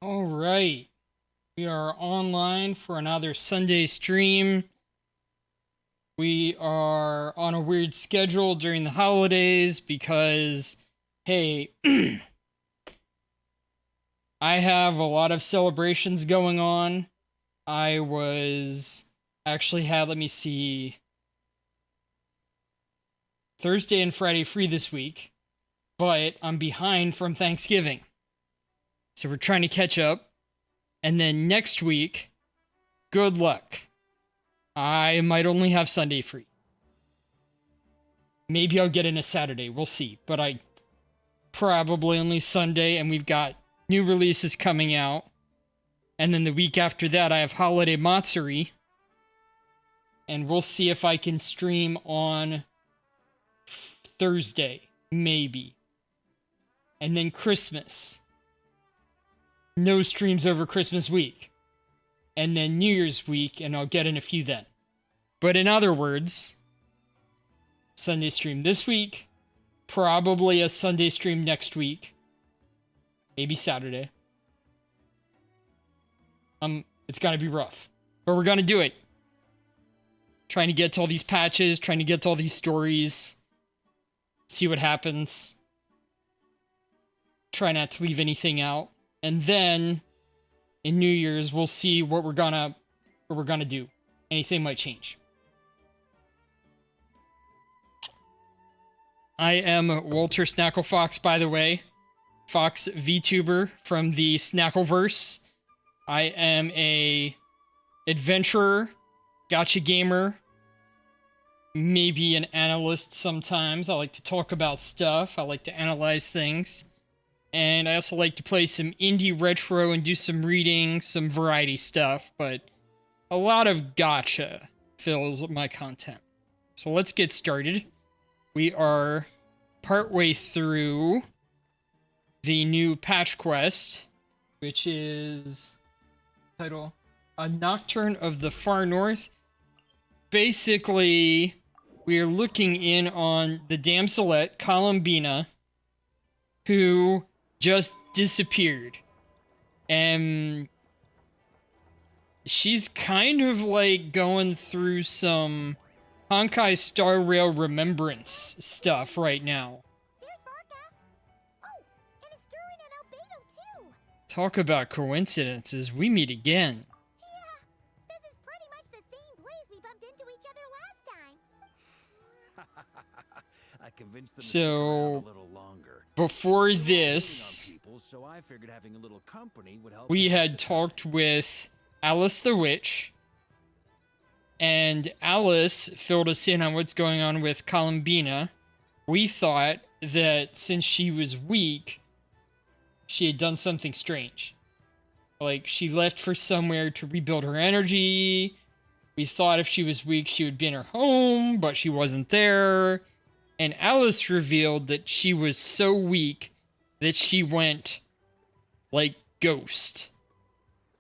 All right. We are online for another Sunday stream. We are on a weird schedule during the holidays because, hey, I have a lot of celebrations going on. I was actually had, let me see, Thursday and Friday free this week, but I'm behind from Thanksgiving. So we're trying to catch up. And then next week, good luck. I might only have Sunday free. Maybe I'll get in a Saturday. We'll see. But I probably only Sunday, and we've got new releases coming out. And then the week after that, I have Holiday Matsuri. And we'll see if I can stream on Thursday. Maybe. And then Christmas. No streams over Christmas week. And then New Year's week, and I'll get in a few then. But in other words, Sunday stream this week, probably a Sunday stream next week, maybe Saturday. It's gonna be rough, but we're gonna do it. Trying to get to all these patches, trying to get to all these stories, see what happens. Try not to leave anything out. And then in New Year's, we'll see what we're gonna do. Anything might change. I am Walter Snacklefox, by the way. Fox VTuber from the Snackleverse. I am a adventurer, gacha gamer, maybe an analyst sometimes. I like to talk about stuff. I like to analyze things. And I also like to play some indie retro and do some reading, some variety stuff, but a lot of gacha fills my content. So let's get started. We are partway through the new patch quest, which is title A Nocturne of the Far North. Basically, we are looking in on the damselette, Columbina, who just disappeared. And she's kind of like going through some Honkai Star Rail remembrance stuff right now. There's Varka. Oh, and it's Durin and Albedo too. Talk about coincidences. We meet again. Yeah, this is pretty much the same place we bumped into each other last time. I convinced them to So, stick around a little longer. Before this, People, so I figured having a little company would help we them had out. talked with Alice the Witch, and Alice filled us in on what's going on with Columbina. We thought that since she was weak, she had done something strange. Like, she left for somewhere to rebuild her energy. We thought if she was weak, she would be in her home, but she wasn't there. And Alice revealed that she was so weak that she went, like, ghost.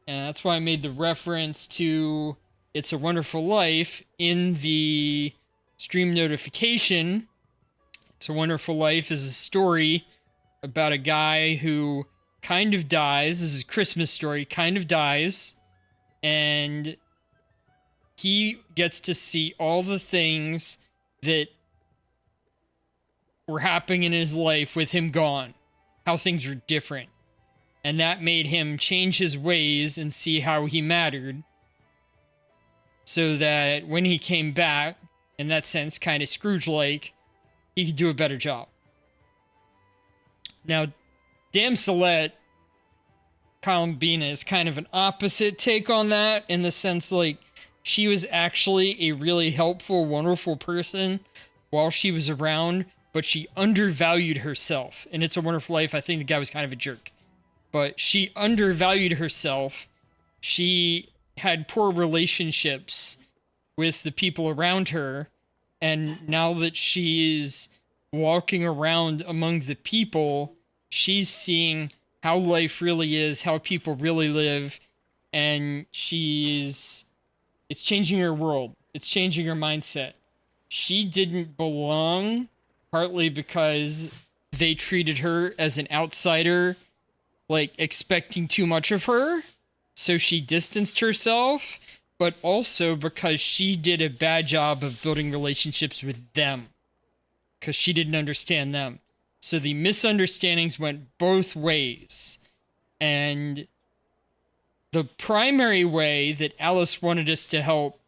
And that's why I made the reference to It's a Wonderful Life in the stream notification. It's a Wonderful Life is a story about a guy who kind of dies. This is a Christmas story, kind of dies. And he gets to see all the things that were happening in his life with him gone. How things were different. And that made him change his ways and see how he mattered. So that when he came back, in that sense, kind of Scrooge-like, he could do a better job. Now, Damselette, Columbina, is kind of an opposite take on that, in the sense, like, she was actually a really helpful, wonderful person while she was around, but she undervalued herself. In It's a Wonderful Life, I think the guy was kind of a jerk. But she undervalued herself. She had poor relationships with the people around her, and now that she's walking around among the people, she's seeing how life really is, how people really live, and it's changing her world. It's changing her mindset. She didn't belong partly because they treated her as an outsider, like expecting too much of her, so she distanced herself, but also because she did a bad job of building relationships with them because she didn't understand them. So the misunderstandings went both ways. And the primary way that Alice wanted us to help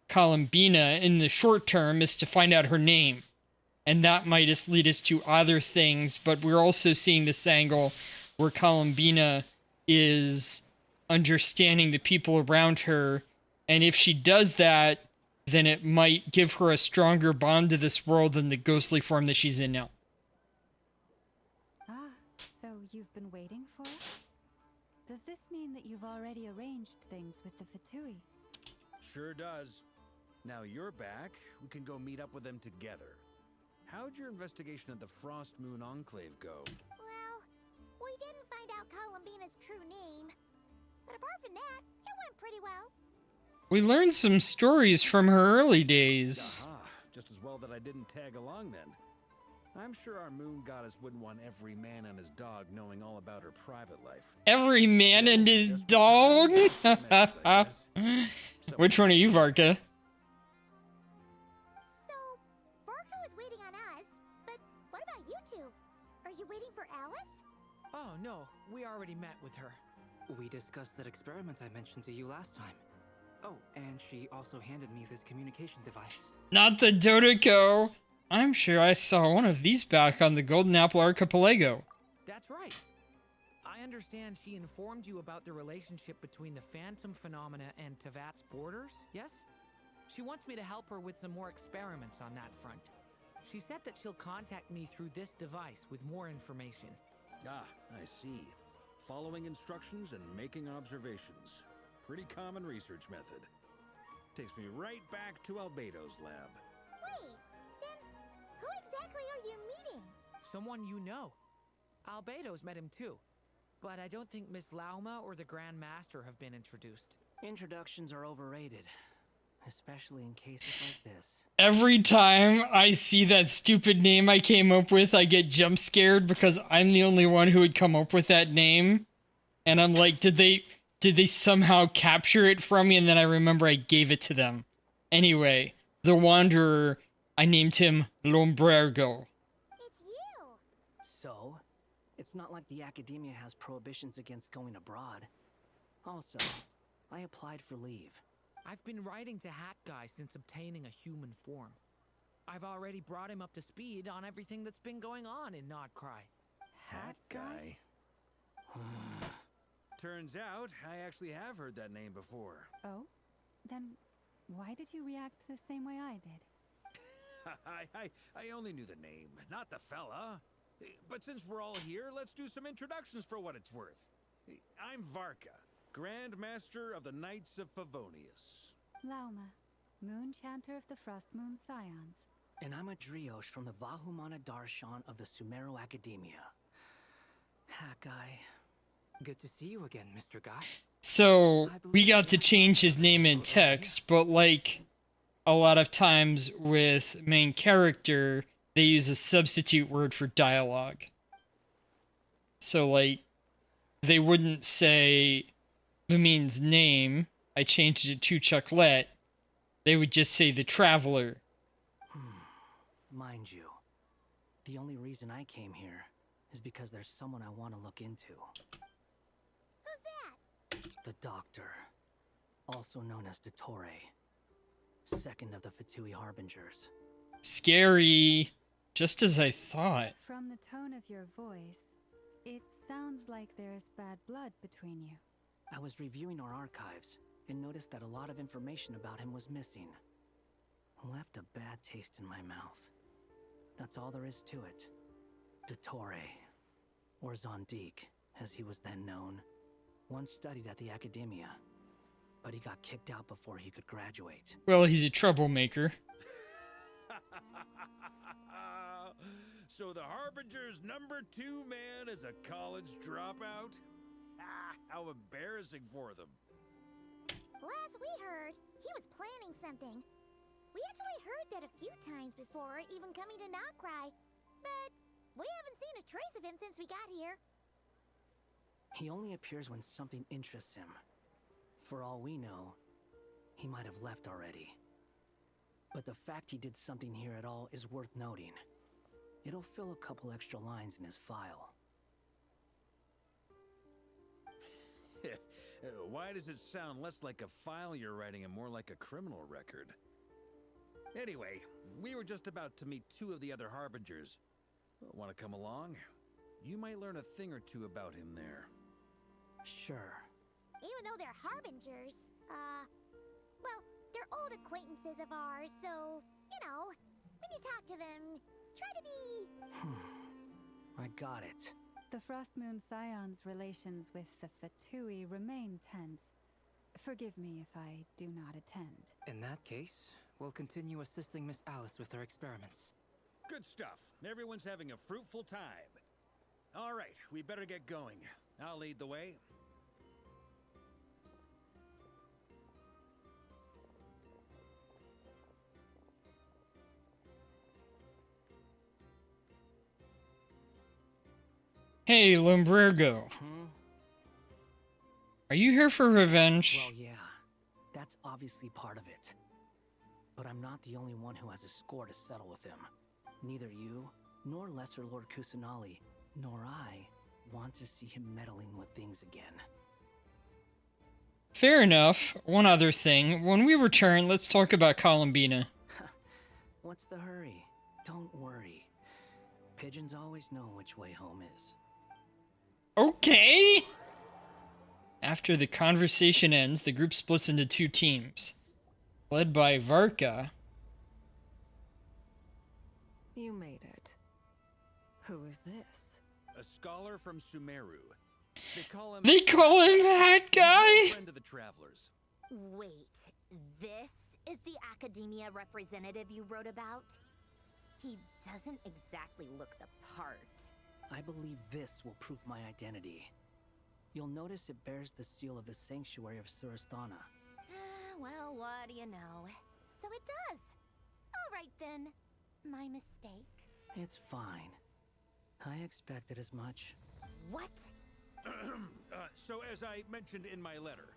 Columbina in the short term is to find out her name. And that might just lead us to other things, but we're also seeing this angle where Columbina is understanding the people around her. And if she does that, then it might give her a stronger bond to this world than the ghostly form that she's in now. Ah, so you've been waiting for us? Does this mean that you've already arranged things with the Fatui? Sure does. Now you're back, we can go meet up with them together. How'd your investigation of the Frost Moon Enclave go? Well, we didn't find out Columbina's true name. But apart from that, it went pretty well. We learned some stories from her early days. Aha, just as well that I didn't tag along then. I'm sure our moon goddess wouldn't want every man and his dog knowing all about her private life. Every man and his Just dog? manners, I guess. Which one are you, Varka? So, Varka was waiting on us, but what about you two? Are you waiting for Alice? Oh, no. We already met with her. We discussed that experiment I mentioned to you last time. Oh, and she also handed me this communication device. Not the Dodoco. I'm sure I saw one of these back on the Golden Apple Archipelago. That's right. I understand she informed you about the relationship between the phantom phenomena and Tevat's borders, yes? She wants me to help her with some more experiments on that front. She said that she'll contact me through this device with more information. Ah, I see. Following instructions and making observations. Pretty common research method. Takes me right back to Albedo's lab. Wait, then who exactly are you meeting? Someone you know. Albedo's met him too. But I don't think Miss Lauma or the Grand Master have been introduced. Introductions are overrated, especially in cases like this. Every time I see that stupid name I came up with, I get jump scared because I'm the only one who would come up with that name. And I'm like, did they somehow capture it from me? And then I remember I gave it to them. Anyway, the Wanderer, I named him Lombrergo. It's you! So, it's not like the academia has prohibitions against going abroad. Also, I applied for leave. I've been writing to Hat Guy since obtaining a human form. I've already brought him up to speed on everything that's been going on in Nodcry. Hat guy. Turns out, I actually have heard that name before. Oh? Then why did you react the same way I did? I only knew the name, not the fella. But since we're all here, let's do some introductions for what it's worth. I'm Varka, Grand Master of the Knights of Favonius. Lauma, Moon Chanter of the Frost Moon Scions. And I'm a Driosh from the Vahumana Darshan of the Sumero Academia. Hat guy. Good to see you again, Mr. Guy. So we got to change his name in text, but like a lot of times with main character, they use a substitute word for dialogue. So like they wouldn't say Lumine's name. I changed it to Chucklet. They would just say the Traveler. Mind you, the only reason I came here is because there's someone I want to look into. Who's that? The Doctor, also known as Dottore, second of the Fatui Harbingers. Scary. Just as I thought. From the tone of your voice, it sounds like there's bad blood between you. I was reviewing our archives and noticed that a lot of information about him was missing. Left a bad taste in my mouth. That's all there is to it. Dottore, or Zondique, as he was then known, once studied at the Academia. but he got kicked out before he could graduate. Well, he's a troublemaker. So the Harbinger's #2 man is a college dropout? How embarrassing for them. Last we heard, he was planning something. We actually heard that a few times before, even coming to Nocturne, but we haven't seen a trace of him since we got here. He only appears when something interests him. For all we know, he might have left already. But the fact he did something here at all is worth noting. It'll fill a couple extra lines in his file. Why does it sound less like a file you're writing and more like a criminal record? Anyway, we were just about to meet 2 of the other Harbingers. Want to come along? You might learn a thing or two about him there. Sure. Even though they're Harbingers, well, they're old acquaintances of ours, so, you know, when you talk to them, try to be... I got it. The Frost Moon Scion's relations with the Fatui remain tense. Forgive me if I do not attend. In that case, we'll continue assisting Miss Alice with her experiments. Good stuff. Everyone's having a fruitful time. All right, we better get going. I'll lead the way. Hey, Lumbergo. Are you here for revenge? Well, yeah. That's obviously part of it. But I'm not the only one who has a score to settle with him. Neither you, nor Lesser Lord Kusanali, nor I want to see him meddling with things again. Fair enough. One other thing. When we return, let's talk about Columbina. What's the hurry? Don't worry. Pigeons always know which way home is. Okay! After the conversation ends, the group splits into 2 teams. Led by Varka. You made it. Who is this? A scholar from Sumeru. They call him that guy? friend of the travelers. Wait, this is the academia representative you wrote about? He doesn't exactly look the part. I believe this will prove my identity. You'll notice it bears the seal of the Sanctuary of Surasthana. Well, what do you know? So it does. All right then. My mistake. It's fine. I expected as much. What? So as I mentioned in my letter,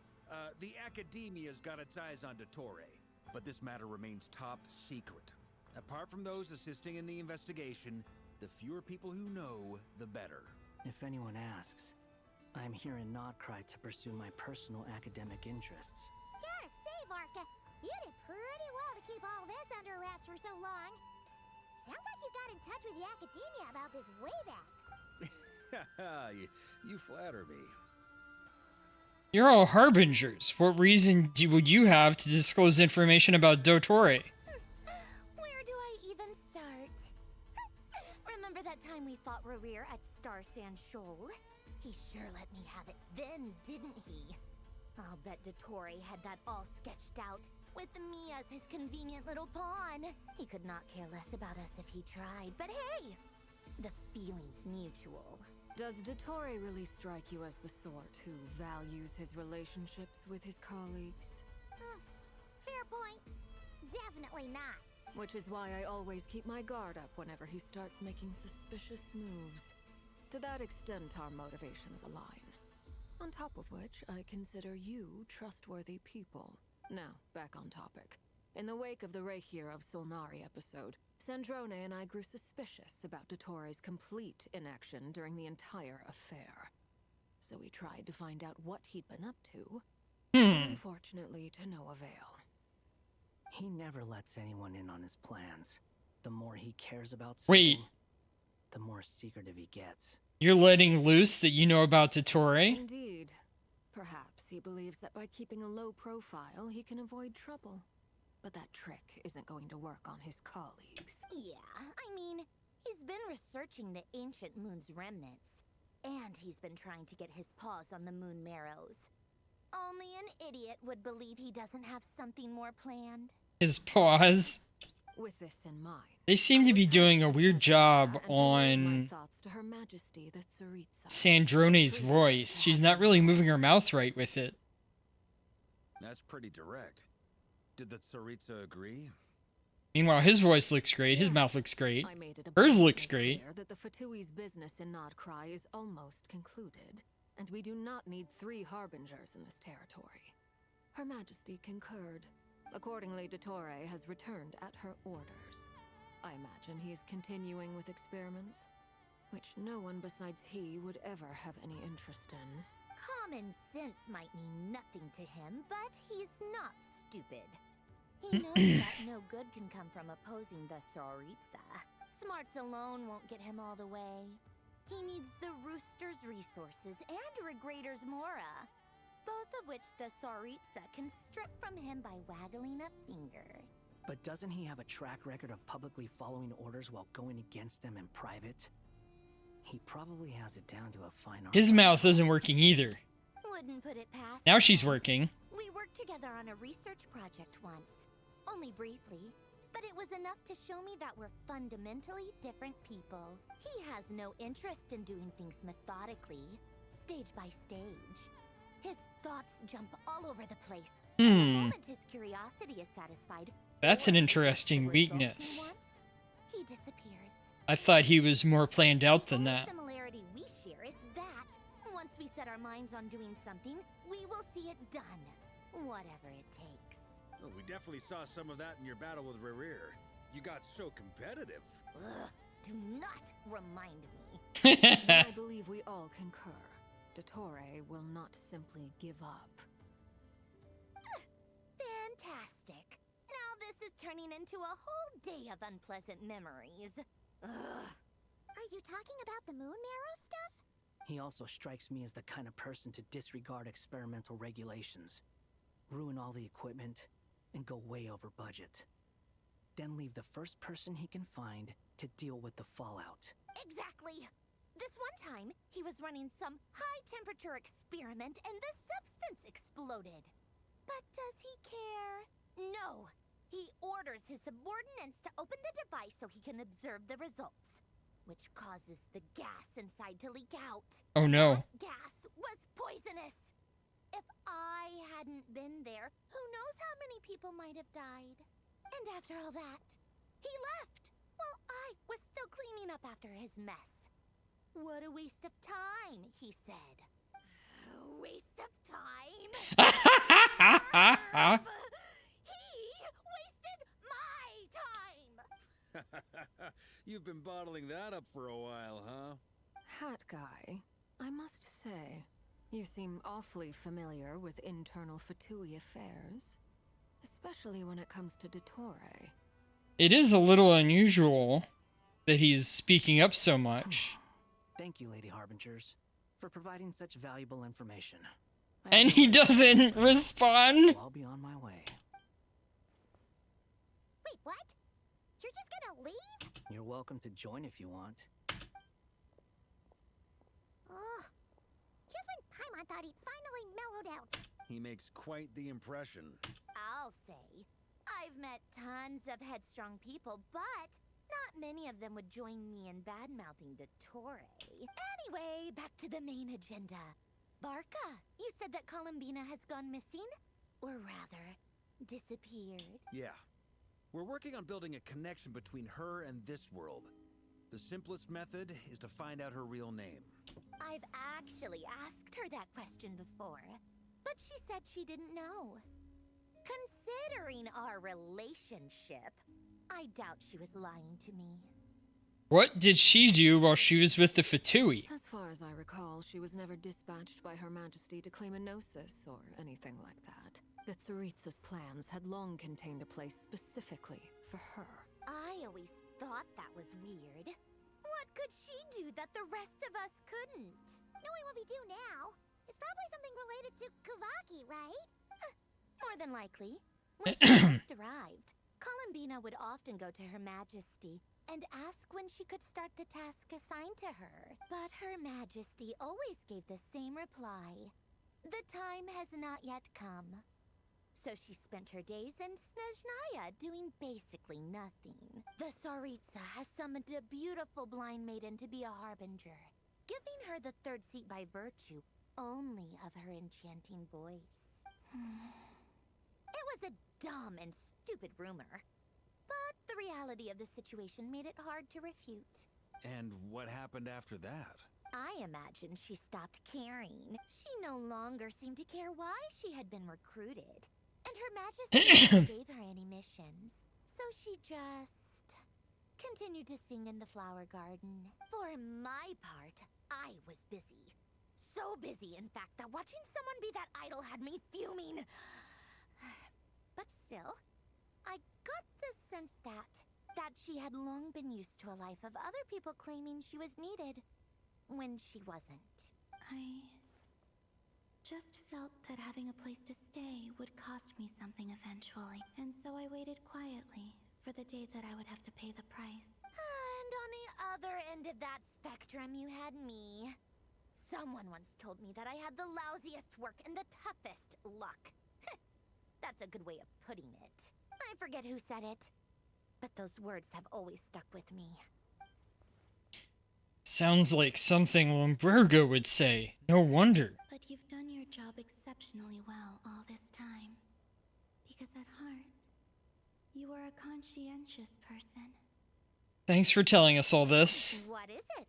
the Academia's got its eyes on Dottore, but this matter remains top secret. Apart from those assisting in the investigation, the fewer people who know, the better. If anyone asks, I'm here in Nocturne to pursue my personal academic interests. Gotta say, Varka, you did pretty well to keep all this under wraps for so long. Sounds like you got in touch with the Academia about this way back. you flatter me. You're all Harbingers. What reason would you have to disclose information about Dottore? Where do I even start? Remember that time we fought Rerir at Star Sand Shoal? He sure let me have it then, didn't he? I'll bet Dottore had that all sketched out, with me as his convenient little pawn. He could not care less about us if he tried, but hey! The feeling's mutual. Does Dottore really strike you as the sort who values his relationships with his colleagues? Fair point. Definitely not. Which is why I always keep my guard up whenever he starts making suspicious moves. To that extent, our motivations align. On top of which, I consider you trustworthy people. Now, back on topic. In the wake of the Reikir of Solnari episode, Sandrone and I grew suspicious about Dottore's complete inaction during the entire affair. So we tried to find out what he'd been up to. Unfortunately, to no avail. He never lets anyone in on his plans. The more he cares about Wait. something, the more secretive he gets. You're letting loose that you know about Dottore? Indeed. Perhaps he believes that by keeping a low profile, he can avoid trouble. But that trick isn't going to work on his colleagues. Yeah, I mean, he's been researching the ancient moon's remnants. And he's been trying to get his paws on the moon marrows. Only an idiot would believe he doesn't have something more planned. His pause. With this in mind, They seem to be doing a weird job on thoughts to Her Majesty the Tsaritsa. Sandrone's voice. She's not really moving her mouth right with it. That's pretty direct. Did the Tsaritsa agree? Meanwhile, his voice looks great. His mouth looks great. I made it Hers abundantly looks great. clear that the Fatui's business in Nodcry is almost concluded, and we do not need 3 harbingers in this territory. Her Majesty concurred. Accordingly, Dottore has returned at her orders. I imagine he is continuing with experiments, which no one besides he would ever have any interest in. Common sense might mean nothing to him, but he's not stupid. He knows that no good can come from opposing the Tsaritsa. Smarts alone won't get him all the way. He needs the Rooster's resources and Regrator's Mora, both of which the Tsaritsa can strip from him by waggling a finger. But doesn't he have a track record of publicly following orders while going against them in private? He probably has it down to a fine art. His mouth isn't working either. Wouldn't put it past Now she's him. working. We worked together on a research project once. Only briefly, but it was enough to show me that we're fundamentally different people. He has no interest in doing things methodically, stage by stage. His thoughts jump all over the place. And the moment his curiosity is satisfied, That's an or interesting the results weakness. he wants, he disappears. I thought he was more planned out than The that. similarity we share is that once we set our minds on doing something, we will see it done, whatever it takes. Oh, we definitely saw some of that in your battle with Rerir. You got so competitive. Ugh, do not remind me. Then I believe we all concur. Dottore will not simply give up. Fantastic. Now this is turning into a whole day of unpleasant memories. Ugh. Are you talking about the moon marrow stuff? He also strikes me as the kind of person to disregard experimental regulations, ruin all the equipment, and go way over budget. Then leave the first person he can find to deal with the fallout. Exactly. This one time, he was running some high-temperature experiment and the substance exploded. But does he care? No. He orders his subordinates to open the device so he can observe the results, which causes the gas inside to leak out. Oh no. That gas was poisonous. If I hadn't been there, who knows how many people might have died. And after all that, he left while I was still cleaning up after his mess. What a waste of time, he said. Waste of time? He wasted my time! You've been bottling that up for a while, huh? Hat guy, I must say, you seem awfully familiar with internal Fatui affairs, especially when it comes to Dottore. It is a little unusual that he's speaking up so much. Thank you, Lady Harbingers, for providing such valuable information. And he doesn't respond. So I'll be on my way. Wait, what? You're just gonna leave? You're welcome to join if you want. Ugh. Just when Paimon thought he'd finally mellowed out. He makes quite the impression. I'll say. I've met tons of headstrong people, but not many of them would join me in bad-mouthing Dottore. Anyway, back to the main agenda. Barca, you said that Columbina has gone missing? Or rather, disappeared. Yeah. We're working on building a connection between her and this world. The simplest method is to find out her real name. I've actually asked her that question before, but she said she didn't know. Considering our relationship, I doubt she was lying to me. What did she do while she was with the Fatui? As far as I recall, she was never dispatched by Her Majesty to claim a gnosis or anything like that. The Tsaritsa's plans had long contained a place specifically for her. I always thought that was weird. What could she do that the rest of us couldn't? Knowing what we do now, it's probably something related to Kavaki, right? More than likely. When she first arrived, Columbina would often go to Her Majesty and ask when she could start the task assigned to her. But Her Majesty always gave the same reply. The time has not yet come. So she spent her days in Snezhnaya doing basically nothing. The Tsaritsa has summoned a beautiful blind maiden to be a harbinger, giving her the third seat by virtue only of her enchanting voice. It was a dumb and stupid rumor, but the reality of the situation made it hard to refute. And what happened after that? I imagine she stopped caring. She no longer seemed to care why she had been recruited. And Her Majesty never gave her any missions. So she just continued to sing in the flower garden. For my part, I was busy. So busy, in fact, that watching someone be that idol had me fuming. But still, I got the sense that she had long been used to a life of other people claiming she was needed when she wasn't. I just felt that having a place to stay would cost me something eventually, and so I waited quietly for the day that I would have to pay the price. And on the other end of that spectrum, you had me. Someone once told me that I had the lousiest work and the toughest luck. That's a good way of putting it. I forget who said it, but those words have always stuck with me. Sounds like something Lumbergo would say. No wonder. But you've done your job exceptionally well all this time. Because at heart, you are a conscientious person. Thanks for telling us all this. What is it?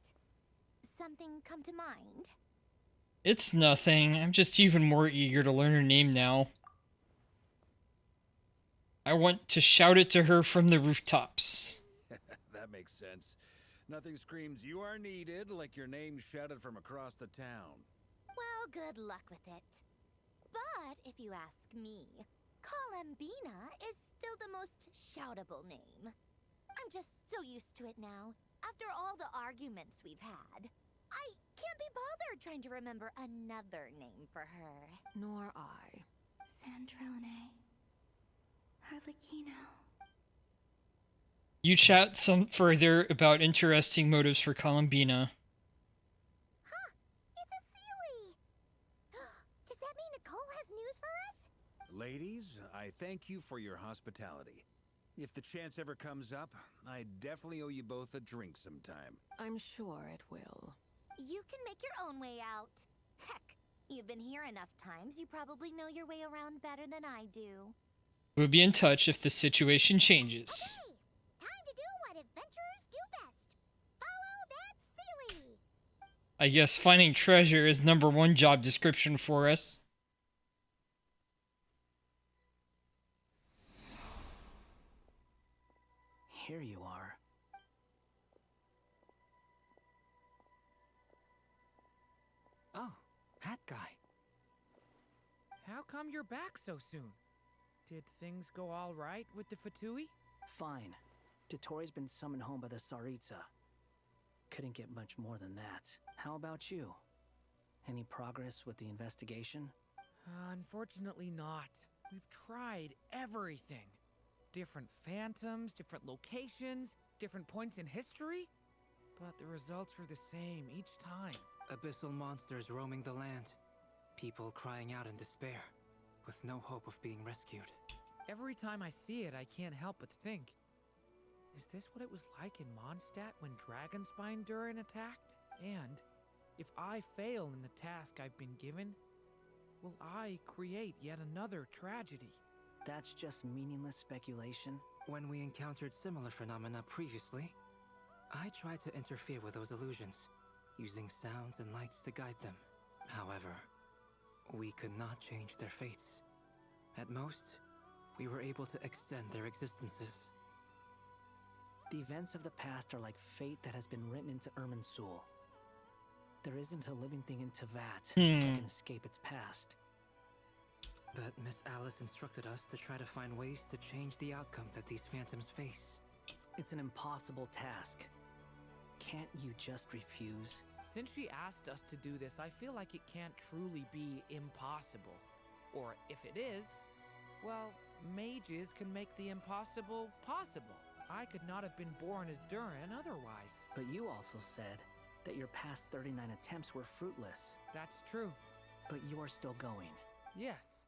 Something come to mind? It's nothing. I'm just even more eager to learn her name now. I want to shout it to her from the rooftops. That makes sense. Nothing screams you are needed like your name shouted from across the town. Well, good luck with it. But if you ask me, Kalambina is still the most shoutable name. I'm just so used to it now. After all the arguments we've had, I can't be bothered trying to remember another name for her. Nor I. Sandrone. Harlequino. You chat some further about interesting motives for Columbina. Huh! It's a Sealy! Does that mean Nicole has news for us? Ladies, I thank you for your hospitality. If the chance ever comes up, I definitely owe you both a drink sometime. I'm sure it will. You can make your own way out. Heck, you've been here enough times, you probably know your way around better than I do. We'll be in touch if the situation changes. Okay, time to do what adventurers do best. Follow that Sealy! I guess finding treasure is #1 job description for us. Here you are. Oh, hat guy. How come you're back so soon? Did things go all right with the Fatui? Fine. Dottoro's been summoned home by the Tsaritsa. Couldn't get much more than that. How about you? Any progress with the investigation? Unfortunately not. We've tried everything. Different phantoms, different locations, different points in history. But the results were the same each time. Abyssal monsters roaming the land. People crying out in despair, with no hope of being rescued. Every time I see it, I can't help but think, is this what it was like in Mondstadt when Dragonspine Durin attacked? And if I fail in the task I've been given, will I create yet another tragedy? That's just meaningless speculation. When we encountered similar phenomena previously, I tried to interfere with those illusions, using sounds and lights to guide them. However, we could not change their fates. At most, we were able to extend their existences. The events of the past are like fate that has been written into Irminsul. There isn't a living thing in Tevat that can escape its past. But Miss Alice instructed us to try to find ways to change the outcome that these phantoms face. It's an impossible task. Can't you just refuse? Since she asked us to do this, I feel like it can't truly be impossible. Or if it is, well, mages can make the impossible possible. I could not have been born as Durin otherwise. But you also said that your past 39 attempts were fruitless. That's true. but you're still going. Yes.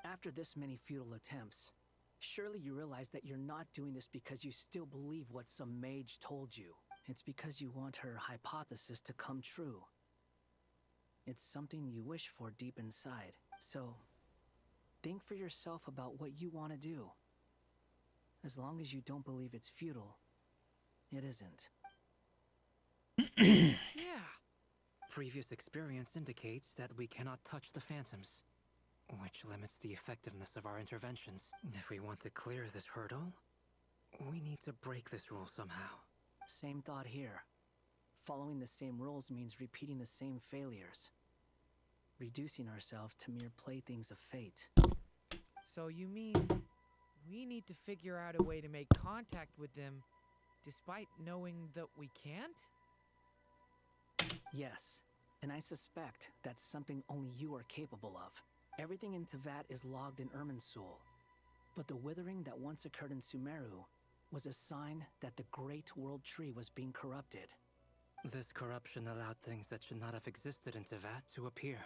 After this many futile attempts, surely you realize that you're not doing this because you still believe what some mage told you. It's because you want her hypothesis to come true. It's something you wish for deep inside. So, think for yourself about what you want to do. As long as you don't believe it's futile, it isn't. Yeah. Previous experience indicates that we cannot touch the phantoms, which limits the effectiveness of our interventions. If we want to clear this hurdle, we need to break this rule somehow. Same thought here. Following the same rules means repeating the same failures. Reducing ourselves to mere playthings of fate. So you mean we need to figure out a way to make contact with them despite knowing that we can't? Yes, and I suspect that's something only you are capable of. Everything in Tevat is logged in Irminsul, but the withering that once occurred in Sumeru was a sign that the Great World Tree was being corrupted. This corruption allowed things that should not have existed in Tevat to appear.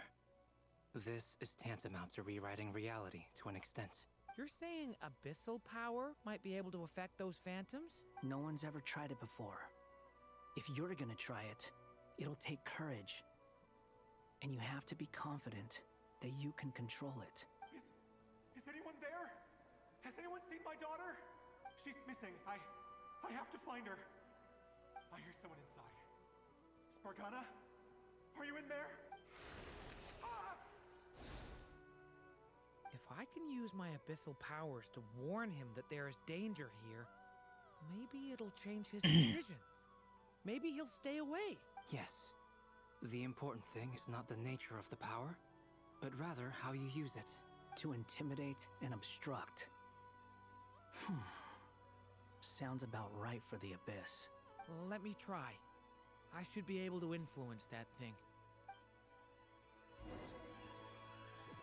This is tantamount to rewriting reality to an extent. You're saying abyssal power might be able to affect those phantoms? No one's ever tried it before. If you're gonna try it, it'll take courage. And you have to be confident that you can control it. Is anyone there? Has anyone seen my daughter? She's missing. I have to find her. I hear someone inside. Spargana? Are you in there? Ah! If I can use my abyssal powers to warn him that there is danger here, maybe it'll change his decision. Maybe he'll stay away. Yes. The important thing is not the nature of the power, but rather how you use it. To intimidate and obstruct. Sounds about right for the Abyss. Let me try. I should be able to influence that thing.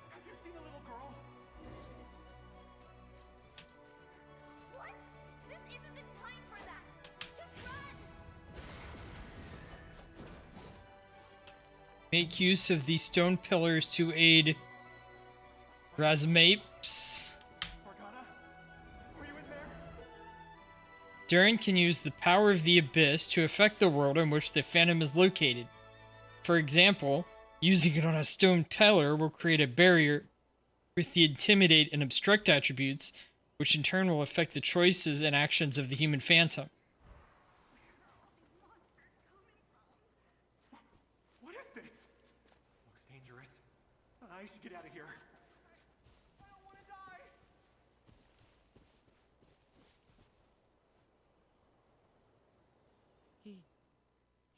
Have you seen a little girl? What? This isn't the time for that! Just run! Make use of these stone pillars to aid Razmapes. Spargana? Are you in there? Durin can use the power of the Abyss to affect the world in which the Phantom is located. For example, using it on a stone pillar will create a barrier with the Intimidate and Obstruct attributes, which in turn will affect the choices and actions of the human Phantom. What is this? Looks dangerous. I should get out of here. I don't want to die.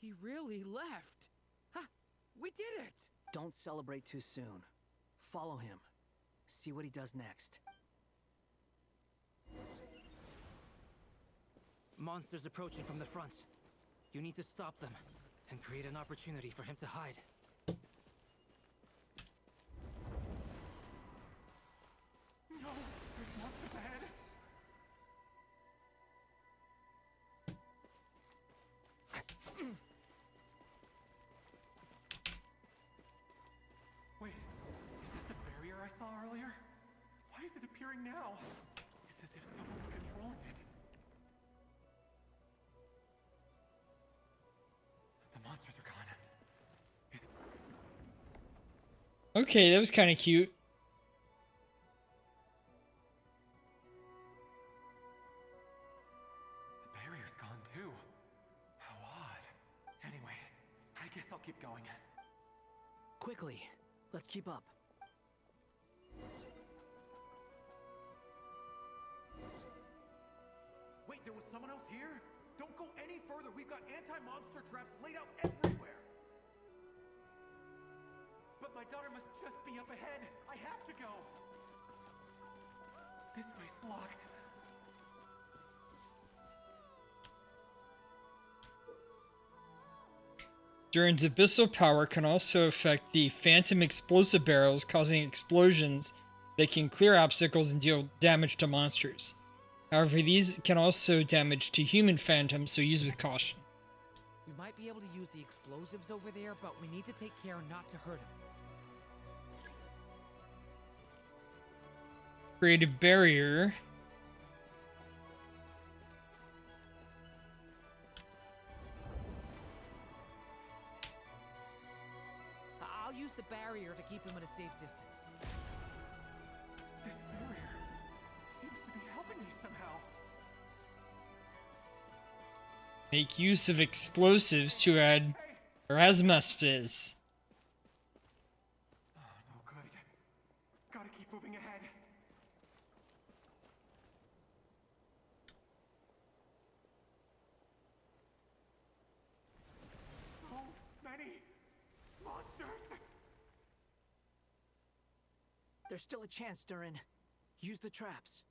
He really left. Ha! We did it! Don't celebrate too soon. Follow him. See what he does next. Monsters approaching from the front. You need to stop them and create an opportunity for him to hide. No, there's monsters ahead. Wait, is that the barrier I saw earlier? Why is it appearing now? It's as if someone's controlling it. The monsters are gone. Okay, that was kind of cute. The barrier's gone too. How odd. Anyway, I guess I'll keep going. Quickly, let's keep up. Wait, there was someone else here? Don't go any further. We've got anti-monster traps laid out everywhere. But my daughter must just be up ahead. I have to go. This way's blocked. Durin's abyssal power can also affect the Phantom explosive barrels, causing explosions that can clear obstacles and deal damage to monsters. However, these can also damage to human phantoms, so use with caution. We might be able to use the explosives over there, but we need to take care not to hurt him. create a barrier. I'll use the barrier to keep him at a safe distance. This barrier seems to be helping me somehow. Make use of explosives to add Erasmus. Oh, no good. Gotta keep moving ahead. So many monsters. There's still a chance, Durin. Use the traps.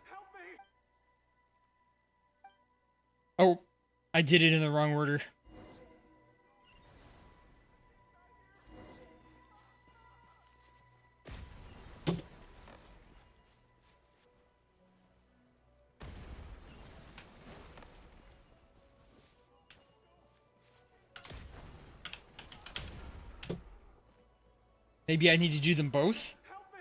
Help me! Oh, I did it in the wrong order. Maybe I need to do them both? Help me!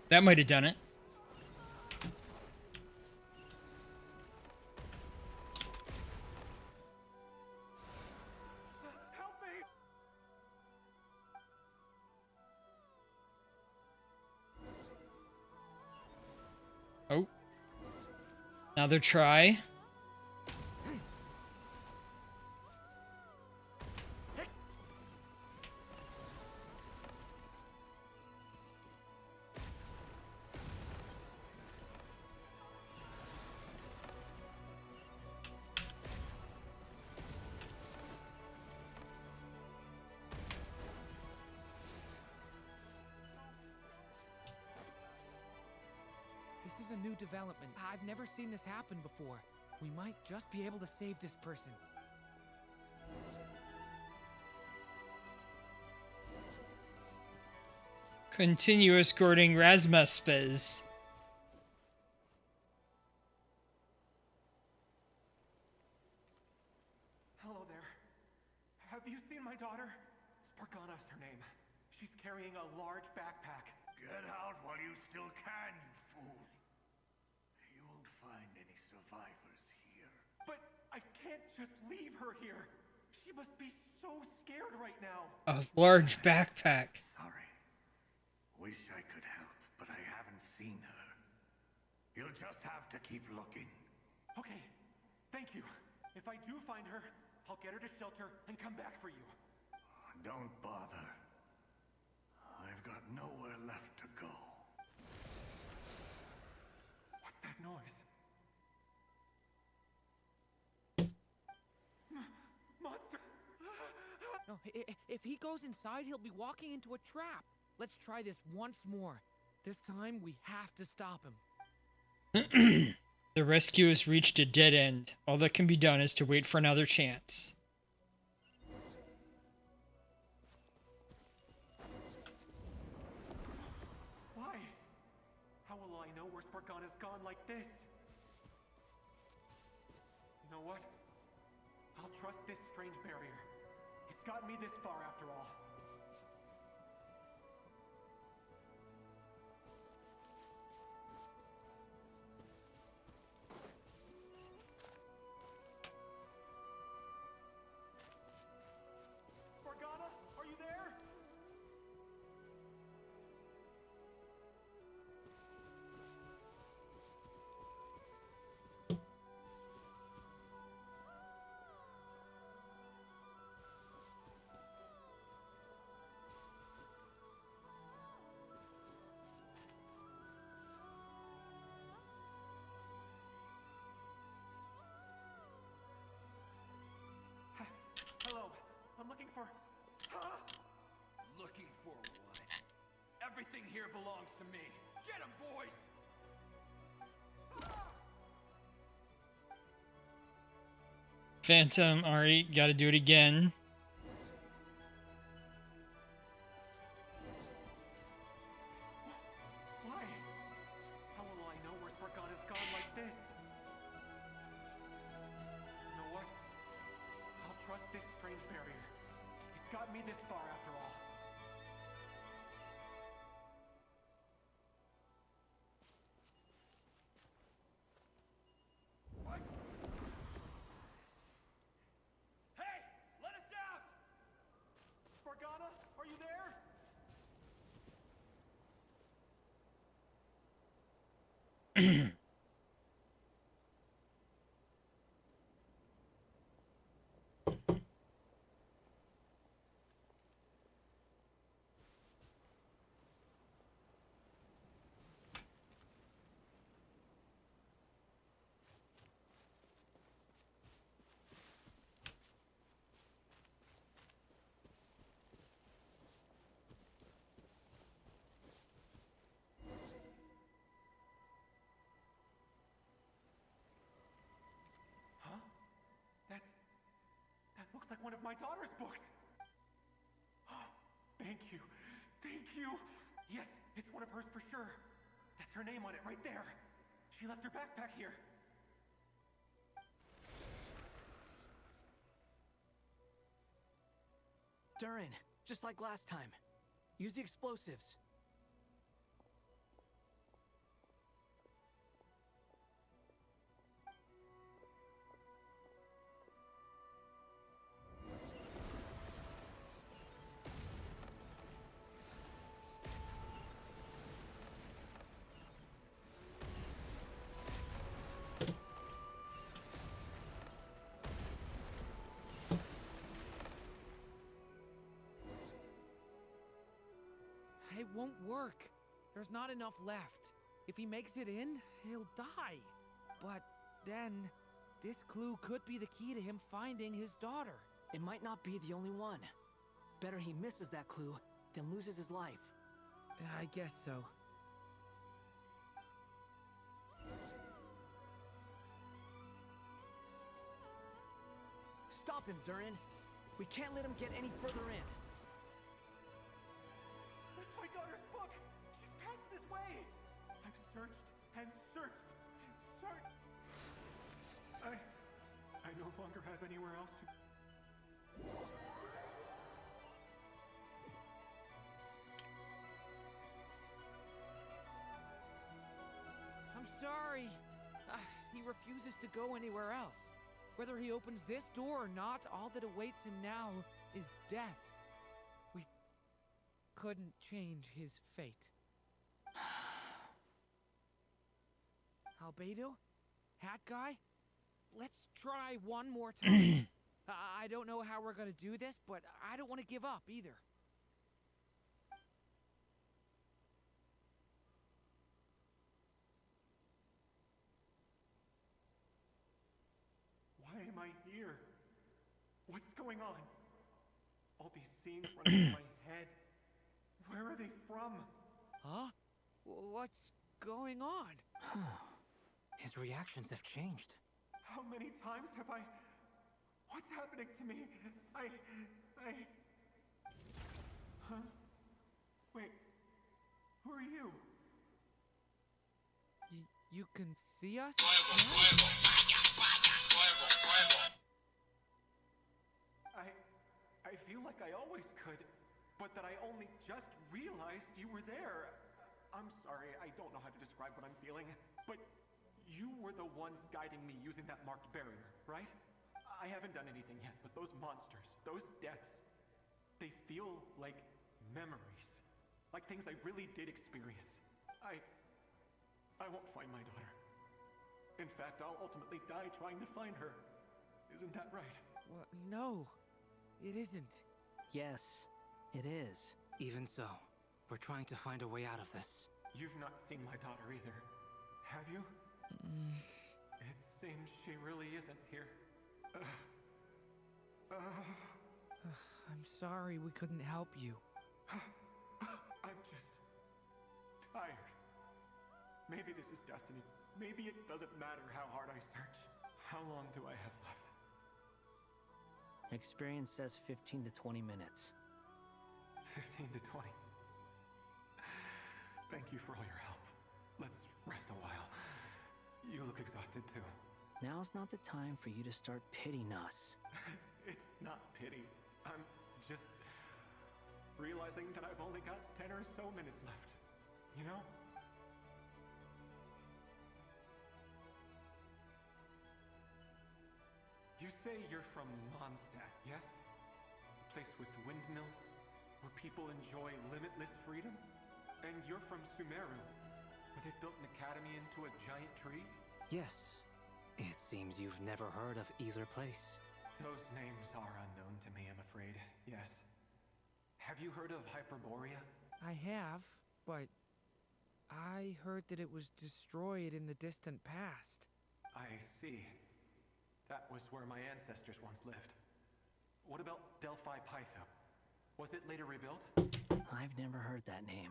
That might have done it. Help me! Oh. Another try. This is a new development. I've never seen this happen before. We might just be able to save this person. Continue escorting Rasmuspes. Hello there. Have you seen my daughter? Spargana is her name. She's carrying a large backpack. Get out while you still can, you fool. You won't find any survivors here. But I can't just leave her here. She must be so scared right now. A large backpack. Sorry. Wish I could help, but I haven't seen her. You'll just have to keep looking. Okay, thank you. If I do find her, I'll get her to shelter and come back for you. Don't bother. I've got nowhere left to go. What's that noise? Monster! No, if he goes inside, he'll be walking into a trap. Let's try this once more. This time, we have to stop him. The rescue has reached a dead end. All that can be done is to wait for another chance. Why? How will I know where Spargana's gone like this? You know what? I'll trust this strange barrier. It's gotten me this far after all. Spargana, are you there? looking for... Huh? Looking for what? Everything here belongs to me. Get 'em, boys! Phantom, alright, gotta do it again. Why? How will I know where Spargana's gone like this? You know what? I'll trust this strange barrier. It's got me this far after all. What? Hey! Let us out! Spargana, are you there? Huh? That looks like one of my daughter's books. Oh, thank you. Thank you. Yes, it's one of hers for sure. That's her name on it right there. She left her backpack here. Durin, just like last time. Use the explosives. It won't work. There's not enough left. If he makes it in, he'll die. But then, this clue could be the key to him finding his daughter. It might not be the only one. Better he misses that clue than loses his life. I guess so. Stop him, Durin. We can't let him get any further in. That's my daughter's book! She's passed this way! I've searched and searched and searched. I no longer have anywhere else to... I'm sorry. He refuses to go anywhere else. Whether he opens this door or not, all that awaits him now is death. We couldn't change his fate. Albedo? Hat guy? Let's try one more time. I don't know how we're gonna do this, but I don't want to give up either. Why am I here? What's going on? All these scenes running in my head. Where are they from? Huh? What's going on? His reactions have changed. How many times have I... What's happening to me? Huh? Wait. Who are you? You can see us? I feel like I always could, but that I only just realized you were there. I'm sorry, I don't know how to describe what I'm feeling, but you were the ones guiding me using that marked barrier, right? I haven't done anything yet, but those monsters, those deaths, they feel like memories. Like things I really did experience. I won't find my daughter. In fact, I'll ultimately die trying to find her. Isn't that right? Well, no, it isn't. Yes, it is. Even so, we're trying to find a way out of this. You've not seen my daughter either, have you? It seems she really isn't here. I'm sorry we couldn't help you. I'm just tired. Maybe this is destiny. Maybe it doesn't matter how hard I search. How long do I have left? Experience says 15 to 20 minutes. 15 to 20. Thank you for all your help. Let's rest a while. You look exhausted too. Now's not the time for you to start pitying us. It's not pity. I'm just realizing that I've only got 10 or so minutes left. You know? You say you're from Mondstadt, yes? A place with windmills, where people enjoy limitless freedom? And you're from Sumeru, where they've built an academy into a giant tree? Yes. It seems you've never heard of either place. Those names are unknown to me, I'm afraid. Yes. Have you heard of Hyperborea? I have, but I heard that it was destroyed in the distant past. I see. That was where my ancestors once lived. What about Delphi Pytho? Was it later rebuilt? I've never heard that name.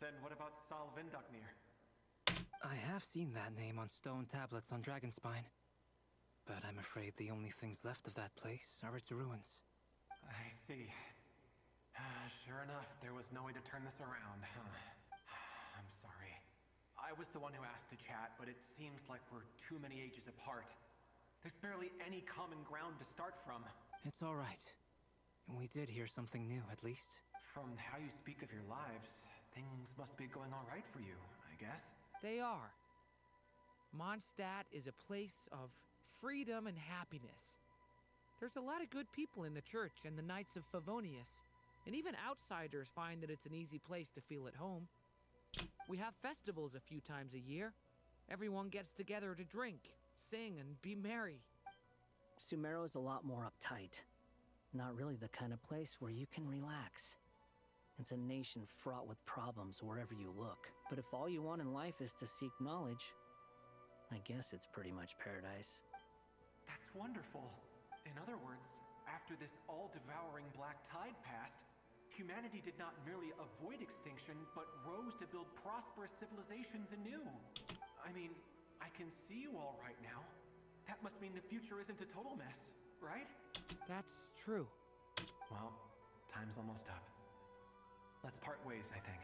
Then what about Sal Vindaknir? I have seen that name on stone tablets on Dragonspine. But I'm afraid the only things left of that place are its ruins. I see. Sure enough, there was no way to turn this around, huh? I'm sorry. I was the one who asked to chat, but it seems like we're too many ages apart. There's barely any common ground to start from. It's all right. We did hear something new, at least. From how you speak of your lives, things must be going all right for you, I guess. They are. Mondstadt is a place of freedom and happiness. There's a lot of good people in the church and the Knights of Favonius, and even outsiders find that it's an easy place to feel at home. We have festivals a few times a year. Everyone gets together to drink, sing, and be merry. Sumeru is a lot more uptight. Not really the kind of place where you can relax. It's a nation fraught with problems wherever you look. But if all you want in life is to seek knowledge, I guess it's pretty much paradise. That's wonderful. In other words, after this all-devouring black tide passed, humanity did not merely avoid extinction, but rose to build prosperous civilizations anew. I mean, I can see you all right now. That must mean the future isn't a total mess, right? That's true. Well, time's almost up. Let's part ways, I think.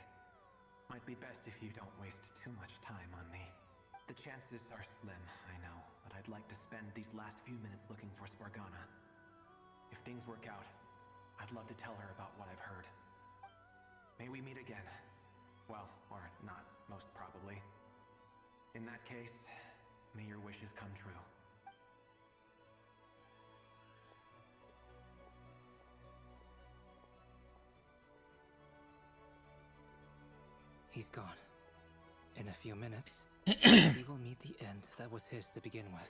Might be best if you don't waste too much time on me. The chances are slim, I know, but I'd like to spend these last few minutes looking for Spargana. If things work out, I'd love to tell her about what I've heard. May we meet again. Well, or not, most probably. In that case, may your wishes come true. He's gone. In a few minutes, he will meet the end that was his to begin with.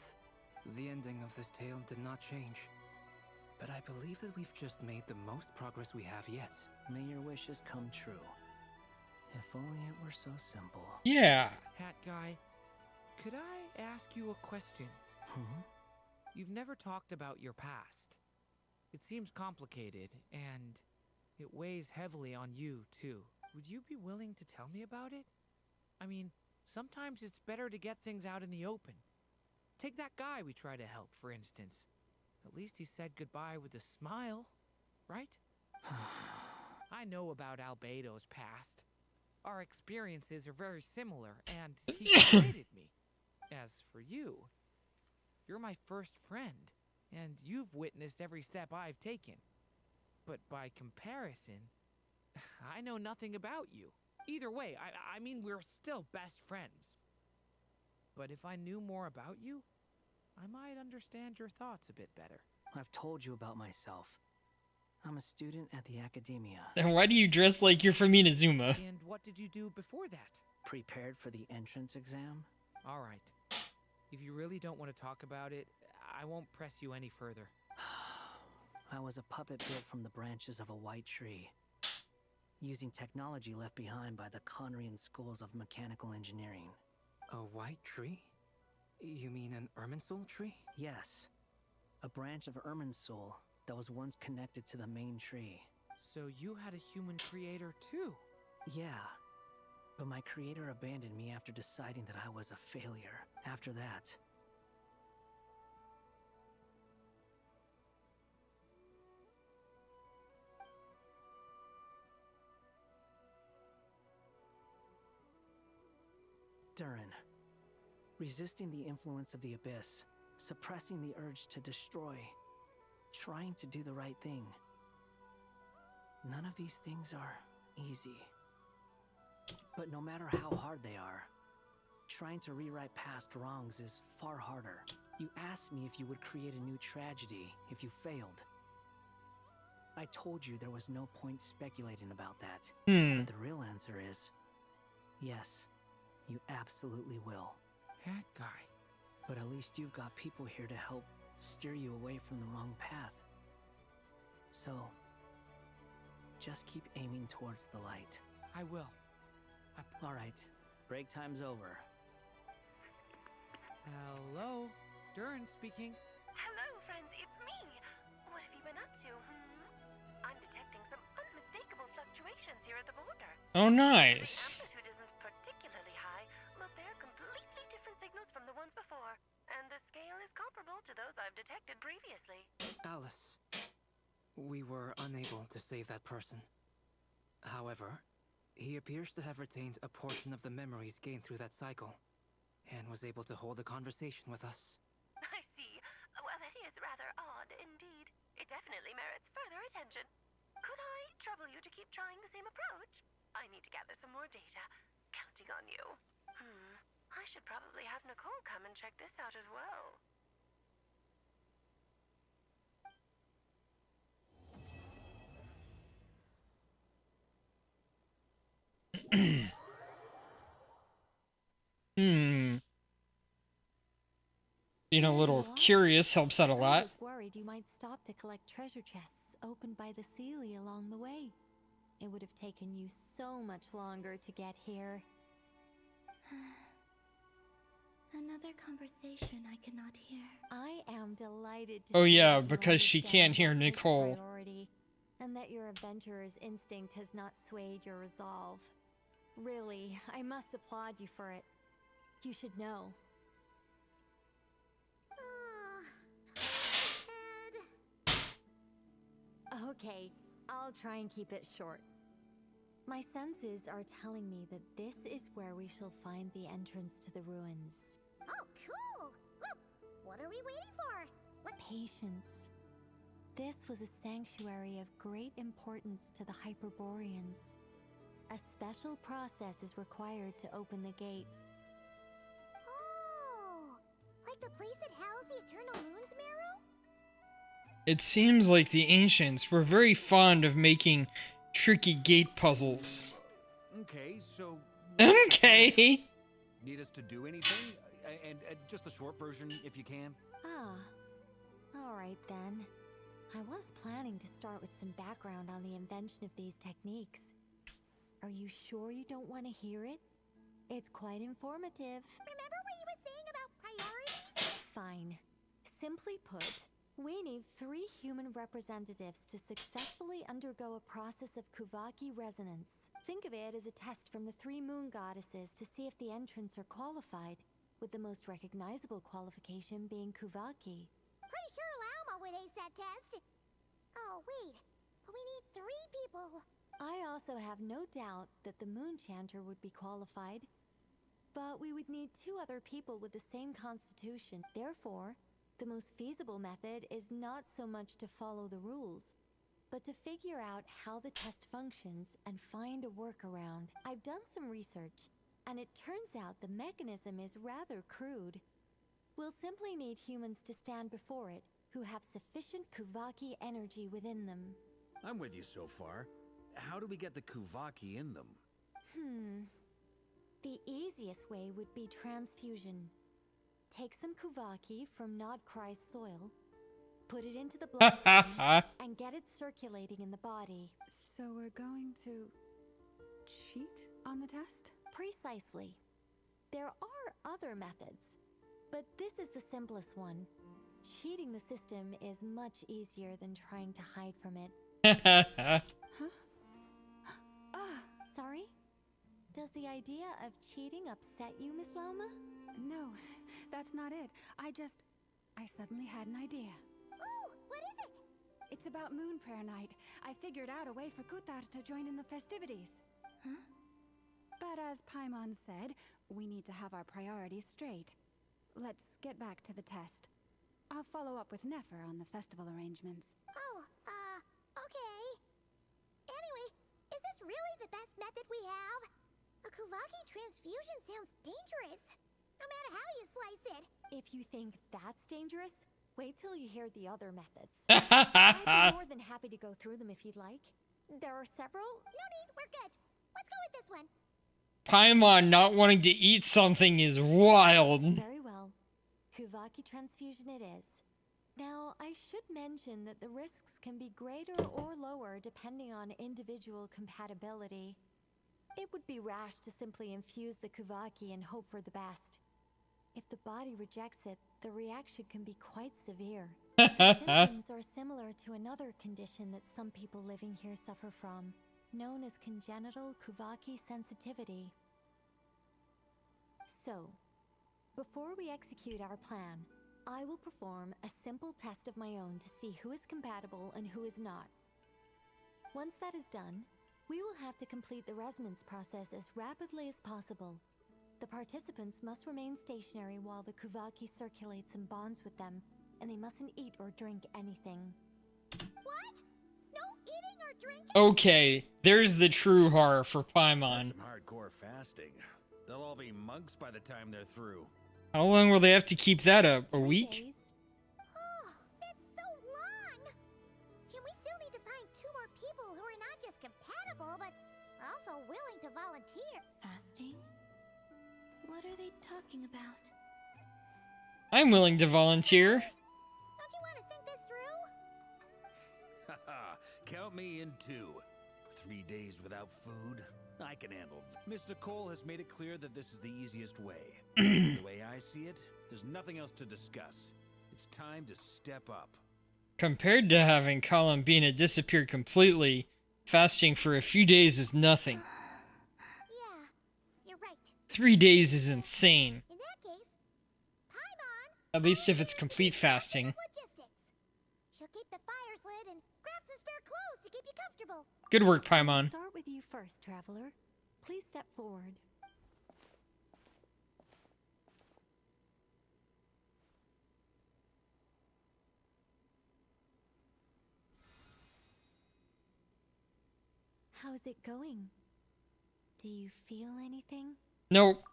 The ending of this tale did not change. But I believe that we've just made the most progress we have yet. May your wishes come true. If only it were so simple. Yeah. Hat guy, could I ask you a question? You've never talked about your past. It seems complicated, and it weighs heavily on you, too. Would you be willing to tell me about it? I mean, sometimes it's better to get things out in the open. Take that guy we try to help, for instance. At least he said goodbye with a smile, right? I know about Albedo's past. Our experiences are very similar, and he created me. As for you, you're my first friend, and you've witnessed every step I've taken. But by comparison, I know nothing about you. Either way, I mean, we're still best friends. But if I knew more about you, I might understand your thoughts a bit better. I've told you about myself. I'm a student at the academia. Then why do you dress like you're from Inazuma? And what did you do before that? Prepared for the entrance exam? All right. If you really don't want to talk about it, I won't press you any further. I was a puppet built from the branches of a white tree, using technology left behind by the Conrian schools of mechanical engineering. A white tree? You mean an Irminsul tree? Yes. A branch of Irminsul, that was once connected to the main tree. So you had a human creator too? Yeah. But my creator abandoned me after deciding that I was a failure. After that, Durin. Resisting the influence of the abyss, suppressing the urge to destroy, trying to do the right thing. None of these things are easy. But no matter how hard they are, trying to rewrite past wrongs is far harder. You asked me if you would create a new tragedy if you failed. I told you there was no point speculating about that. But the real answer is, yes, you absolutely will. That guy. But at least you've got people here to help steer you away from the wrong path. So, just keep aiming towards the light. I will. Alright, break time's over. Hello? Durin speaking. Hello, friends, it's me. What have you been up to, I'm detecting some unmistakable fluctuations here at the border. Oh, nice. The amplitude isn't particularly high, but they're completely different signals from the ones before. And the scale is comparable to those I've detected previously. Alice, we were unable to save that person. However, he appears to have retained a portion of the memories gained through that cycle, and was able to hold a conversation with us. I see. Well, that is rather odd indeed. It definitely merits further attention. Could I trouble you to keep trying the same approach? I need to gather some more data. Counting on you. I should probably have Nicole come and check this out as well. Being a little curious helps out a lot. I was worried you might stop to collect treasure chests opened by the Seelie along the way. It would have taken you so much longer to get here. Another conversation I cannot hear. I am delighted to Oh see yeah, that you because she understand can't hear what takes Nicole. priority, and that your adventurer's instinct has not swayed your resolve. Really, I must applaud you for it. You should know. Okay, I'll try and keep it short. My senses are telling me that this is where we shall find the entrance to the ruins. Oh, cool! Well, what are we waiting for? Patience. This was a sanctuary of great importance to the Hyperboreans. A special process is required to open the gate. Oh, like the place that housed the Eternal Moon's Marrow? It seems like the ancients were very fond of making tricky gate puzzles. Okay, so... Okay. Need us to do anything? And just the short version, if you can. Alright then. I was planning to start with some background on the invention of these techniques. Are you sure you don't want to hear it? It's quite informative. Remember what you were saying about priorities? Fine. Simply put, we need 3 human representatives to successfully undergo a process of Kuvaki resonance. Think of it as a test from the 3 moon goddesses to see if the entrants are qualified, with the most recognizable qualification being Kuvaki. Pretty sure Lauma would ace that test. Oh, wait. But we need 3 people. I also have no doubt that the moon chanter would be qualified. But we would need 2 other people with the same constitution. Therefore, the most feasible method is not so much to follow the rules, but to figure out how the test functions and find a workaround. I've done some research, and it turns out the mechanism is rather crude. We'll simply need humans to stand before it, who have sufficient Kuvaki energy within them. I'm with you so far. How do we get the Kuvaki in them? The easiest way would be transfusion. Take some Kuvaki from Nodcry's soil, put it into the bloodstream, and get it circulating in the body. So we're going to cheat on the test? Precisely. There are other methods, but this is the simplest one. cheating the system is much easier than trying to hide from it. Sorry? Does the idea of cheating upset you, Miss Loma? No, that's not it. I suddenly had an idea. Oh, what is it? It's about Moon Prayer Night. I figured out a way for Kuthar to join in the festivities. Huh? But as Paimon said, we need to have our priorities straight. Let's get back to the test. I'll follow up with Nefer on the festival arrangements. Oh, okay. Anyway, is this really the best method we have? A Kuvaki transfusion sounds dangerous, no matter how you slice it. If you think that's dangerous, wait till you hear the other methods. I'd be more than happy to go through them if you'd like. There are several. No need, we're good. Let's go with this one. Paimon not wanting to eat something is wild. Very well. Kuvaki transfusion it is. Now, I should mention that the risks can be greater or lower depending on individual compatibility. It would be rash to simply infuse the Kuvaki and hope for the best. If the body rejects it, the reaction can be quite severe. The symptoms are similar to another condition that some people living here suffer from, known as congenital Kuvaki sensitivity. So, before we execute our plan, I will perform a simple test of my own to see who is compatible and who is not. Once that is done, we will have to complete the resonance process as rapidly as possible. The participants must remain stationary while the Kuvaki circulates and bonds with them, and they mustn't eat or drink anything. What? No eating or drinking? Okay, there's the true horror for Paimon. Some hardcore fasting. They'll all be monks by the time they're through. How long will they have to keep that up? A week? Days. Oh, that's so long! And we still need to find 2 more people who are not just compatible, but also willing to volunteer. Fasting? What are they talking about? I'm willing to volunteer. Don't you want to think this through? Haha, count me in too. 3 days without food? I can handle. Miss Nicole has made it clear that this is the easiest way. The way I see it, there's nothing else to discuss. It's time to step up. Compared to having Columbina disappear completely, fasting for a few days is nothing. Yeah, you're right. 3 days is insane. In that case, Paimon... At least if it's complete fasting. Logistics. She'll keep the fires lit and grab some spare clothes to keep you comfortable. Good work, Paimon. Start with you first, traveler. Please step forward. How's it going? Do you feel anything? Nope.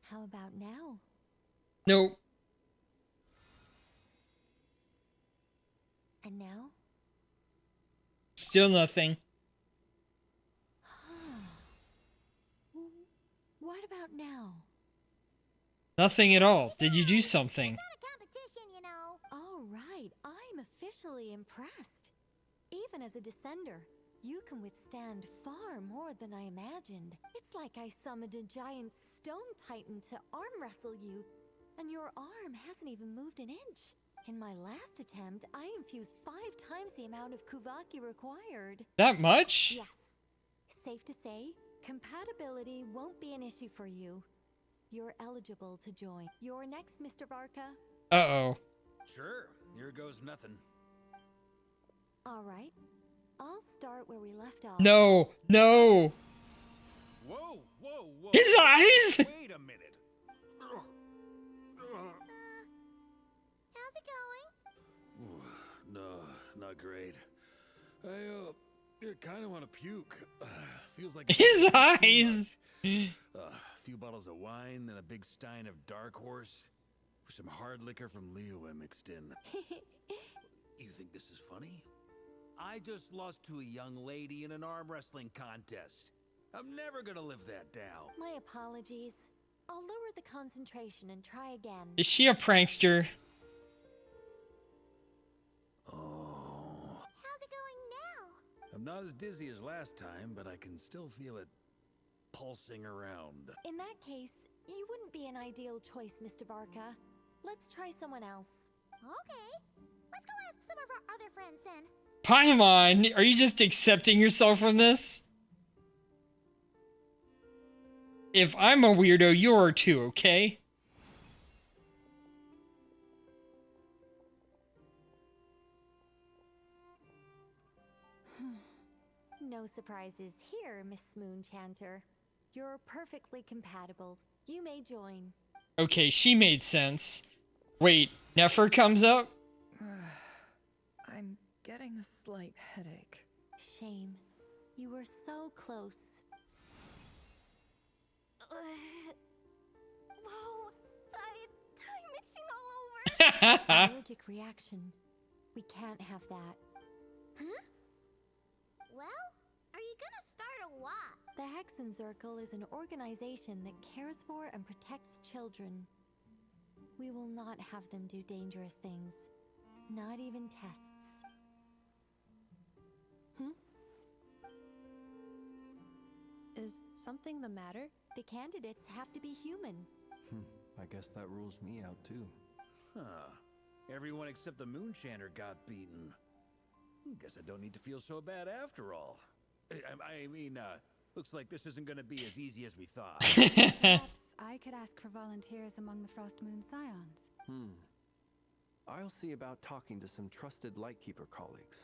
How about now? Nope. And now? Still nothing. What about now? Nothing at all. Did you do something? It's not a competition, you know. All right, I'm officially impressed. Even as a descender, you can withstand far more than I imagined. It's like I summoned a giant stone titan to arm wrestle you, and your arm hasn't even moved an inch. In my last attempt, I infused 5 times the amount of Kuvaki required. That much? Yes. Safe to say, compatibility won't be an issue for you. You're eligible to join. You're next, Mr. Varka. Uh-oh. Sure, here goes nothing. All right. I'll start where we left off. No, no. Whoa, whoa, whoa. His eyes! Wait a minute. How's it going? No, not great. I kind of want to puke. Feels like His eyes! A few bottles of wine, then a big stein of Dark Horse, with some hard liquor from Liyue mixed in. You think this is funny? I just lost to a young lady in an arm wrestling contest. I'm never gonna live that down. My apologies. I'll lower the concentration and try again. Is she a prankster? Oh. How's it going now? I'm not as dizzy as last time, but I can still feel it pulsing around. In that case, You wouldn't be an ideal choice, Mr. Varka. Let's try someone else. Okay. Let's go ask some of our other friends then. Paimon, are you just accepting yourself from this? If I'm a weirdo, you're too, okay? No surprises here, Miss Moonchanter. You're perfectly compatible. You may join. Okay, she made sense. Wait, Nefer comes up? I'm getting a slight headache. Shame. You were so close. Whoa! Time itching all over! Allergic reaction. We can't have that. Huh? Well, are you gonna start a what? The Hexen Circle is an organization that cares for and protects children. We will not have them do dangerous things. Not even tests. Is something the matter? The candidates have to be human. I guess that rules me out too. Huh. Everyone except the Moonchanter got beaten. Guess I don't need to feel so bad after all. I mean, looks like this isn't gonna be as easy as we thought. Perhaps I could ask for volunteers among the Frost Moon Scions. I'll see about talking to some trusted Lightkeeper colleagues.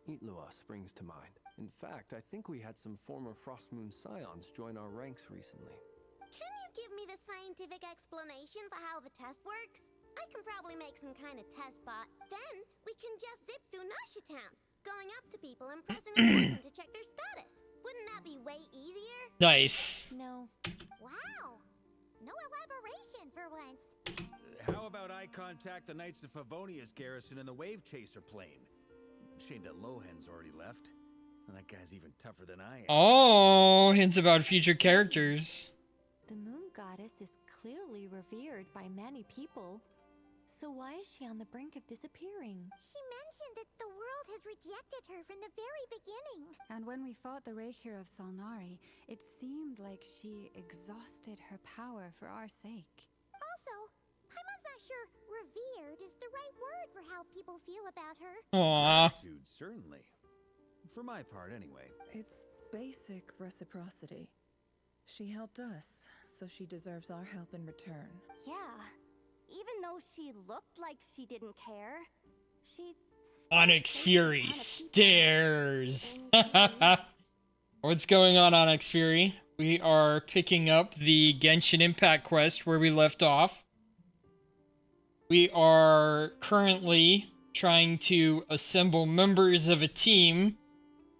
Itlua springs to mind. In fact, I think we had some former Frost Moon Scions join our ranks recently. Can you give me the scientific explanation for how the test works? I can probably make some kind of test bot. Then we can just zip through Nasha Town, going up to people and pressing a button to check their status. Wouldn't that be way easier? Nice. No. Wow. No elaboration for once. How about I contact the Knights of Favonia's garrison in the Wave Chaser plane? Shame that Lohan's already left. And that guy's even tougher than I am. Oh, hints about future characters. The Moon Goddess is clearly revered by many people. So why is she on the brink of disappearing? She mentioned that the world has rejected her from the very beginning. And when we fought the Raihir of Salnari, it seemed like she exhausted her power for our sake. Also, Paimon's not sure revered is the right word for how people feel about her. Aww. Gratitude, certainly. For my part, anyway. It's basic reciprocity. She helped us, so she deserves our help in return. Yeah. Even though she looked like she didn't care, she... Onyx Fury stares. What's going on, Onyx Fury? We are picking up the Genshin Impact quest where we left off. We are currently trying to assemble members of a team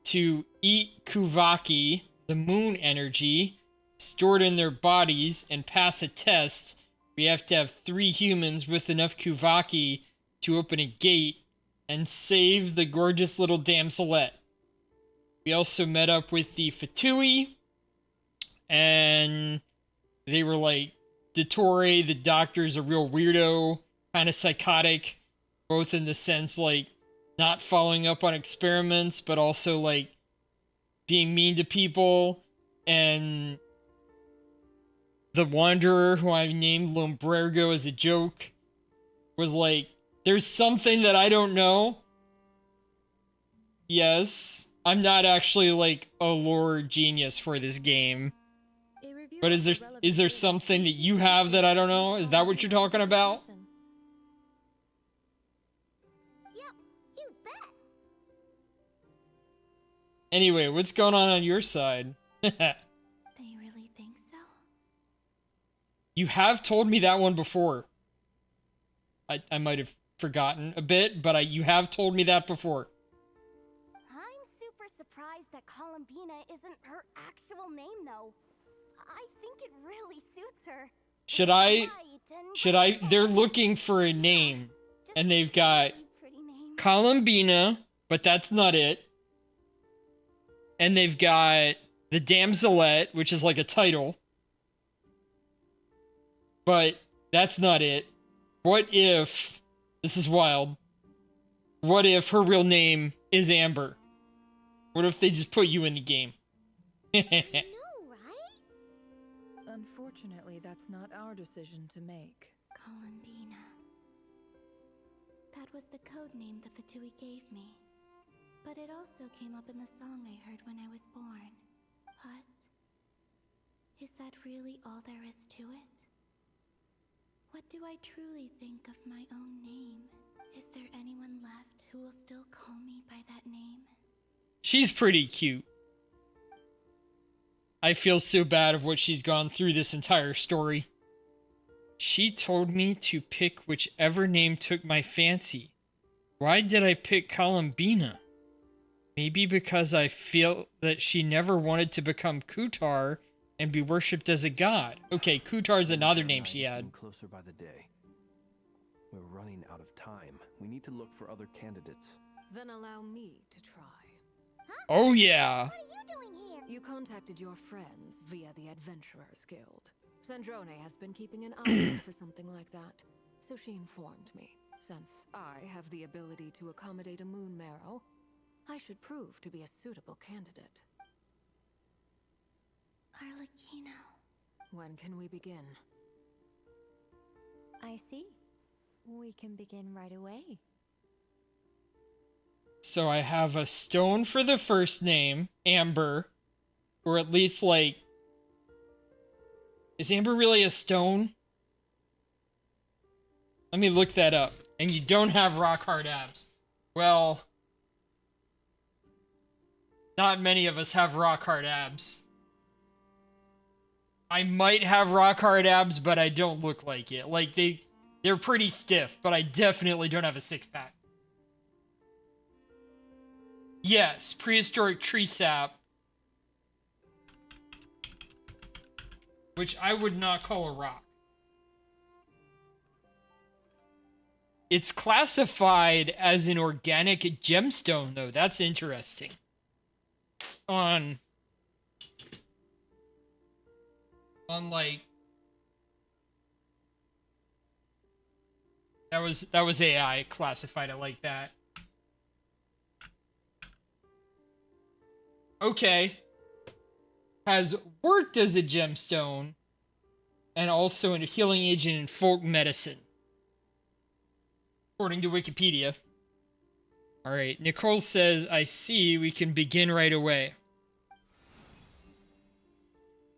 to eat Kuvaki, the moon energy, stored in their bodies, and pass a test. We have to have 3 humans with enough Kuvaki to open a gate and save the gorgeous little damselette. We also met up with the Fatui, and they were like, Dottore, the doctor's a real weirdo, kind of psychotic, both in the sense, like, not following up on experiments, but also, like, being mean to people, and the Wanderer, who I named Lombrergo as a joke, was like, there's something that I don't know. Yes, I'm not actually, like, a lore genius for this game. But is there something that you have that I don't know? Is that what you're talking about? Yep, you bet. Anyway, what's going on your side? They really think so? You have told me that one before. I might have forgotten a bit, but you have told me that before. I'm super surprised that Columbina isn't her actual name, though. I think it really suits her. They're looking for a name, and they've got Columbina, but that's not it. And they've got the Damselette, which is like a title. But that's not it. What if, this is wild, what if her real name is Amber? What if they just put you in the game? Unfortunately, that's not our decision to make. Columbina. That was the code name the Fatui gave me. But it also came up in the song I heard when I was born. But is that really all there is to it? What do I truly think of my own name? Is there anyone left who will still call me by that name? She's pretty cute. I feel so bad of what she's gone through this entire story. She told me to pick whichever name took my fancy. Why did I pick Columbina? Maybe because I feel that she never wanted to become Kutar and be worshipped as a god. Okay, Kutar's another name she had. Closer by the day. We're running out of time. We need to look for other candidates. Then allow me to try. Oh yeah. What are you doing here? You contacted your friends via the Adventurers Guild. Sandrone has been keeping an eye out for something like that. So she informed me. Since I have the ability to accommodate a moon marrow, I should prove to be a suitable candidate. Arlecchino. When can we begin? I see. We can begin right away. So I have a stone for the first name, Amber. Or at least, like... Is Amber really a stone? Let me look that up. And you don't have rock hard abs. Well... Not many of us have rock hard abs. I might have rock hard abs, but I don't look like it. Like, they're pretty stiff, but I definitely don't have a six-pack. Yes, prehistoric tree sap. Which I would not call a rock. It's classified as an organic gemstone, though. That's interesting. On like... That was AI classified it like that. Okay. Has worked as a gemstone and also a healing agent in folk medicine, according to Wikipedia. Alright, Nicole says, I see, we can begin right away.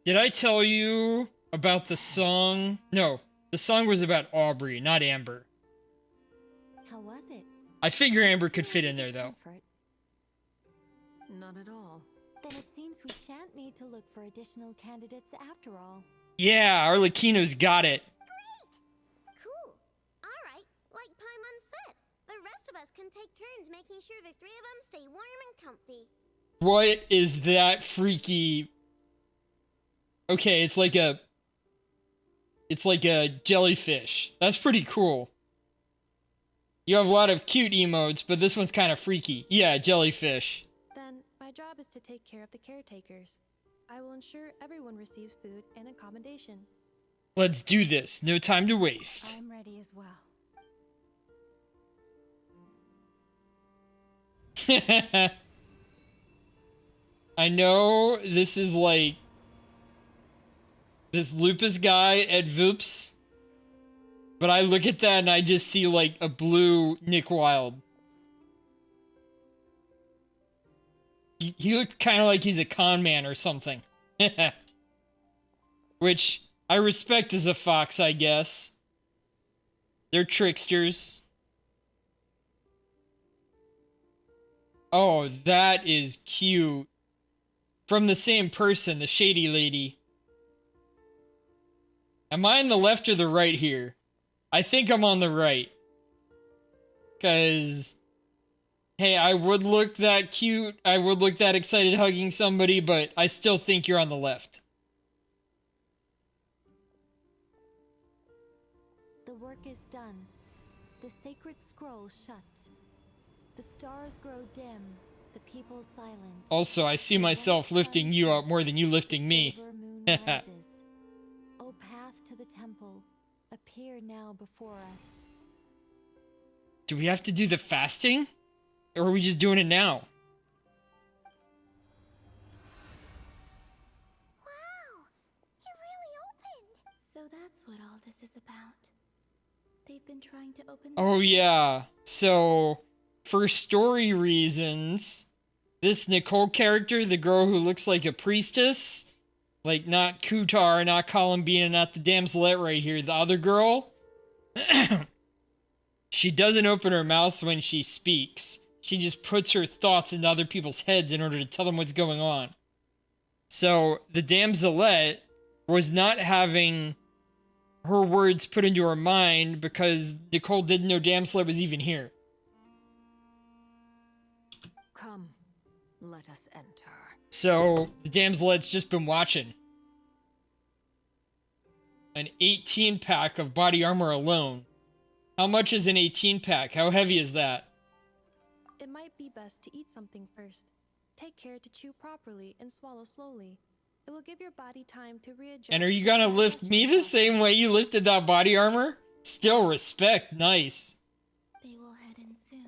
Did I tell you about the song? No, the song was about Aubrey, not Amber. How was it? I figure Amber could fit in there, though. Not at all. Then it seems we shan't need to look for additional candidates after all. Yeah, Arlecchino's got it. Cool. All right, like Paimon said, the rest of us can take turns making sure the three of them stay warm and comfy. What is that freaky... Okay, it's like a jellyfish. That's pretty cool. You have a lot of cute emotes, but this one's kind of freaky. Yeah, jellyfish. Then my job is to take care of the caretakers. I will ensure everyone receives food and accommodation. Let's do this. No time to waste. I'm ready as well. I know this is like this lupus guy at Voops, but I look at that and I just see like a blue Nick Wilde. He looked kind of like he's a con man or something. Which I respect as a fox, I guess. They're tricksters. Oh, that is cute. From the same person, the shady lady. Am I on the left or the right here? I think I'm on the right. 'Cause... Hey, I would look that cute, I would look that excited hugging somebody, but I still think you're on the left. The work is done. The sacred scroll shut. The stars grow dim, the people silent. Also, I see myself lifting you up more than you lifting me. Silver moon rises. O path to the temple, appear now before us. Do we have to do the fasting? Or are we just doing it now? Wow, it really opened. this is about. They've been trying to open. Oh yeah. So, for story reasons, this Nicole character, the girl who looks like a priestess, like not Kutar, not Columbina, not the damselette right here, the other girl, she doesn't open her mouth when she speaks. She just puts her thoughts into other people's heads in order to tell them what's going on. So, the damselette was not having her words put into her mind because Nicole didn't know damselette was even here. Come, let us enter. So, the damselette's just been watching. An 18-pack of body armor alone. How much is an 18-pack? How heavy is that? It might be best to eat something first. Take care to chew properly and swallow slowly. It will give your body time to readjust. And are you gonna lift me the same way you lifted that body armor? Still respect. Nice. They will head in soon.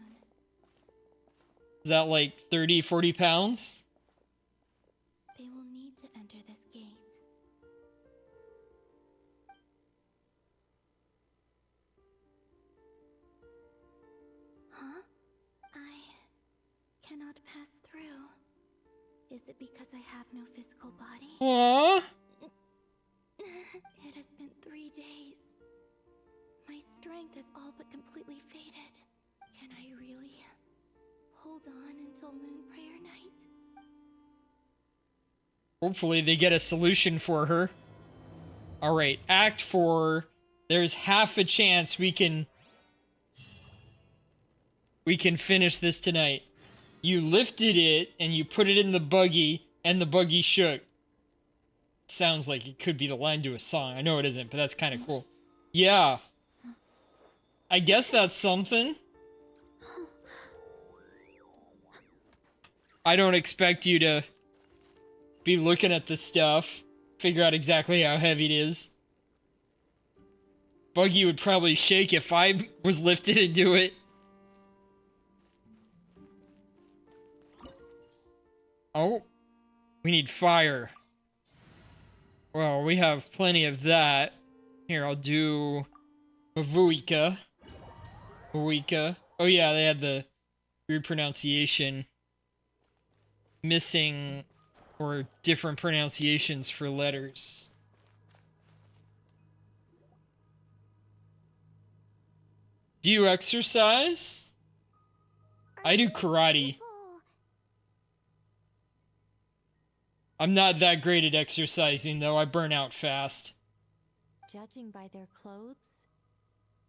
Is that like 30, 40 pounds? They will need to enter this gate. Huh? I cannot pass through. Is it because I have no physical body? Aww. It has been 3 days. My strength has all but completely faded. Can I really hold on until Moon Prayer Night? Hopefully they get a solution for her. Alright, Act 4. There's half a chance we can finish this tonight. You lifted it, and you put it in the buggy, and the buggy shook. Sounds like it could be the line to a song. I know it isn't, but that's kind of cool. Yeah. I guess that's something. I don't expect you to be looking at the stuff, figure out exactly how heavy it is. Buggy would probably shake if I was lifted to do it. Oh, we need fire. Well, we have plenty of that. Here, I'll do Mavuika. Mavuika. Oh yeah, they had the weird pronunciation. Missing or different pronunciations for letters. Do you exercise? I do karate. I'm not that great at exercising, though. I burn out fast. Judging by their clothes,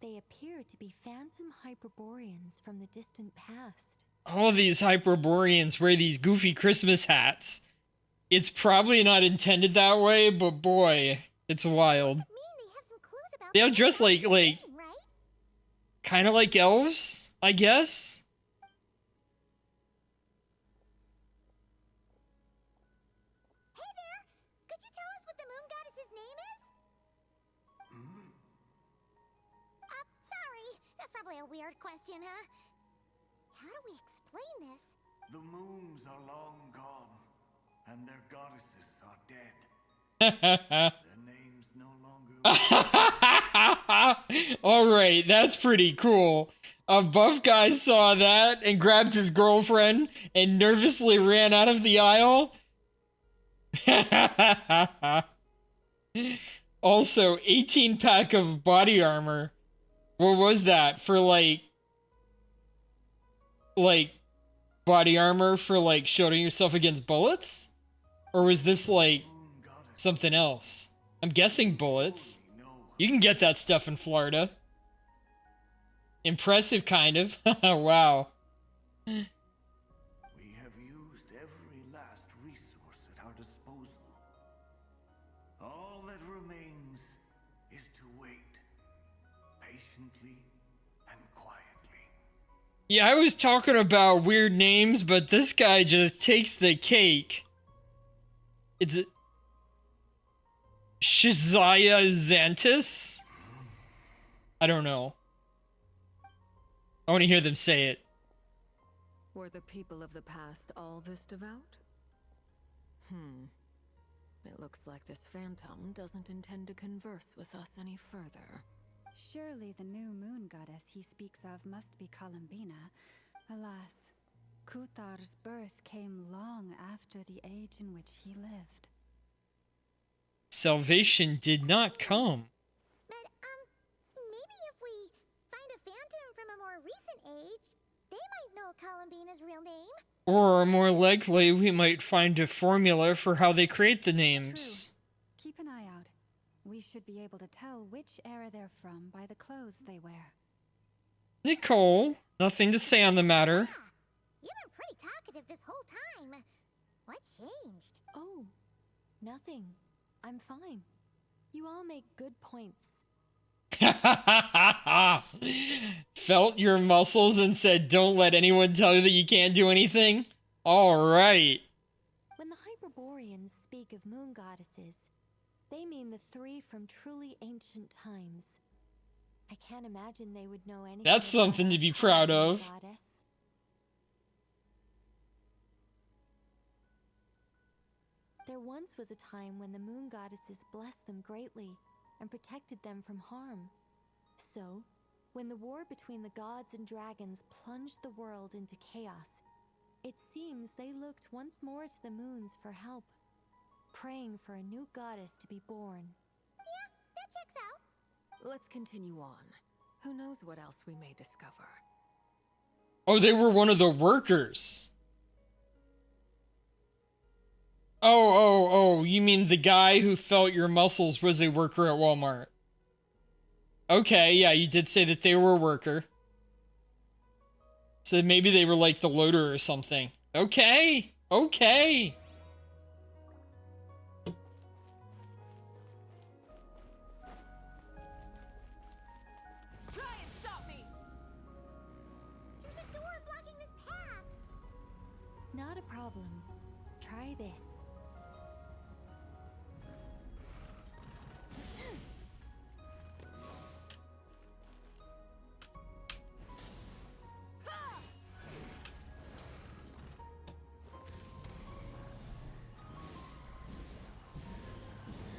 they appear to be phantom Hyperboreans from the distant past. All these Hyperboreans wear these goofy Christmas hats. It's probably not intended that way, but boy, it's wild. They all dress like kind of like elves, I guess. A weird question, huh? How do we explain this? The moons are long gone, and their goddesses are dead. Their names no longer. Alright, that's pretty cool. A buff guy saw that and grabbed his girlfriend and nervously ran out of the aisle. Also, 18-pack of body armor. What was that? For like body armor for like shielding yourself against bullets? Or was this like something else? I'm guessing bullets. You can get that stuff in Florida. Impressive, kind of. Wow. We have used every last resource at our disposal. All that remains is to wait. Patiently and quietly. Yeah, I was talking about weird names, but this guy just takes the cake. It's Shazaya Xantis? I don't know. I want to hear them say it. Were the people of the past all this devout? It looks like this phantom doesn't intend to converse with us any further. Surely the new moon goddess he speaks of must be Columbina. Alas, Kuthar's birth came long after the age in which he lived. Salvation did not come. But, maybe if we find a phantom from a more recent age, they might know Columbina's real name. Or more likely, we might find a formula for how they create the names. True. Keep an eye out. We should be able to tell which era they're from by the clothes they wear. Nicole, nothing to say on the matter. Yeah, you've been pretty talkative this whole time. What changed? Oh, nothing. I'm fine. You all make good points. Felt your muscles and said, don't let anyone tell you that you can't do anything? Alright. When the Hyperboreans speak of moon goddesses, they mean the three from truly ancient times. I can't imagine they would know anything. That's something to be proud of. Goddess. There once was a time when the moon goddesses blessed them greatly and protected them from harm. So, when the war between the gods and dragons plunged the world into chaos, it seems they looked once more to the moons for help, praying for a new goddess to be born. Yeah, that checks out. Let's continue on. Who knows what else we may discover. Oh, they were one of the workers. Oh, you mean the guy who felt your muscles was a worker at Walmart. Okay, yeah, you did say that they were a worker. So maybe they were like the loader or something. Okay. Try and stop me! There's a door blocking this path. Not a problem. Try this.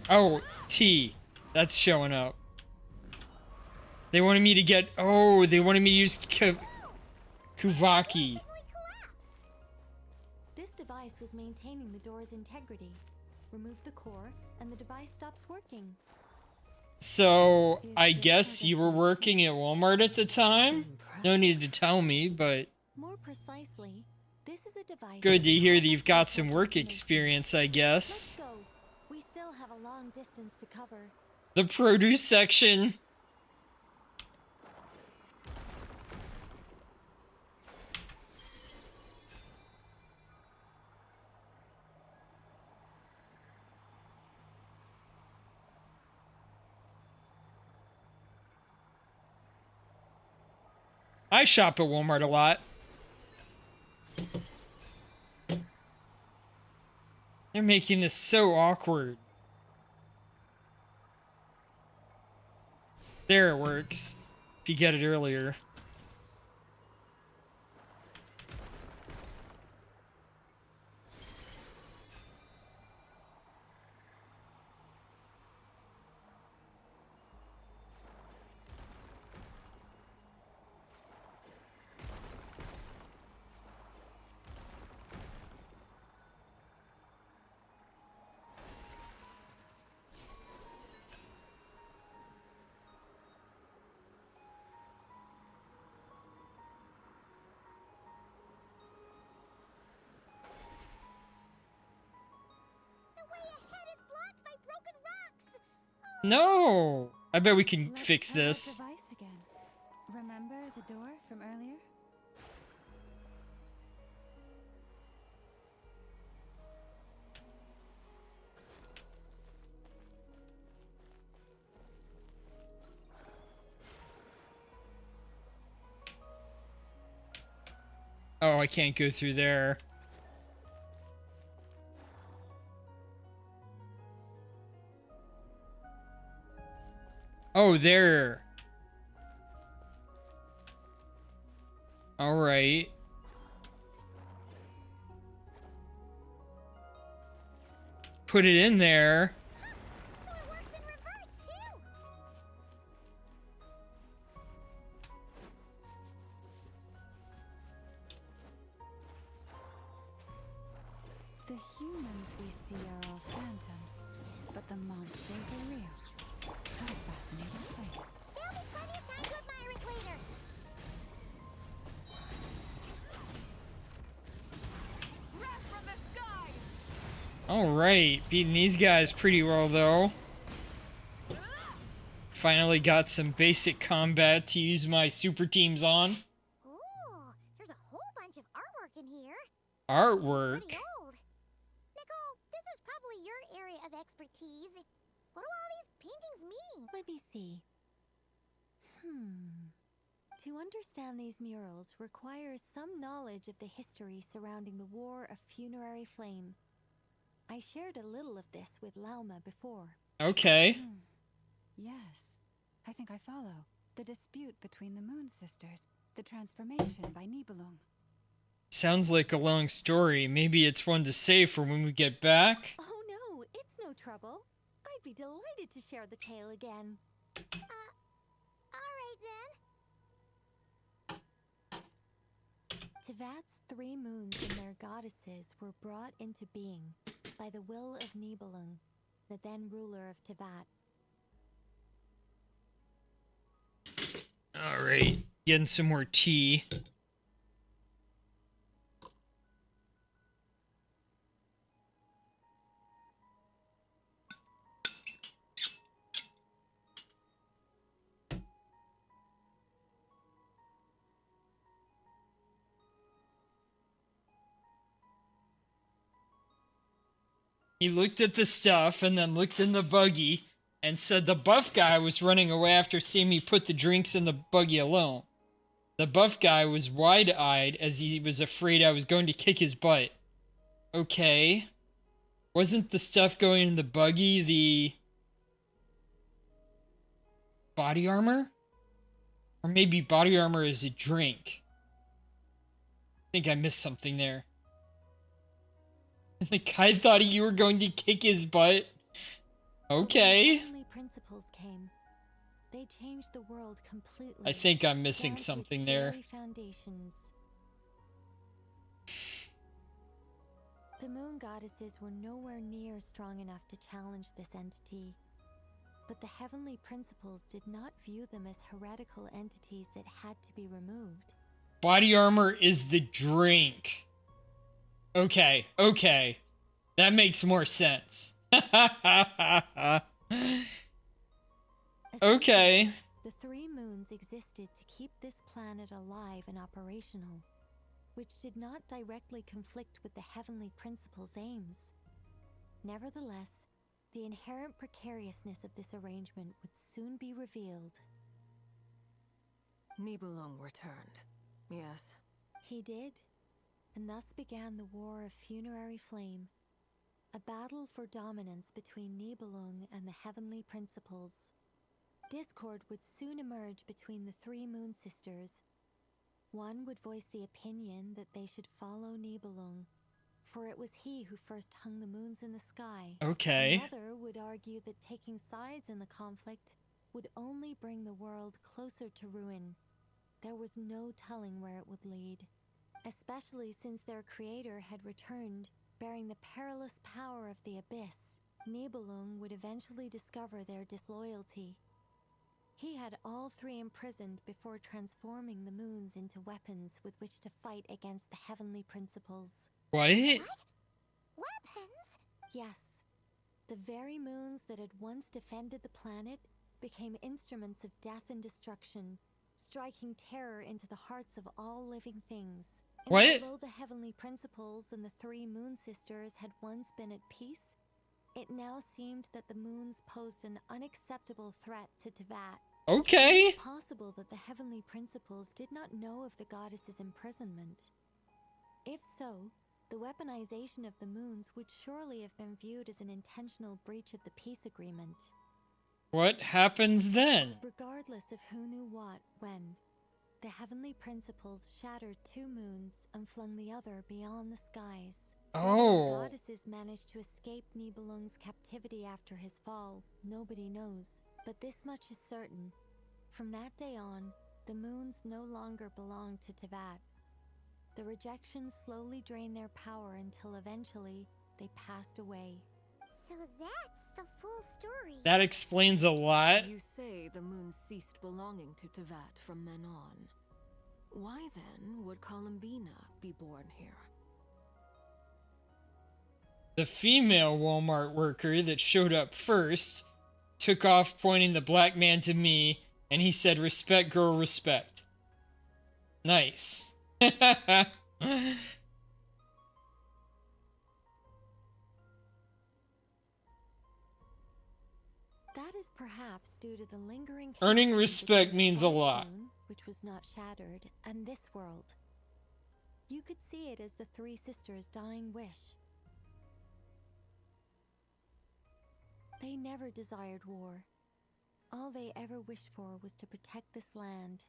Oh, T. That's showing up. They wanted me to get... Oh, they wanted me to use Kuvaki. This device was maintaining the door's integrity. Remove the core, and the device stops working. So, I guess you were working at Walmart at the time? No need to tell me, but... More precisely, this is a device... Good to hear that you've got some work experience, I guess. Let's go. We still have a long distance to cover. The produce section. I shop at Walmart a lot. They're making this so awkward. There it works. If you get it earlier. No! I bet we can fix this. Device again. Remember the door from earlier? Oh, I can't go through there. Oh, there. All right. put it in there. So it works in reverse, too! The humans we see are all phantoms, but the monsters are real. What a fascinating place. There'll be plenty of time to admire it later. Wrath from the skies! Alright, beating these guys pretty well though. Finally got some basic combat to use my super teams on. Ooh, there's a whole bunch of artwork in here. Artwork? Pretty old. Nicole, this is probably your area of expertise. What do all these paintings mean? Let me see. To understand these murals requires some knowledge of the history surrounding the War of Funerary Flame. I shared a little of this with Lauma before. Okay. Yes, I think I follow. The dispute between the Moon Sisters, the transformation by Nibelung. Sounds like a long story. Maybe it's one to save for when we get back. Oh no, it's no trouble. I'd be delighted to share the tale again. Alright then. Tevat's 3 moons and their goddesses were brought into being by the will of Nibelung, the then ruler of Tevat. Alright, getting some more tea. He looked at the stuff and then looked in the buggy and said the buff guy was running away after seeing me put the drinks in the buggy alone. The buff guy was wide-eyed as he was afraid I was going to kick his butt. Okay. Wasn't the stuff going in the buggy the body armor? Or maybe body armor is a drink. I think I missed something there. The guy thought you were going to kick his butt. Okay. Heavenly principles came. They changed the world completely. I think I'm missing down to something its there. very foundations. The moon goddesses were nowhere near strong enough to challenge this entity. But the heavenly principles did not view them as heretical entities that had to be removed. Body armor is the drink. Okay, okay. That makes more sense. Okay. The 3 moons existed to keep this planet alive and operational, which did not directly conflict with the heavenly principles' aims. Nevertheless, the inherent precariousness of this arrangement would soon be revealed. Nibelung returned. Yes. He did, and thus began the War of Funerary Flame, a battle for dominance between Nibelung and the heavenly principles. Discord would soon emerge between the 3 moon sisters. One would voice the opinion that they should follow Nibelung, for it was he who first hung the moons in the sky. Okay. Another would argue that taking sides in the conflict would only bring the world closer to ruin. There was no telling where it would lead, especially since their creator had returned, bearing the perilous power of the abyss. Nibelung would eventually discover their disloyalty. He had all 3 imprisoned before transforming the moons into weapons with which to fight against the heavenly principles. What? Weapons? Yes. The very moons that had once defended the planet became instruments of death and destruction, striking terror into the hearts of all living things. And What? although the heavenly principles and the 3 moon sisters had once been at peace, it now seemed that the moons posed an unacceptable threat to Tevat. Okay. It was possible that the heavenly principles did not know of the goddess's imprisonment. If so, the weaponization of the moons would surely have been viewed as an intentional breach of the peace agreement. What happens then? Regardless of who knew what, when, the heavenly principles shattered 2 moons and flung the other beyond the skies. The Oh. goddesses managed to escape Nibelung's captivity after his fall. Nobody knows. But this much is certain. From that day on, the moons no longer belonged to Tevat. The rejections slowly drained their power until eventually they passed away. So that's the full story. That explains a lot. You say the moon ceased belonging to Tevat from then on. Why then would Columbina be born here? The female Walmart worker that showed up first took off pointing the black man to me, and he said, "Respect, girl, respect." Nice. That is perhaps due to the lingering Earning connection respect between means a Frost lot. Moon, which was not shattered, and this world. You could see it as the three sisters' dying wish. They never desired war. All they ever wished for was to protect this land.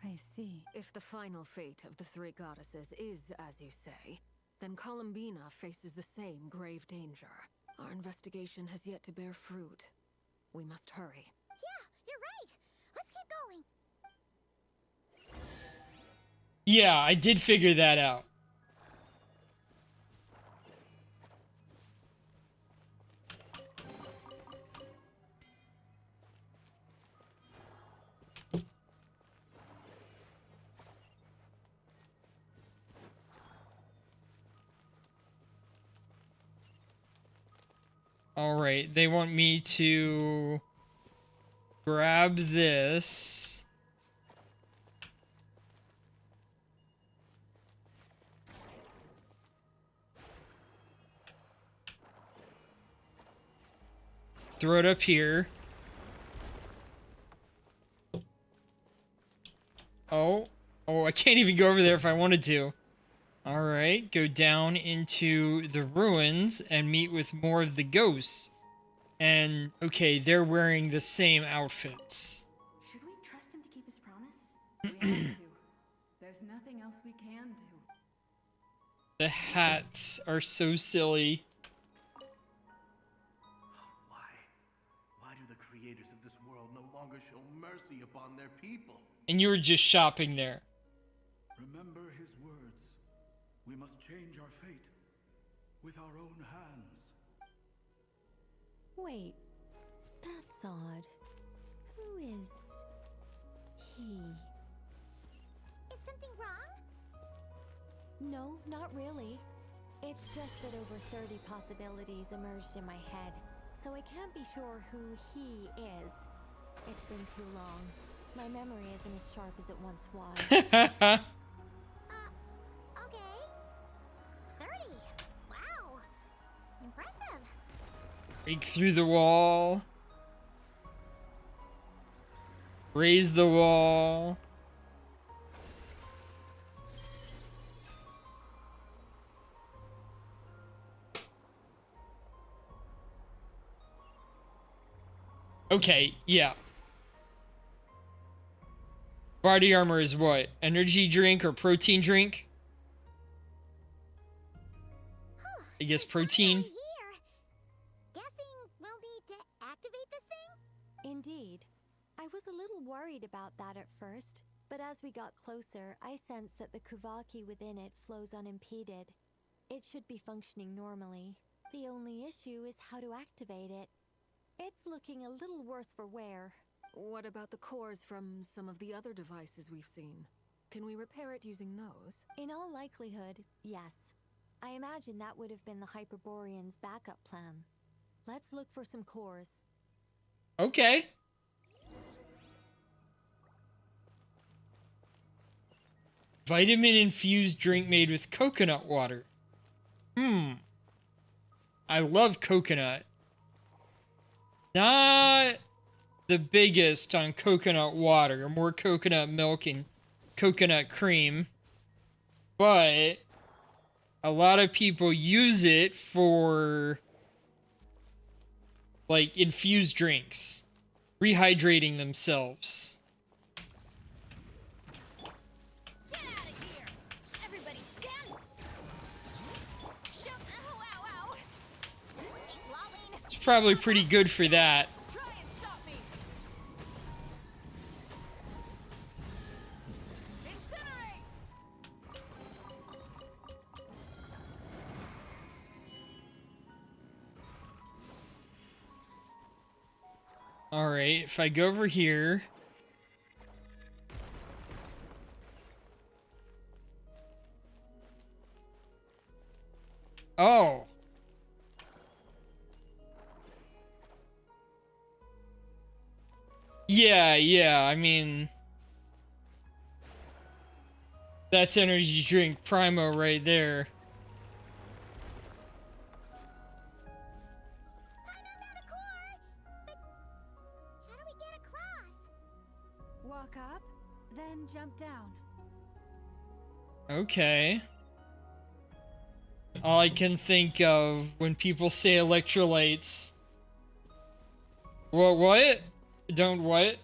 I see. If the final fate of the three goddesses is as you say, then Columbina faces the same grave danger. Our investigation has yet to bear fruit. We must hurry. Yeah, you're right. Let's keep going. Yeah, I did figure that out. All right, they want me to grab this. Throw it up here. Oh, I can't even go over there if I wanted to. All right, go down into the ruins and meet with more of the ghosts. And, okay, they're wearing the same outfits. Should we trust him to keep his promise? We have to. There's nothing else we can do. The hats are so silly. Why do the creators of this world no longer show mercy upon their people? And you were just shopping there. Remember his words. We must change our fate with our own hands. Wait, that's odd. Who is he? Is something wrong? No, not really. It's just that over 30 possibilities emerged in my head, so I can't be sure who he is. It's been too long. My memory isn't as sharp as it once was. Okay. 30. Wow. Impressive. Break through the wall. Raise the wall. Okay, yeah. Body armor is what? Energy drink or protein drink? I guess protein. Here. Guessing we'll need to activate this thing? Indeed. I was a little worried about that at first, but as we got closer, I sensed that the Kuvaki within it flows unimpeded. It should be functioning normally. The only issue is how to activate it. It's looking a little worse for wear. What about the cores from some of the other devices we've seen? Can we repair it using those? In all likelihood, yes. I imagine that would have been the Hyperborean's backup plan. Let's look for some cores. Okay. Vitamin infused drink made with coconut water. I love coconut. Not the biggest on coconut water, more coconut milk and coconut cream. But a lot of people use it for like infused drinks, rehydrating themselves. Get out of here! Everybody stand! probably pretty good for that. Alright, if I go over here... Oh! Yeah, I mean... That's energy drink primo right there. Walk up, then jump down. Okay. All I can think of when people say electrolytes... What? Don't what?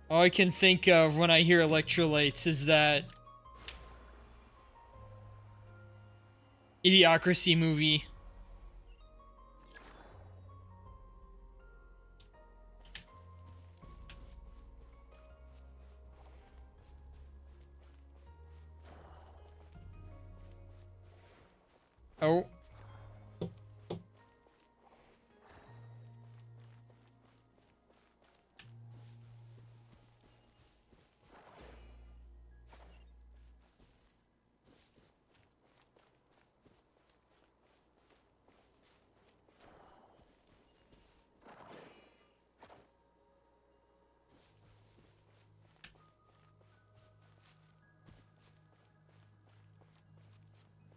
All I can think of when I hear electrolytes is that Idiocracy movie. Oh.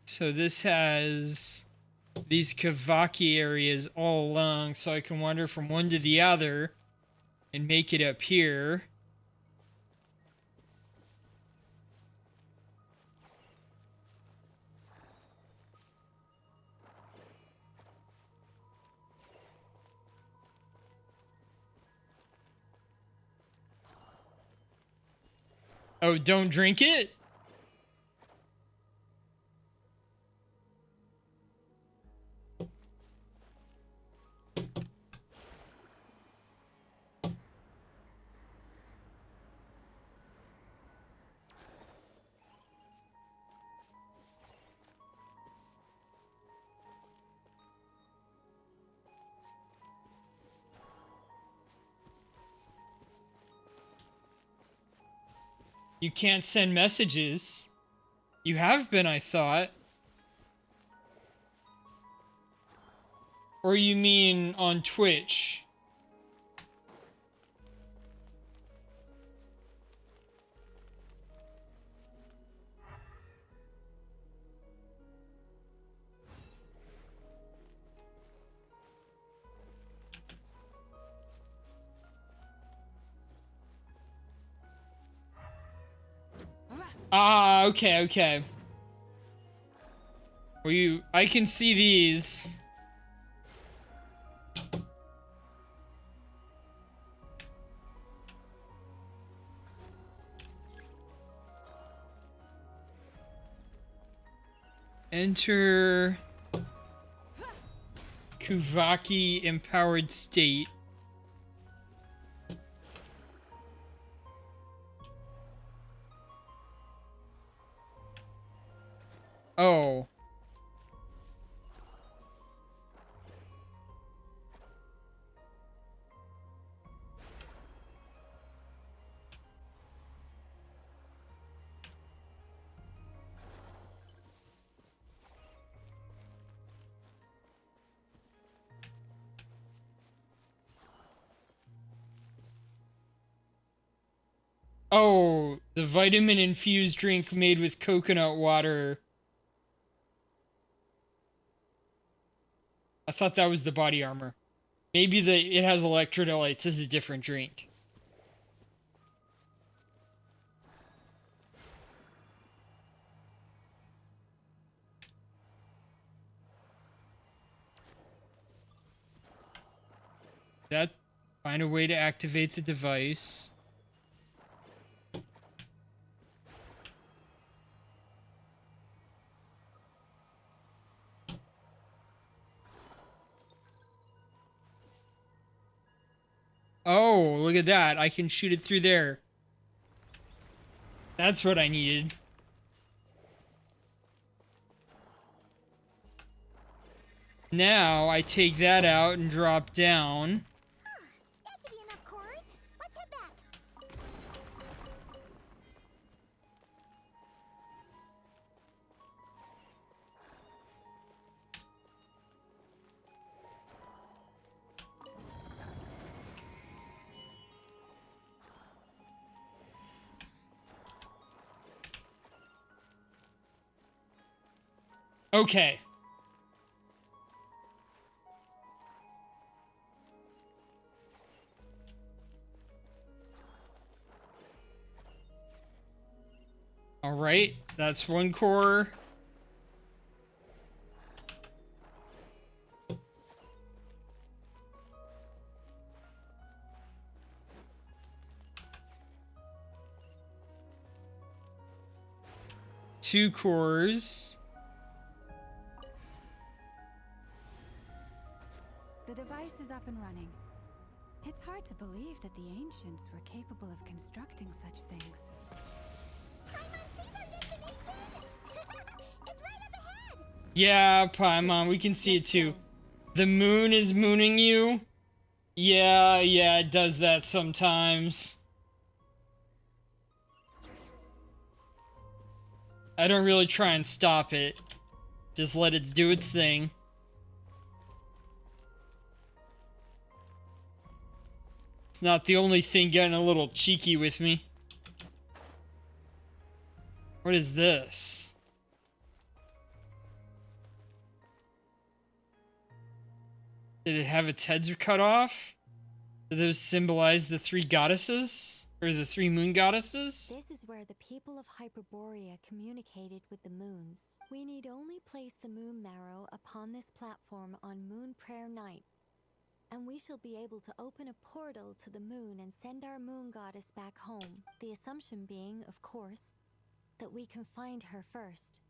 So this has these Kavaki areas all along, so I can wander from one to the other and make it up here. Oh, don't drink it? You can't send messages. You have been, I thought. Or you mean on Twitch? Ah, okay. Well, I can see these. Enter Kuvaki empowered state. Oh. Oh, the vitamin infused drink made with coconut water. I thought that was the body armor. Maybe it has electrolytes as a different drink. Find a way to activate the device. Oh, look at that. I can shoot it through there. That's what I needed. Now I take that out and drop down. That should be enough cores. Let's head back. Okay. All right, that's one core. Two cores. The device is up and running. It's hard to believe that the ancients were capable of constructing such things. Yeah, Paimon, we can see it too. The moon is mooning you. Yeah, it does that sometimes. I don't really try and stop it. Just let it do its thing. It's not the only thing getting a little cheeky with me. What is this? Did it have its heads cut off? Do those symbolize the three goddesses? Or the three moon goddesses? This is where the people of Hyperborea communicated with the moons. We need only place the moon marrow upon this platform on Moon Prayer Night, and we shall be able to open a portal to the moon and send our moon goddess back home. The assumption being, of course, that we can find her first.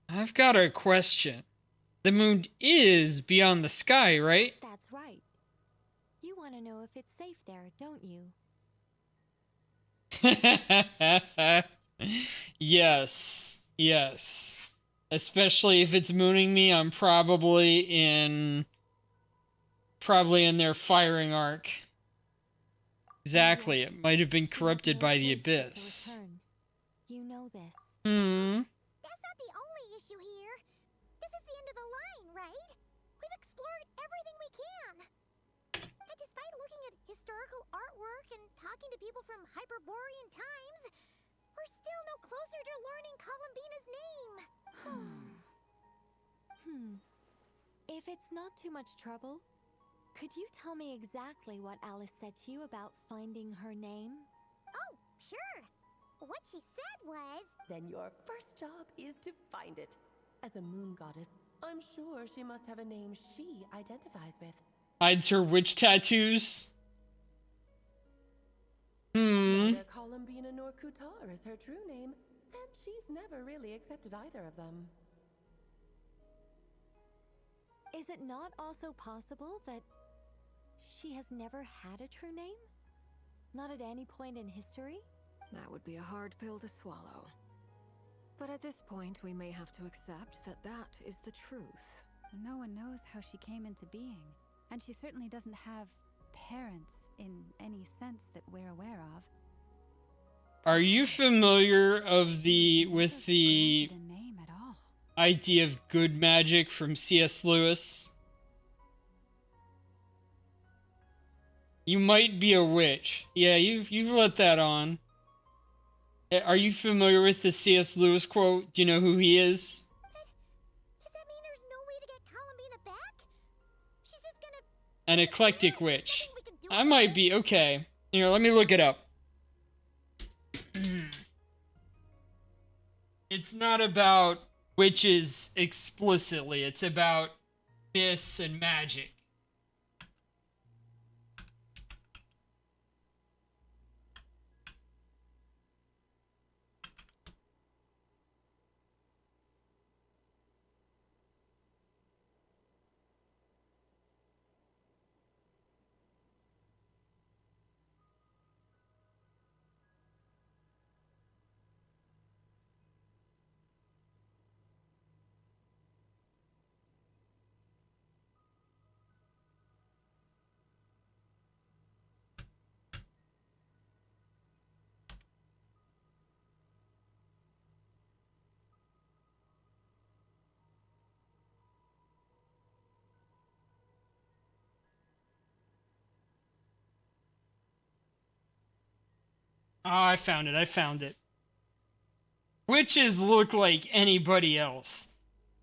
I've got a question. The moon is beyond the sky, right? That's right. You want to know if it's safe there, don't you? Yes. Especially if it's mooning me, I'm probably in their firing arc. Exactly. It might have been corrupted by the abyss. You know this. That's not the only issue here. This is the end of the line, right? We've explored everything we can. And despite looking at historical artwork and talking to people from Hyperborean times, we're still no closer to learning Columbina's name. If it's not too much trouble, could you tell me exactly what Alice said to you about finding her name? Oh, sure. What she said was... Then your first job is to find it. As a moon goddess, I'm sure she must have a name she identifies with. Hides her witch tattoos. Neither Columbina nor Kutar is her true name, and she's never really accepted either of them. Is it not also possible that she has never had a true name? Not at any point in history? That would be a hard pill to swallow. But at this point, we may have to accept that that is the truth. No one knows how she came into being, and she certainly doesn't have parents in any sense that we're aware of. Are you familiar with the idea of good magic from C.S. Lewis? You might be a witch. Yeah, you've let that on. Are you familiar with the C.S. Lewis quote? Do you know who he is? Does that mean there's no way to get Columbina back? She's just gonna... An eclectic witch. I might be. Okay. Here, let me look it up. It's not about witches explicitly. It's about myths and magic. Oh, I found it. I found it. Witches look like anybody else.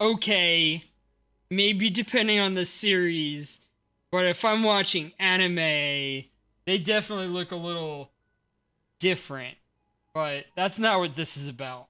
Okay, maybe depending on the series, but if I'm watching anime, they definitely look a little different. But that's not what this is about.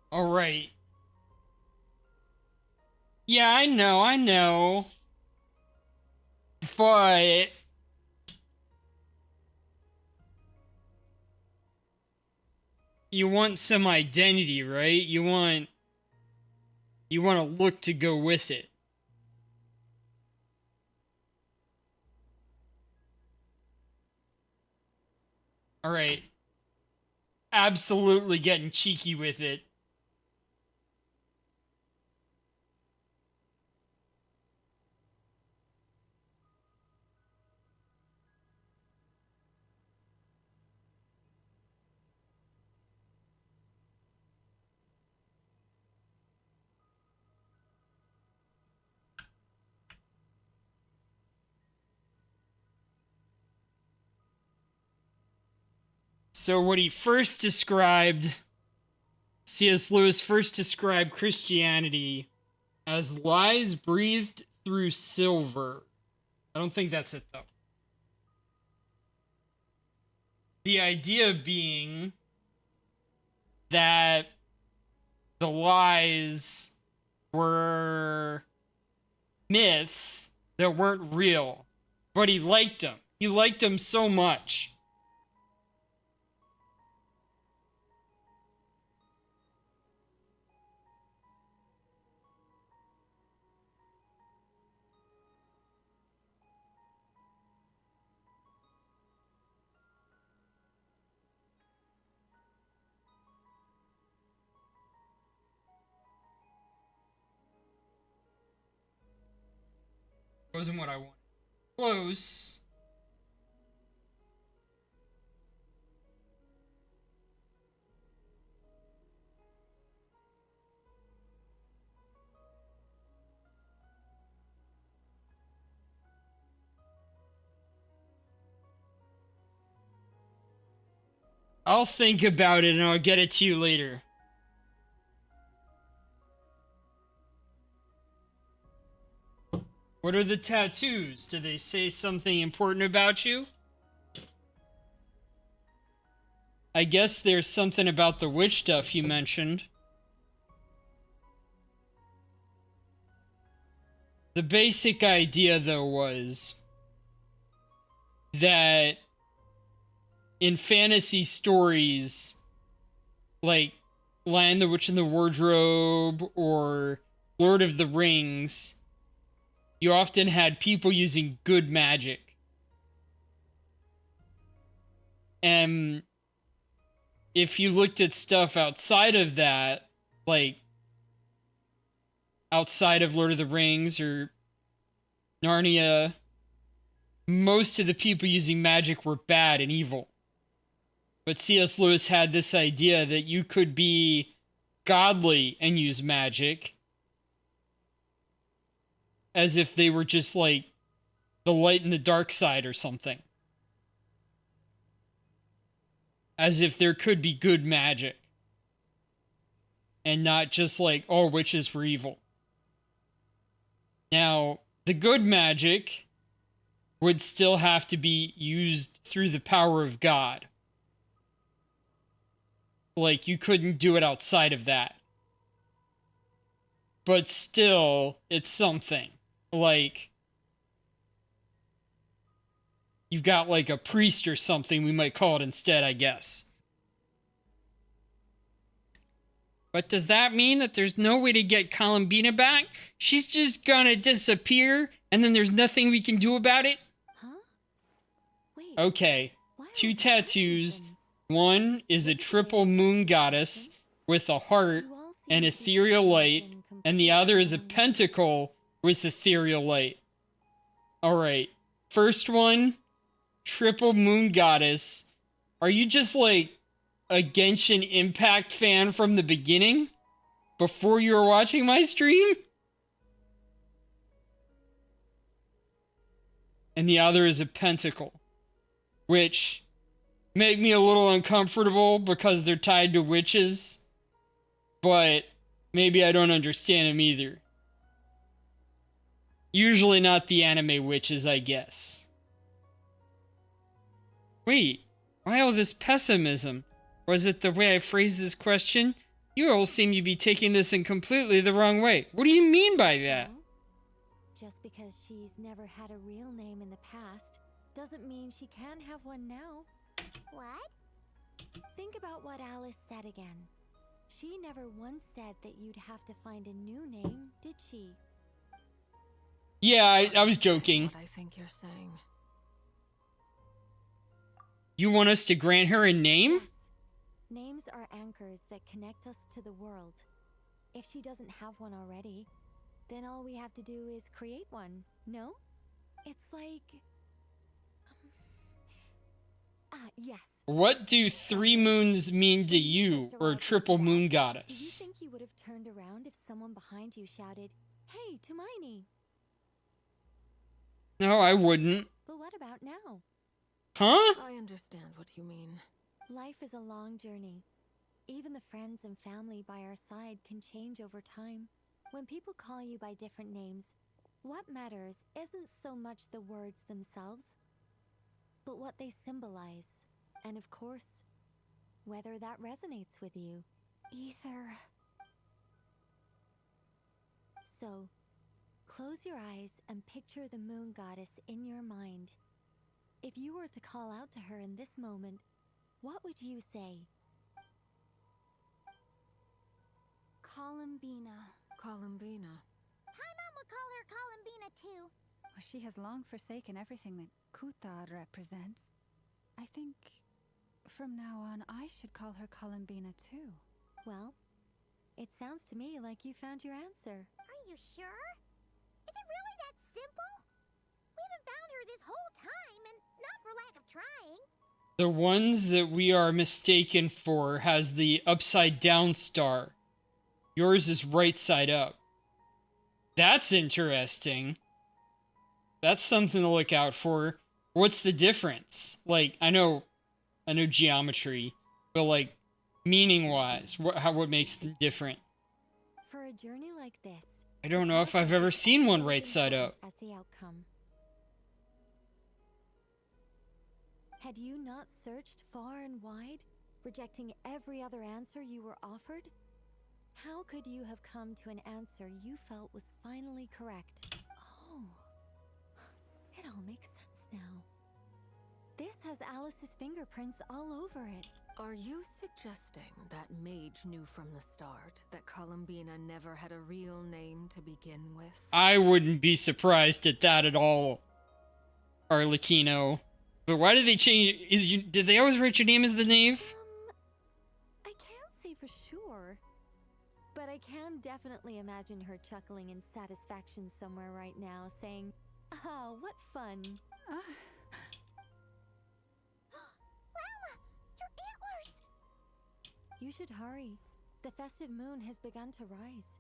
All right. Yeah, I know. But you want some identity, right? You want a look to go with it. All right. Absolutely getting cheeky with it. So what he first described, C.S. Lewis first described Christianity as lies breathed through silver. I don't think that's it, though. The idea being that the lies were myths that weren't real, but he liked them. He liked them so much. Wasn't what I wanted. Close. I'll think about it and I'll get it to you later. What are the tattoos? Do they say something important about you? I guess there's something about the witch stuff you mentioned. The basic idea, though, was that in fantasy stories, like Lion, the Witch, and the Wardrobe or Lord of the Rings, you often had people using good magic. And if you looked at stuff outside of that, like outside of Lord of the Rings or Narnia, most of the people using magic were bad and evil. But C.S. Lewis had this idea that you could be godly and use magic as if they were just like the light and the dark side or something. as if there could be good magic. And not just like, oh, witches were evil. Now, the good magic would still have to be used through the power of God. Like, you couldn't do it outside of that. But still, it's something. Like, you've got like a priest or something, we might call it instead, I guess. But does that mean that there's no way to get Columbina back? She's just gonna disappear, and then there's nothing we can do about it? Huh? Wait. Okay, 2 tattoos. One is a triple moon goddess with a heart and ethereal light, and the other is a pentacle with ethereal light. Alright, first one, triple moon goddess. Are you just like a Genshin Impact fan from the beginning? Before you were watching my stream? And the other is a pentacle, which make me a little uncomfortable because they're tied to witches, but maybe I don't understand them either. Usually not the anime witches, I guess. Wait, why all this pessimism? Was it the way I phrased this question? You all seem to be taking this in completely the wrong way. What do you mean by that? Just because she's never had a real name in the past doesn't mean she can't have one now. What? Think about what Alice said again. She never once said that you'd have to find a new name, did she? Yeah, I was joking. What I think you're saying. You want us to grant her a name? Yes. Names are anchors that connect us to the world. If she doesn't have one already, then all we have to do is create one, no? It's like... yes. What do 3 moons mean to you, or triple moon goddess? Do you think you would have turned around if someone behind you shouted, "Hey, Hermione"? No, I wouldn't. But what about now? Huh? I understand what you mean. Life is a long journey. Even the friends and family by our side can change over time. When people call you by different names, what matters isn't so much the words themselves, but what they symbolize. And of course, whether that resonates with you. Ether. So, close your eyes and picture the moon goddess in your mind. If you were to call out to her in this moment, what would you say? Columbina. Columbina. Hi, Mom will call her Columbina too. Well, she has long forsaken everything that Kuthar represents. I think from now on I should call her Columbina too. Well, it sounds to me like you found your answer. Are you sure? Is it really that simple? We haven't found her this whole time, and not for lack of trying. The ones that we are mistaken for has the upside down star. Yours is right side up. That's interesting. That's something to look out for. What's the difference? Like, I know geometry, but like, meaning-wise, what makes them different? For a journey like this, I don't know if I've ever seen one right side up. as the outcome. Had you not searched far and wide, rejecting every other answer you were offered? How could you have come to an answer you felt was finally correct? Oh, it all makes sense now. This has Alice's fingerprints all over it. Are you suggesting that Mage knew from the start that Columbina never had a real name to begin with? I wouldn't be surprised at that at all, Arlecchino. But why did they change? Did they always write your name as the knave? I can't say for sure, but I can definitely imagine her chuckling in satisfaction somewhere right now, saying, "Oh, what fun!" Llama, your antlers! You should hurry. The festive moon has begun to rise.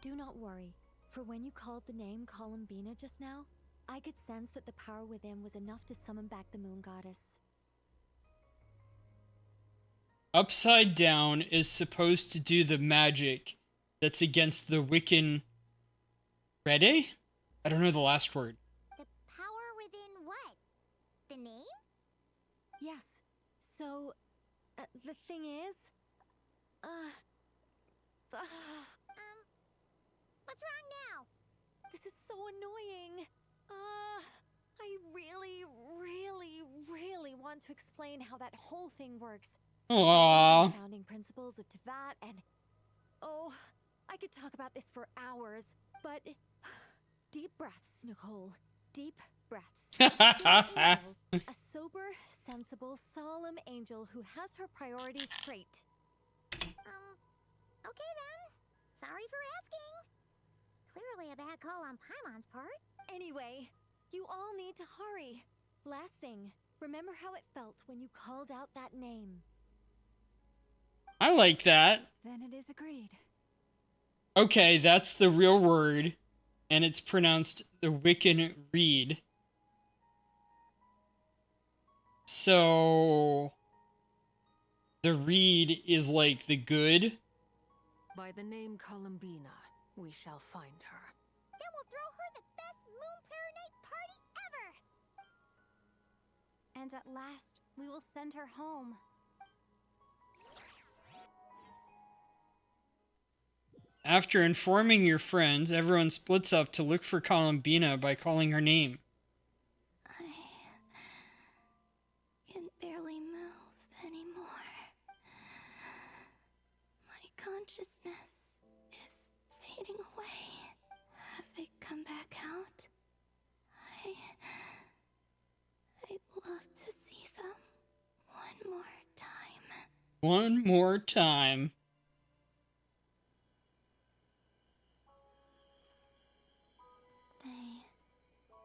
Do not worry, for when you called the name Columbina just now, I could sense that the power within was enough to summon back the moon goddess. Upside down is supposed to do the magic that's against the Wiccan Rede? I don't know the last word. The power within what? The name? Yes. So, the thing is, What's wrong now? this is so annoying. I really, really, really want to explain how that whole thing works. Aww. The founding principles of Tevat and... Oh, I could talk about this for hours, but... Deep breaths, Nicole. Deep breaths. Angel, a sober, sensible, solemn angel who has her priorities straight. Okay then. Sorry for asking. Clearly a bad call on Paimon's part. Anyway, you all need to hurry. Last thing, remember how it felt when you called out that name. I like that. Then it is agreed. Okay, that's the real word, and it's pronounced the Wiccan Reed. So the reed is like the good. By the name Columbina, we shall find her. Then we'll throw her the best Moon Paranite party ever! And at last, we will send her home. After informing your friends, everyone splits up to look for Columbina by calling her name. I can barely move anymore. My consciousness is fading away. Have they come back out? I'd love to see them one more time. One more time.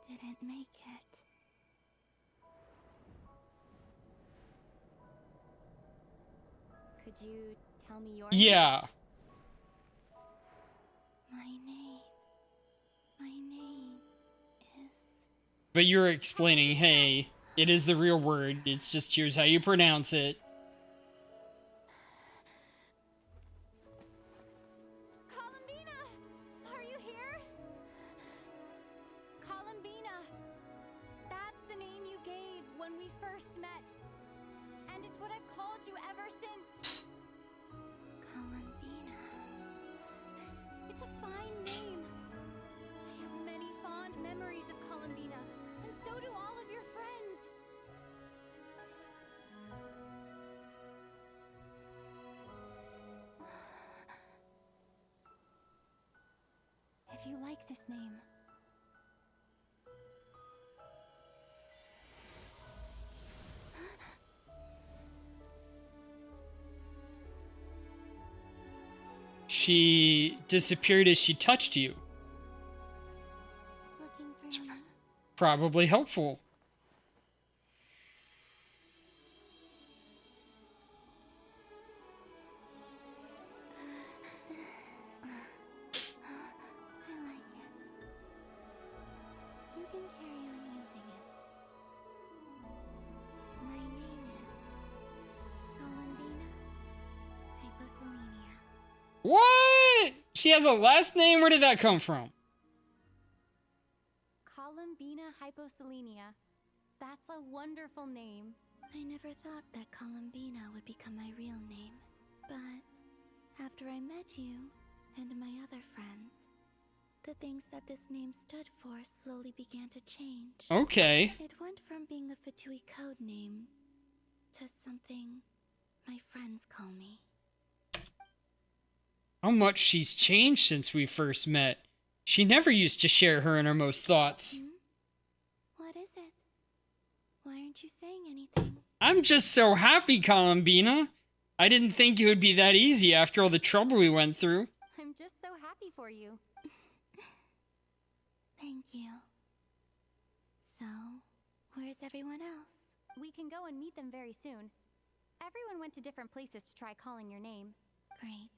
They didn't make it. Could you tell me your Yeah. My name is... But you're explaining, hey, it is the real word. It's just here's how you pronounce it. Columbina! Are you here? Columbina! That's the name you gave when we first met. And it's what I've called you ever since. Columbina. It's a fine name. I have many fond memories of Columbina, and so do all of your friends. If you like this name, She disappeared as she touched you. Looking for me? Probably helpful. I like it. You can carry on using it. My name is Columbina Hyposelenia. What? She has a last name? Where did that come from? Columbina Hyposelenia. That's a wonderful name. I never thought that Columbina would become my real name. But after I met you and my other friends, the things that this name stood for slowly began to change. Okay. It went from being a Fatui code name to something my friends call me. How much she's changed since we first met. She never used to share her innermost thoughts. What is it? Why aren't you saying anything? I'm just so happy, Columbina. I didn't think it would be that easy after all the trouble we went through. I'm just so happy for you. Thank you. So, where's everyone else? We can go and meet them very soon. Everyone went to different places to try calling your name. Great.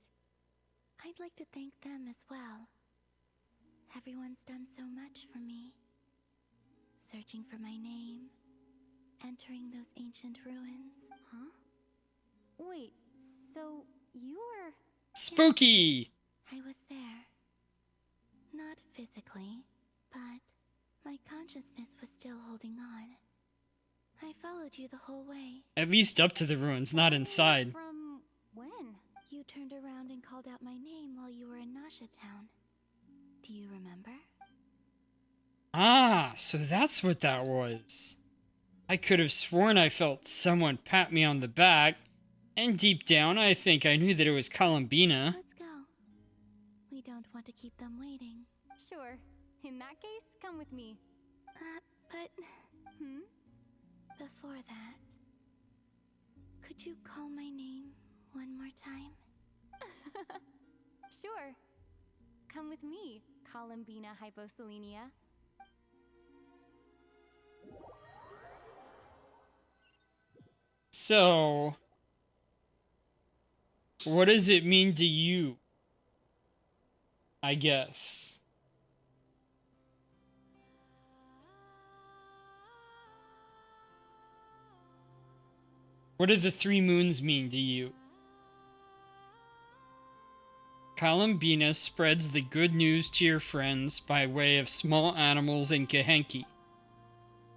I'd like to thank them as well. Everyone's done so much for me. Searching for my name, entering those ancient ruins. Huh? Wait, So, you were... Spooky! I was there. Not physically, but my consciousness was still holding on. I followed you the whole way. At least up to the ruins, not inside. From when? You turned around and called out my name while you were in Nasha Town. Do you remember? Ah, so that's what that was. I could have sworn I felt someone pat me on the back, and deep down I think I knew that it was Columbina. Let's go. We don't want to keep them waiting. Sure. In that case, come with me. But... Hmm? Before that... Could you call my name one more time? Sure. Come with me, Columbina Hyposelenia. So, what does it mean to you? I guess. What do the three moons mean to you? Columbina spreads the good news to your friends by way of small animals and Gehenki.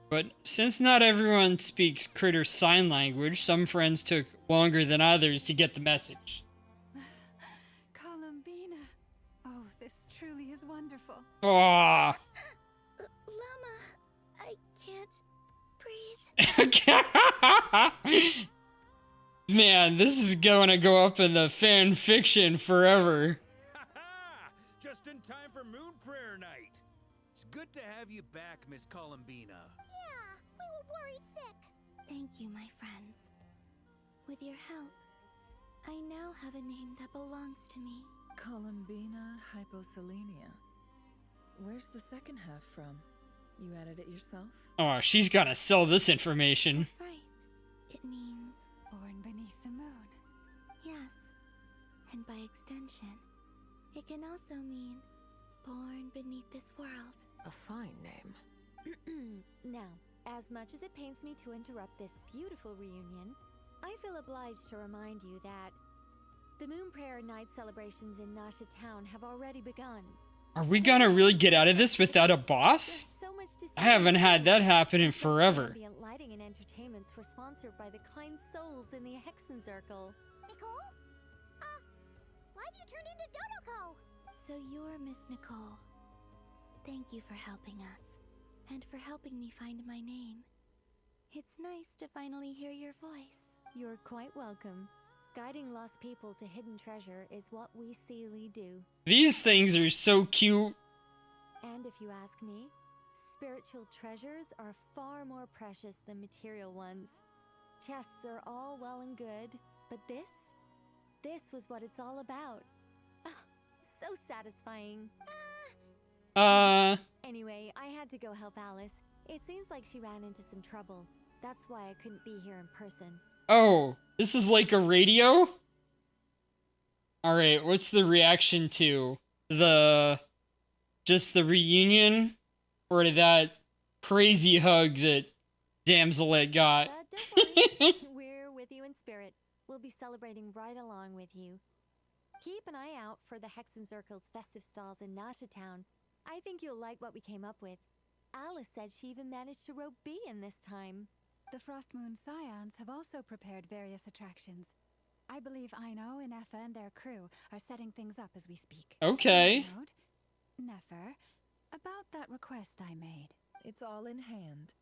But since not everyone speaks critter sign language, some friends took longer than others to get the message. Columbina. Oh, this truly is wonderful. Aww. Llama, I can't breathe. Man, this is going to go up in the fan fiction forever. Just in time for Moon Prayer Night. It's good to have you back, Miss Columbina. Yeah, we were worried sick. Thank you, my friends. With your help, I now have a name that belongs to me. Columbina Hyposelenia. Where's the second half from? You added it yourself? Oh, she's gonna sell this information. That's right. It means... Born beneath the moon. Yes. And by extension, it can also mean born beneath this world. A fine name. Now, as much as it pains me to interrupt this beautiful reunion, I feel obliged to remind you that the Moon Prayer Night celebrations in Nasha Town have already begun. Are we gonna really get out of this without a boss? So much to see. I haven't had that happen in forever. Ambient lighting and entertainments were sponsored by the kind souls in the Hexen Circle. Nicole? Why have you turned into Dodoko? So you're Miss Nicole. Thank you for helping us, and for helping me find my name. It's nice to finally hear your voice. You're quite welcome. Guiding lost people to hidden treasure is what we Seelie do. These things are so cute. And if you ask me, spiritual treasures are far more precious than material ones. Chests are all well and good, but this was what it's all about. So satisfying. Anyway, I had to go help Alice. It seems like she ran into some trouble. That's why I couldn't be here in person. Oh, this is like a radio? Alright, what's the reaction to just the reunion? Or to that crazy hug that Damselet got? Don't worry. We're with you in spirit. We'll be celebrating right along with you. Keep an eye out for the Hexen Circle's festive stalls in Nasha Town. I think you'll like what we came up with. Alice said she even managed to rope B in this time. The Frost Moon Scions have also prepared various attractions. I believe Aino, Nefer, and their crew are setting things up as we speak. Okay. Nefer, about that request I made. It's all in hand.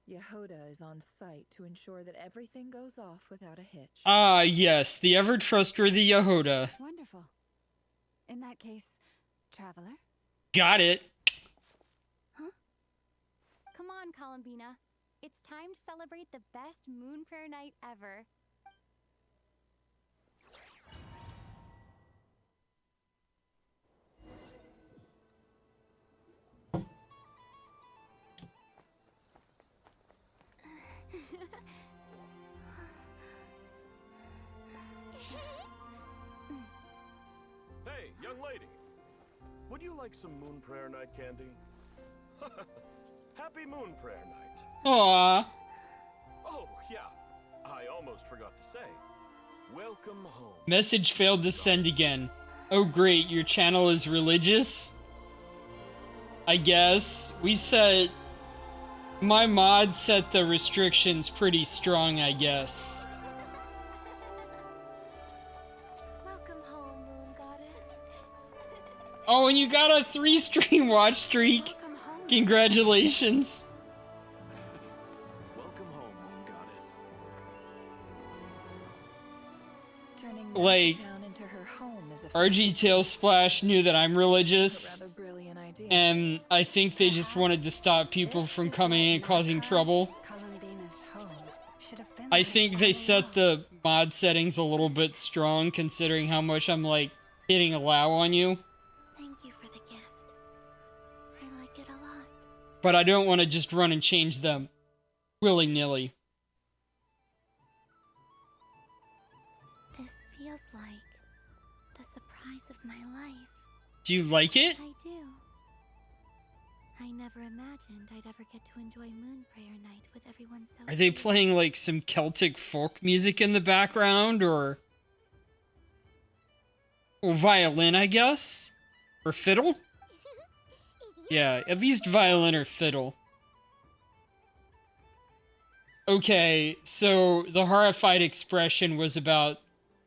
Yehoda is on site to ensure that everything goes off without a hitch. Ah, yes, the ever-trustworthy Yehoda. Wonderful. In that case, Traveler? Got it. Huh? Come on, Columbina. It's time to celebrate the best Moon Prayer Night ever. Hey, young lady. Would you like some Moon Prayer Night candy? Happy Moon Prayer Night. Aww. Oh, yeah. I almost forgot to say. Welcome home. Message failed to send again. Oh great, your channel is religious? I guess. My mod set the restrictions pretty strong, I guess. Welcome home, Moon Goddess. Oh, and you got a 3-stream watch streak. Congratulations. Welcome home, Moon Goddess. Turning Like, Nocturne into her home is a RG Tail Splash knew that I'm religious, rather brilliant idea. and I think they just wanted to stop people from coming in and causing trouble. Columbina's home should have been I there think they set the mod settings a little bit strong, considering how much I'm, like, hitting allow on you. Thank you for the gift. I like it a lot. But I don't want to just run and change them willy-nilly. This feels like the surprise of my life. Do you like it? I do. I never imagined I'd ever get to enjoy Moon Prayer Night with everyone so. Are they playing, like, some Celtic folk music in the background, or violin, I guess? Or fiddle? Yeah, at least violin or fiddle. Okay, so the horrified expression was about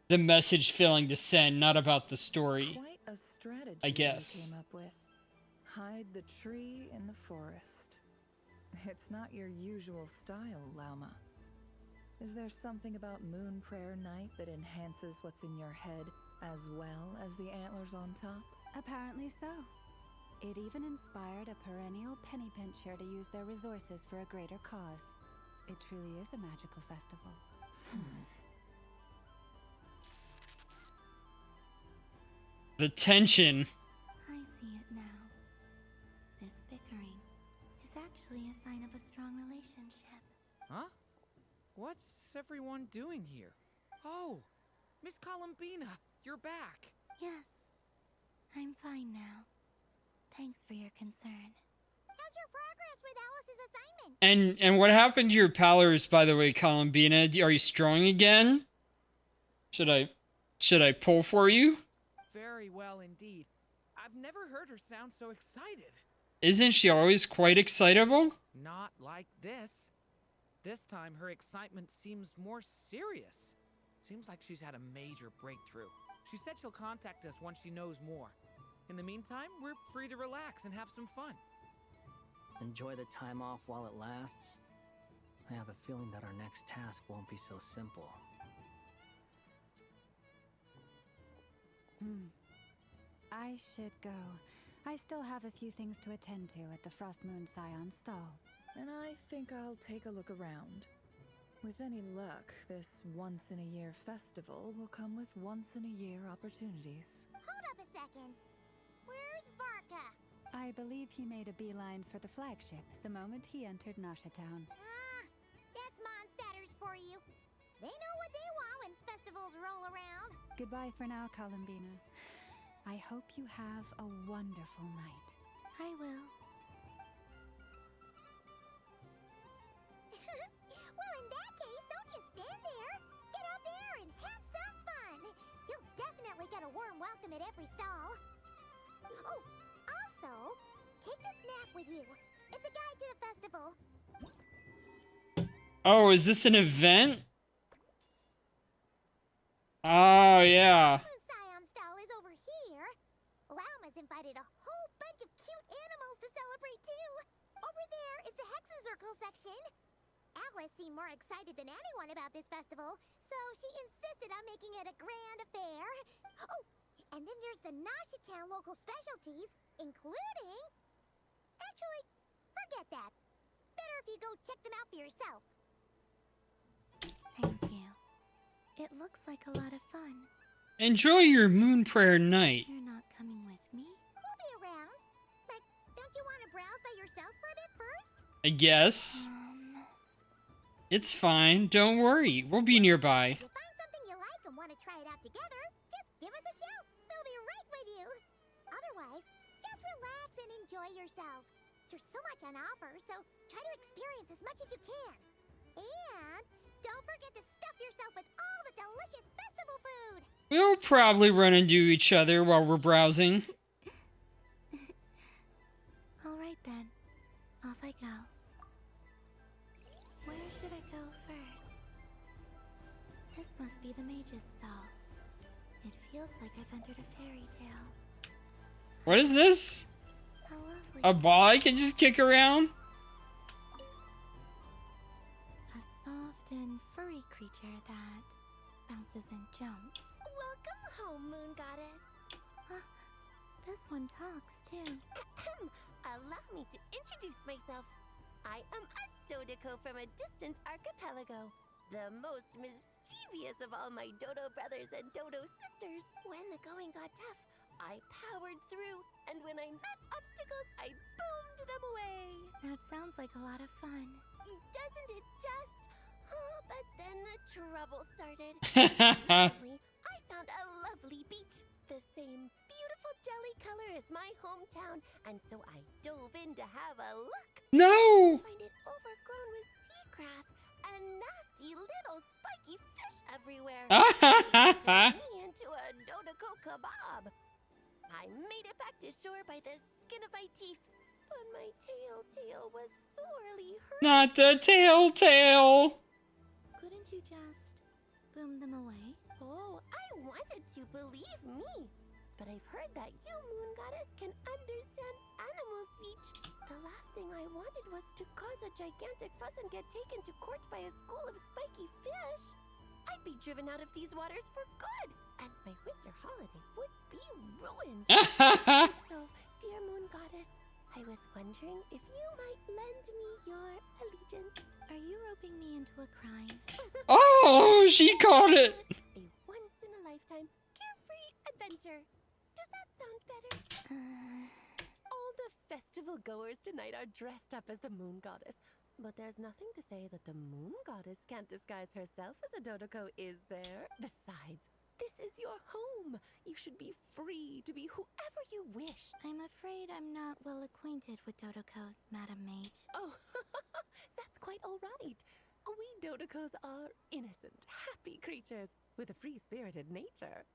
the message failing to send, not about the story. Quite a strategy I guess. you came up with. Hide the tree in the forest. It's not your usual style, Lauma. Is there something about Moon Prayer Night that enhances what's in your head as well as the antlers on top? Apparently so. It even inspired a perennial penny pincher to use their resources for a greater cause. It truly is a magical festival. The tension. I see it now. This bickering is actually a sign of a strong relationship. Huh? What's everyone doing here? Oh, Miss Columbina, you're back. Yes, I'm fine now. Thanks for your concern. How's your progress with Alice's assignment? And what happened to your powers, by the way, Columbina? Are you strong again? Should I pull for you? Very well indeed. I've never heard her sound so excited. Isn't she always quite excitable? Not like this. This time, her excitement seems more serious. Seems like she's had a major breakthrough. She said she'll contact us once she knows more. In the meantime, we're free to relax and have some fun. Enjoy the time off while it lasts. I have a feeling that our next task won't be so simple. I should go. I still have a few things to attend to at the Frost Moon Scion stall. And I think I'll take a look around. With any luck, this once-in-a-year festival will come with once-in-a-year opportunities. Hold up a second. Where's Varka? I believe he made a beeline for the flagship the moment he entered Nasha Town. That's Mondstadters for you. They know what they want when festivals roll around. Goodbye for now, Columbina. I hope you have a wonderful night. I will. Well, in that case, don't just stand there. Get out there and have some fun. You'll definitely get a warm welcome at every stall. Oh, also, take this map with you. It's a guide to the festival. Oh, is this an event? Oh, yeah. Scion stall is over here. Lauma's invited a whole bunch of cute animals to celebrate too. Over there is the Hexencircle section. Alice seemed more excited than anyone about this festival, so she insisted on making it a grand affair. Oh, and then there's the Nasha Town local specialties, including... Actually, forget that. Better if you go check them out for yourself. Thank you. It looks like a lot of fun. Enjoy your Moon Prayer Night. You're not coming with me? We'll be around. But don't you want to browse by yourself for a bit first? I guess. It's fine. Don't worry. We'll be nearby. If you find something you like and want to try it out together, just give us a shout. We'll be right with you. Otherwise, just relax and enjoy yourself. There's so much on offer, so try to experience as much as you can. And Don't forget to stuff yourself with all the delicious festival food. We'll probably run into each other while we're browsing. Alright then. Off I go. Where should I go first? This must be the mage's stall. It feels like I've entered a fairy tale. What is this? How lovely. A ball I can just kick around? A soft and furry creature that bounces and jumps. Welcome home, Moon Goddess. This one talks too. Allow me to introduce myself. I am a Dodoko from a distant archipelago, the most mischievous of all my Dodo brothers and Dodo sisters. When the going got tough, I powered through, and when I met obstacles, I boomed them away. That sounds like a lot of fun. Doesn't it just? Oh, but then the trouble started. Recently, I found a lovely beach, the same beautiful jelly color as my hometown, and so I dove in to have a look. No! To find it overgrown with seagrass and nasty little spiky fish everywhere. It turned me into a Dodoko kebab. I made it back to shore by the skin of my teeth, but my tail was sorely hurt. Not the tail. Couldn't you just boom them away? Oh, I wanted to, believe me. But I've heard that you, Moon Goddess, can understand animal speech. The last thing I wanted was to cause a gigantic fuss and get taken to court by a school of spiky fish. I'd be driven out of these waters for good, and my winter holiday would be ruined. So, dear Moon Goddess, I was wondering if you might lend me your allegiance. Are you roping me into a crime? Oh, she caught it. A once-in-a-lifetime carefree adventure. Does that sound better? All the festival goers tonight are dressed up as the Moon Goddess. But there's nothing to say that the Moon Goddess can't disguise herself as a Dodoko, is there? Besides, this is your home. You should be free to be whoever you wish. I'm afraid I'm not well acquainted with Dodokos, Madam Mage. Oh, that's quite all right. We Dodokos are innocent, happy creatures with a free-spirited nature.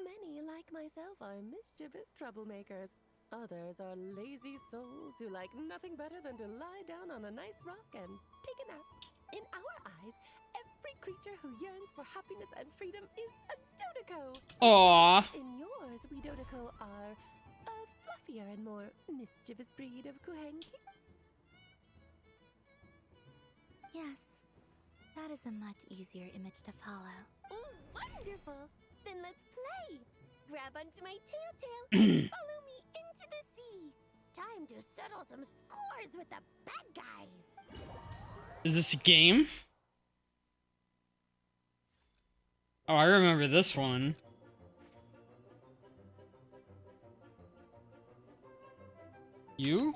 Many, like myself, are mischievous troublemakers. Others are lazy souls who like nothing better than to lie down on a nice rock and take a nap. In our eyes, every creature who yearns for happiness and freedom is a Dodoko. Aww. In yours, we Dodoko are a fluffier and more mischievous breed of Kuhenki. Yes, that is a much easier image to follow. Oh, wonderful! Then let's play! Grab onto my tail, follow me into the sea. Time to settle some scores with the bad guys. Is this a game? Oh, I remember this one. You?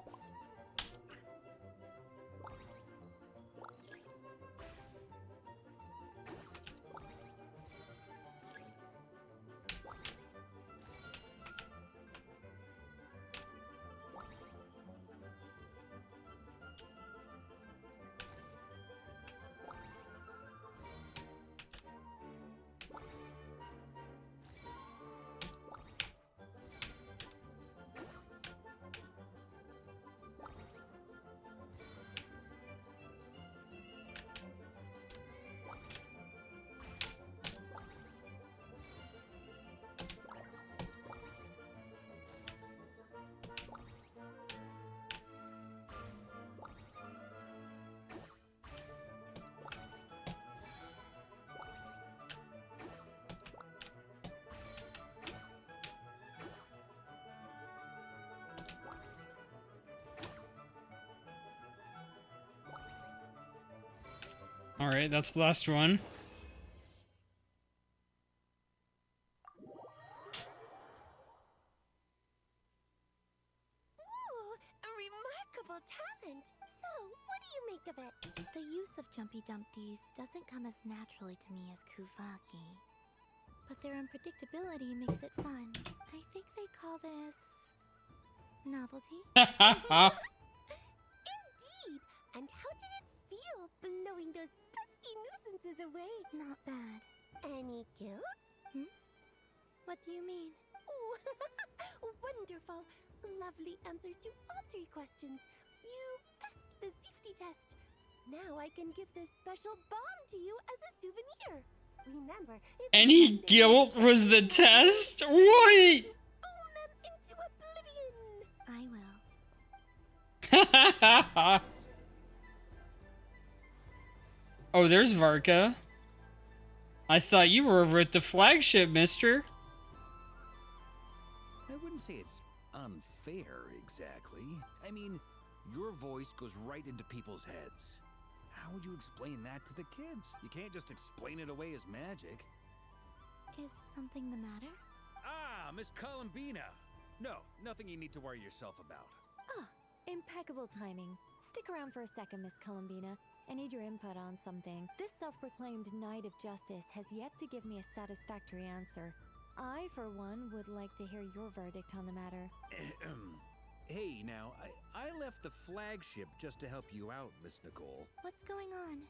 Alright, that's the last one. Ooh, a remarkable talent. So, what do you make of it? The use of Jumpy Dumpties doesn't come as naturally to me as Kuvaki. But their unpredictability makes it fun. I think they call this... novelty? Indeed! And how did it feel blowing those pesky pesky nuisances away. Not bad. Any guilt? What do you mean? Oh, wonderful. Lovely answers to all 3 questions. You've passed the safety test. Now I can give this special bomb to you as a souvenir. Remember, if Any guilt was the test? What? boom them into oblivion. I will. Oh, there's Varka. I thought you were over at the flagship, mister. I wouldn't say it's unfair, exactly. I mean, your voice goes right into people's heads. How would you explain that to the kids? You can't just explain it away as magic. Is something the matter? Ah, Miss Columbina! No, nothing you need to worry yourself about. Ah, impeccable timing. Stick around for a second, Miss Columbina. I need your input on something. This self-proclaimed Knight of Justice has yet to give me a satisfactory answer. I, for one, would like to hear your verdict on the matter. Hey, now, I left the flagship just to help you out, Miss Nicole. What's going on?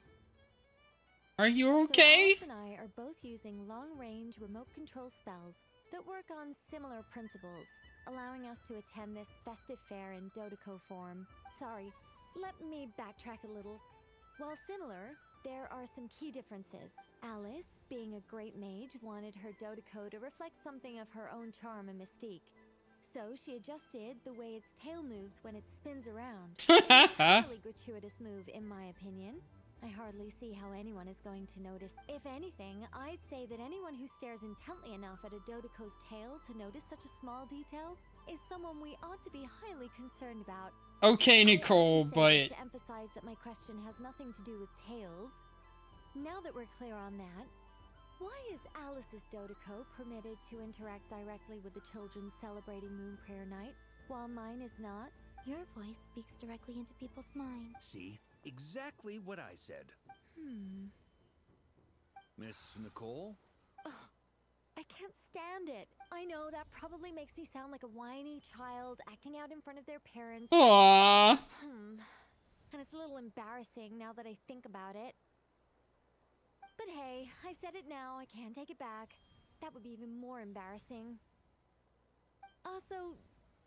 Are you So okay? Alice and I are both using long-range remote control spells that work on similar principles, allowing us to attend this festive fair in Dodeco form. Sorry, let me backtrack a little. While similar, there are some key differences. Alice, being a great mage, wanted her Dodeco to reflect something of her own charm and mystique. So she adjusted the way its tail moves when it spins around. An entirely gratuitous move, in my opinion. I hardly see how anyone is going to notice. If anything, I'd say that anyone who stares intently enough at a Dodeco's tail to notice such a small detail is someone we ought to be highly concerned about. Okay, Nicole, I but... say this to emphasize that my question has nothing to do with tails. Now that we're clear on that, why is Alice's Dodeco permitted to interact directly with the children celebrating Moon Prayer Night, while mine is not? Your voice speaks directly into people's minds. See? Exactly what I said. Miss Nicole? Ugh, I can't stand it. I know that probably makes me sound like a whiny child acting out in front of their parents. Aww. And it's a little embarrassing now that I think about it. But hey, I said it now, I can't take it back. That would be even more embarrassing. Also,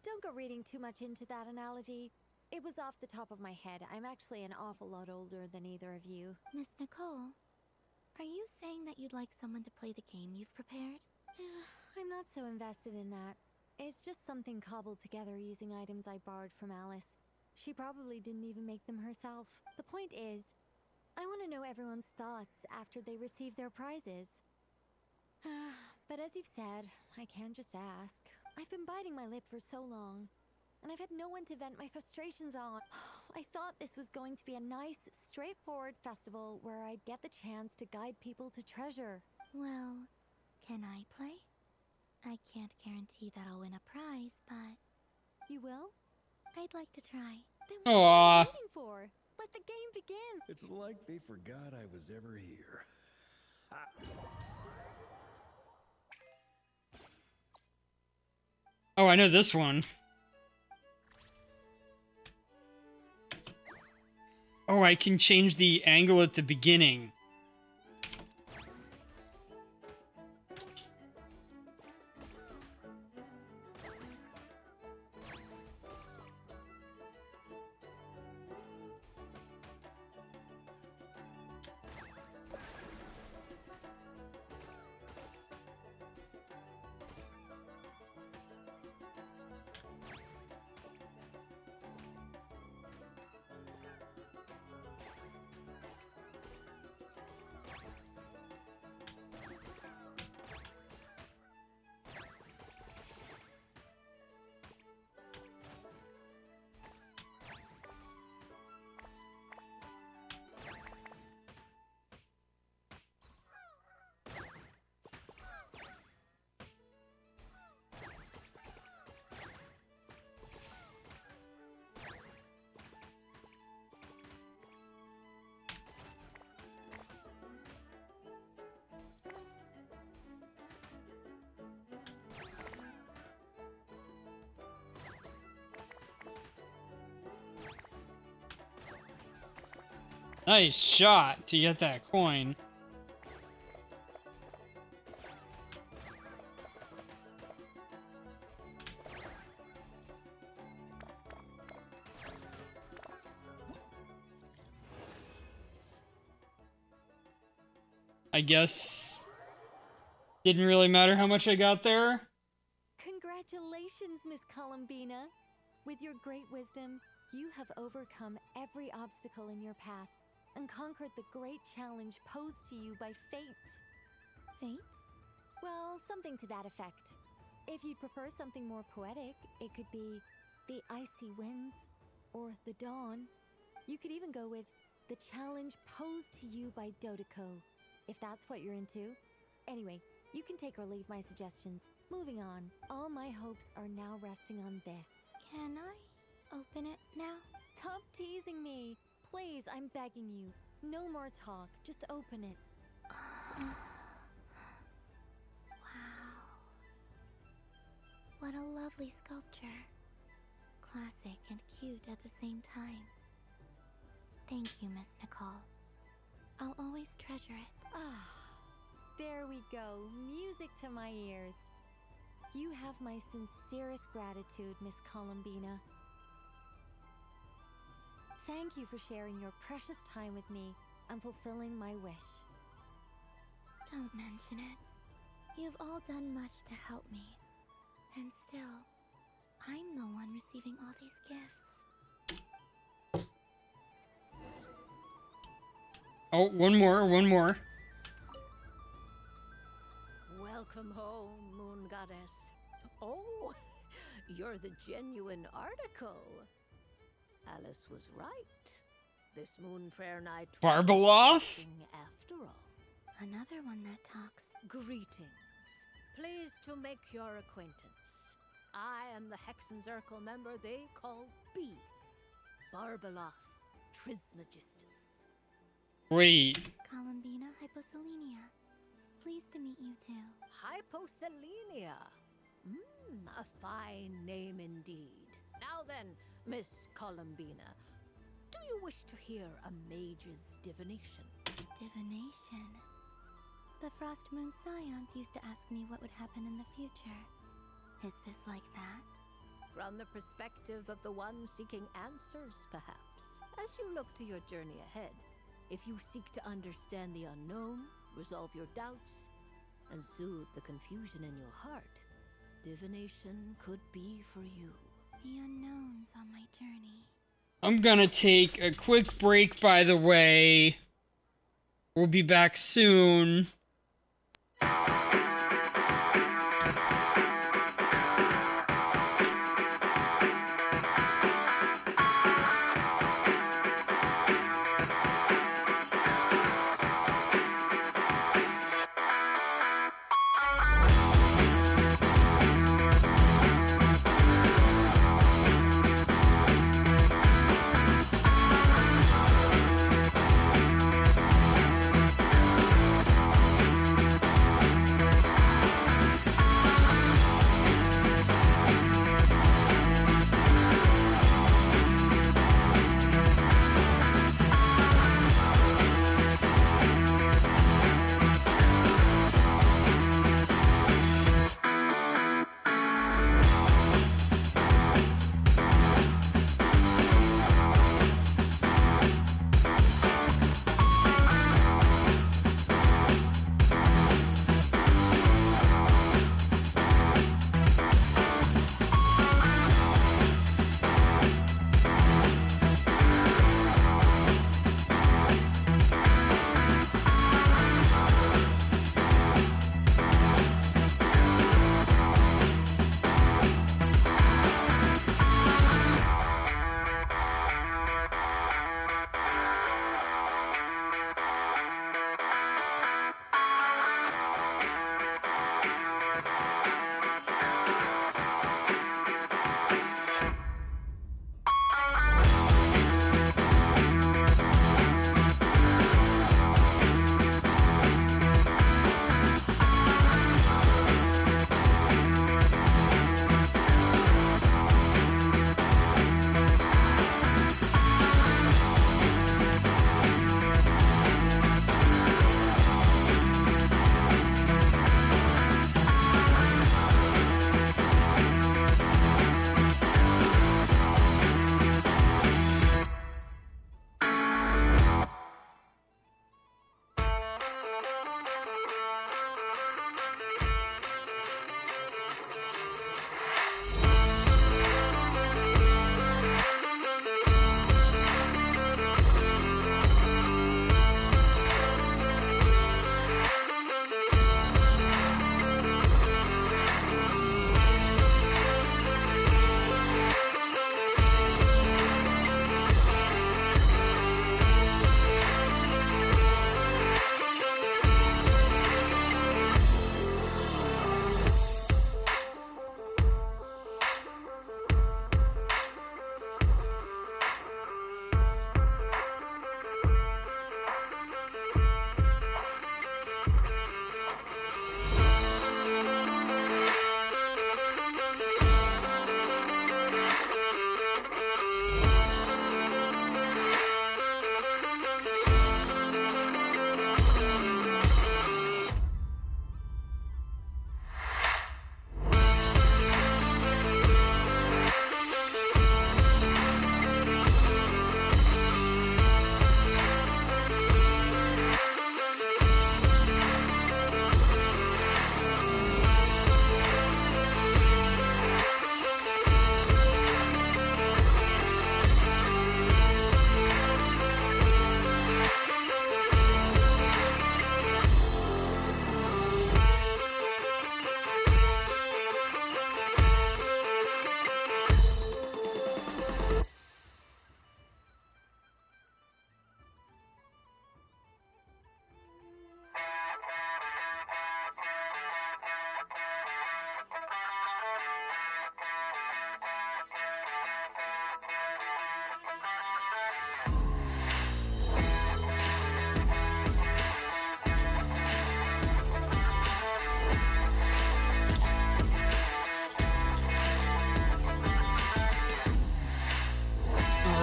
don't go reading too much into that analogy. It was off the top of my head. I'm actually an awful lot older than either of you. Miss Nicole, are you saying that you'd like someone to play the game you've prepared? I'm not so invested in that. It's just something cobbled together using items I borrowed from Alice. She probably didn't even make them herself. The point is, I want to know everyone's thoughts after they receive their prizes. But as you've said, I can't just ask. I've been biting my lip for so long, and I've had no one to vent my frustrations on. I thought this was going to be a nice, straightforward festival where I'd get the chance to guide people to treasure. Well, can I play? I can't guarantee that I'll win a prize, but... You will? I'd like to try. Then what are you waiting for? Let the game begin! It's like they forgot I was ever here. Oh, I know this one. Oh, I can change the angle at the beginning. Nice shot to get that coin. I guess didn't really matter how much I got there. Congratulations, Miss Columbina. With your great wisdom, you have overcome every obstacle in your path and conquered the great challenge posed to you by fate. Fate? Well, something to that effect. If you'd prefer something more poetic, it could be the icy winds or the dawn. You could even go with the challenge posed to you by Dodeko, if that's what you're into. Anyway, you can take or leave my suggestions. Moving on, all my hopes are now resting on this. Can I open it now? Stop teasing me. Please, I'm begging you. No more talk. Just open it. Wow. What a lovely sculpture. Classic and cute at the same time. Thank you, Miss Nicole. I'll always treasure it. Ah, there we go. Music to my ears. You have my sincerest gratitude, Miss Columbina. Thank you for sharing your precious time with me and fulfilling my wish. Don't mention it. You've all done much to help me. And still, I'm the one receiving all these gifts. Oh, one more. Welcome home, Moon Goddess. Oh, you're the genuine article. Alice was right. This Moon Prayer Night Barbeloth? After all. Another one that talks. Greetings. Pleased to make your acquaintance. I am the Hexenzirkel member they call B. Barbeloth Trismegistus. Wait. Columbina Hyposelenia. Pleased to meet you too. Hyposelenia. A fine name indeed. Now then, Miss Columbina, do you wish to hear a mage's divination? Divination? The Frost Moon Scions used to ask me what would happen in the future. Is this like that? From the perspective of the one seeking answers, perhaps. As you look to your journey ahead, if you seek to understand the unknown, resolve your doubts, and soothe the confusion in your heart, divination could be for you. The unknowns on my journey. I'm gonna take a quick break, by the way. We'll be back soon.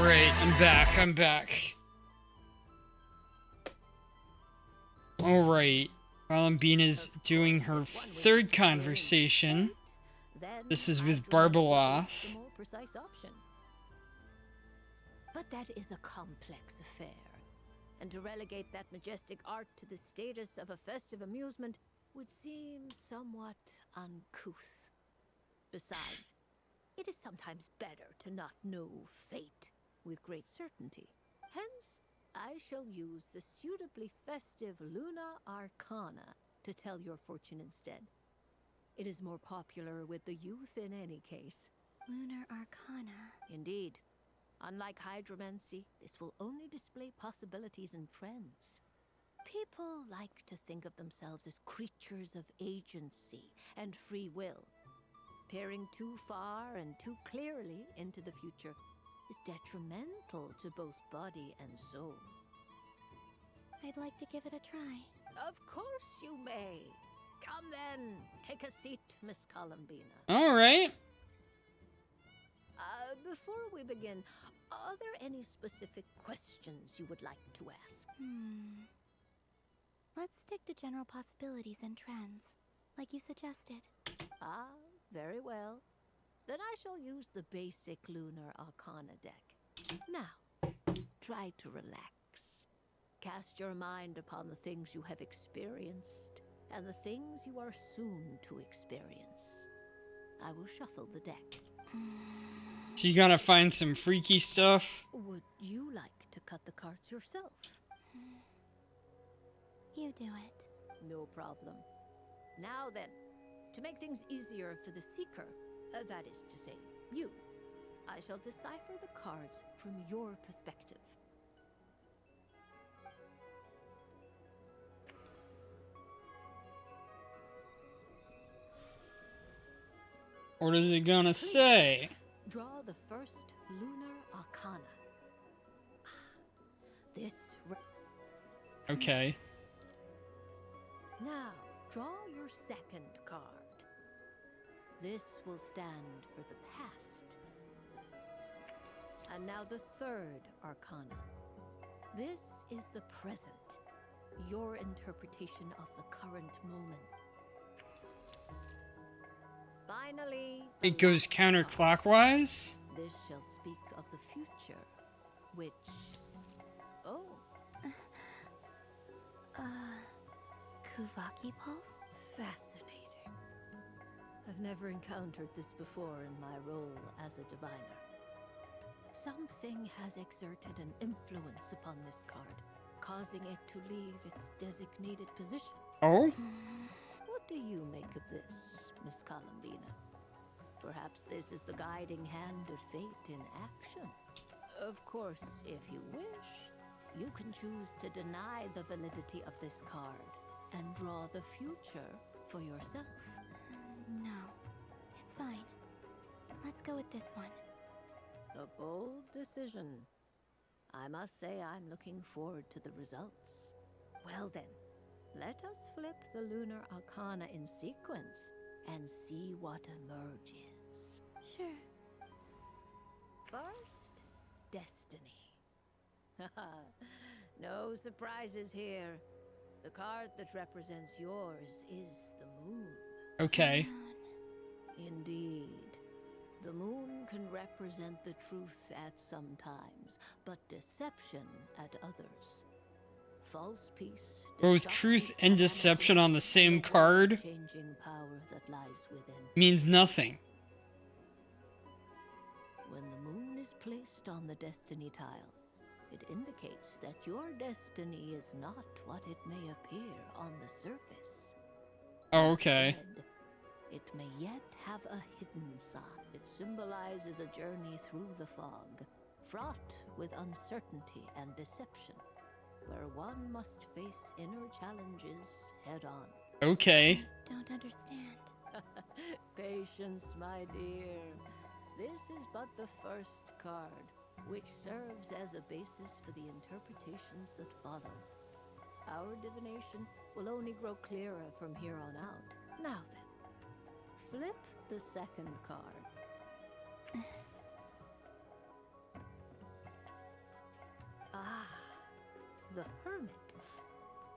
Alright, I'm back. I'm back. Alright. Columbina's doing her third conversation. This is with Barbaloth. The more precise option. But that is a complex affair, and to relegate that majestic art to the status of a festive amusement would seem somewhat uncouth. Besides, it is sometimes better to not know fate with great certainty. Hence, I shall use the suitably festive Luna Arcana to tell your fortune instead. It is more popular with the youth in any case. Lunar Arcana. Indeed. Unlike hydromancy, this will only display possibilities and trends. People like to think of themselves as creatures of agency and free will. Peering too far and too clearly into the future is detrimental to both body and soul. I'd like to give it a try. Of course you may. Come then, take a seat, Miss Columbina. Alright. Before we begin, are there any specific questions you would like to ask? Let's stick to general possibilities and trends, like you suggested. Ah, very well. Then I shall use the basic Lunar Arcana deck. Now, try to relax. Cast your mind upon the things you have experienced and the things you are soon to experience. I will shuffle the deck. She's gonna find some freaky stuff. Would you like to cut the cards yourself? You do it. No problem. Now then, to make things easier for the seeker, that is to say, you, I shall decipher the cards from your perspective. What is it gonna say? Draw the first Lunar Arcana. This. Okay. Now, draw your second card. This will stand for the past. And now the third Arcana. This is the present. Your interpretation of the current moment. Finally, It goes counterclockwise? this shall speak of the future, which... Oh. Kuvaki Pulse? Fascinating. I've never encountered this before in my role as a diviner. Something has exerted an influence upon this card, causing it to leave its designated position. Oh? What do you make of this, Miss Columbina? Perhaps this is the guiding hand of fate in action. Of course, if you wish, you can choose to deny the validity of this card and draw the future for yourself. No, it's fine. Let's go with this one. A bold decision. I must say I'm looking forward to the results. Well then, let us flip the Lunar Arcana in sequence and see what emerges. Sure. First, Destiny. No surprises here. The card that represents yours is the moon. Okay. Indeed. The moon can represent the truth at some times, but deception at others. False peace, Both truth and deception on the same card changing power that lies within. means nothing. When the moon is placed on the destiny tile, it indicates that your destiny is not what it may appear on the surface. Oh, okay. Instead, it may yet have a hidden side. It symbolizes a journey through the fog, fraught with uncertainty and deception, where one must face inner challenges head on. Okay. Don't understand. Patience, my dear. This is but the first card, which serves as a basis for the interpretations that follow. Our divination will only grow clearer from here on out. Now then, flip the second card. the hermit,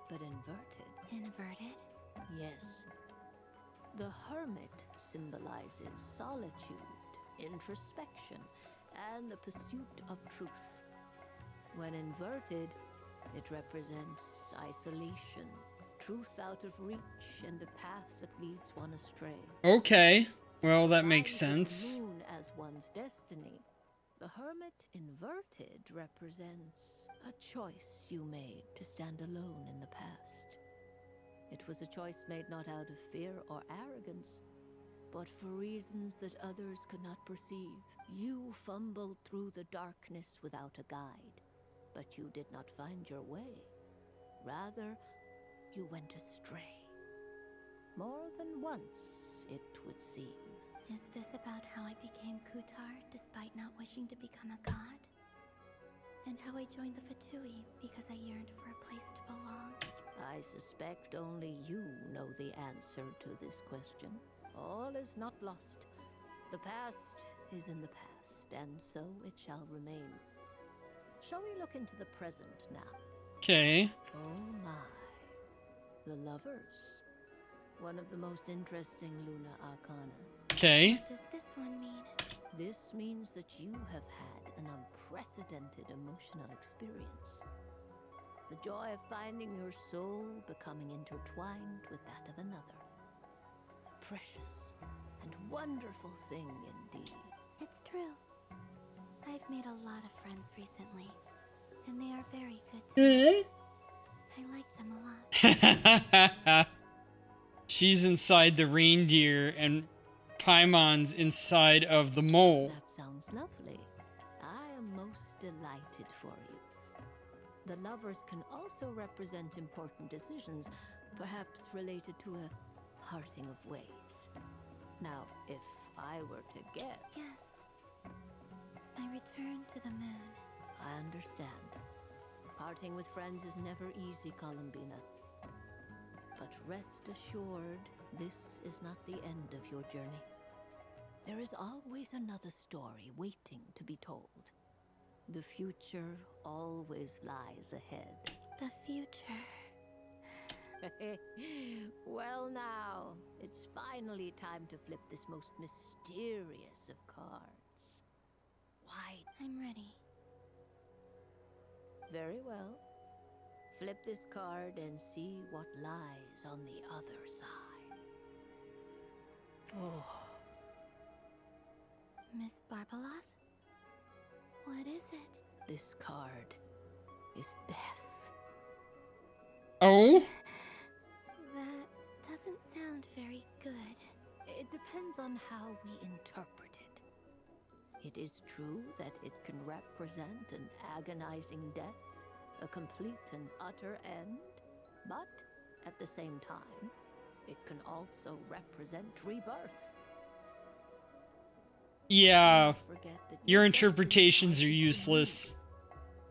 but inverted. Inverted? Yes. The hermit symbolizes solitude, introspection, and the pursuit of truth. When inverted, it represents isolation, truth out of reach, and a path that leads one astray. Okay. Well, that makes Finding sense. the moon as one's destiny. The hermit inverted represents a choice you made to stand alone in the past. It was a choice made not out of fear or arrogance, but for reasons that others could not perceive. You fumbled through the darkness without a guide, but you did not find your way. Rather, you went astray. More than once, it would seem. Is this about how I became Kutar despite not wishing to become a god? And how I joined the Fatui because I yearned for a place to belong? I suspect only you know the answer to this question. All is not lost. The past is in the past, and so it shall remain. Shall we look into the present now? Okay. Oh my. The lovers. One of the most interesting Luna Arcana. Okay. What does this one mean? This means that you have had an unprecedented emotional experience. The joy of finding your soul becoming intertwined with that of another. A precious and wonderful thing indeed. It's true. I've made a lot of friends recently, and they are very good to me. I like them a lot. She's inside the reindeer and Paimon's inside of the mole. That sounds lovely. I am most delighted for you. The lovers can also represent important decisions, perhaps related to a parting of ways. Now, if I were to guess... Yes. I return to the moon. I understand. Parting with friends is never easy, Columbina. But rest assured, this is not the end of your journey. There is always another story waiting to be told. The future always lies ahead. The future. Well now, it's finally time to flip this most mysterious of cards. Why? I'm ready. Very well. Flip this card and see what lies on the other side. Oh. Miss Barbaloth? What is it? This card is death. Oh? That doesn't sound very good. It depends on how we interpret it. It is true that it can represent an agonizing death, a complete and utter end, but at the same time, it can also represent rebirth. Yeah. Forget that Your interpretations are useless.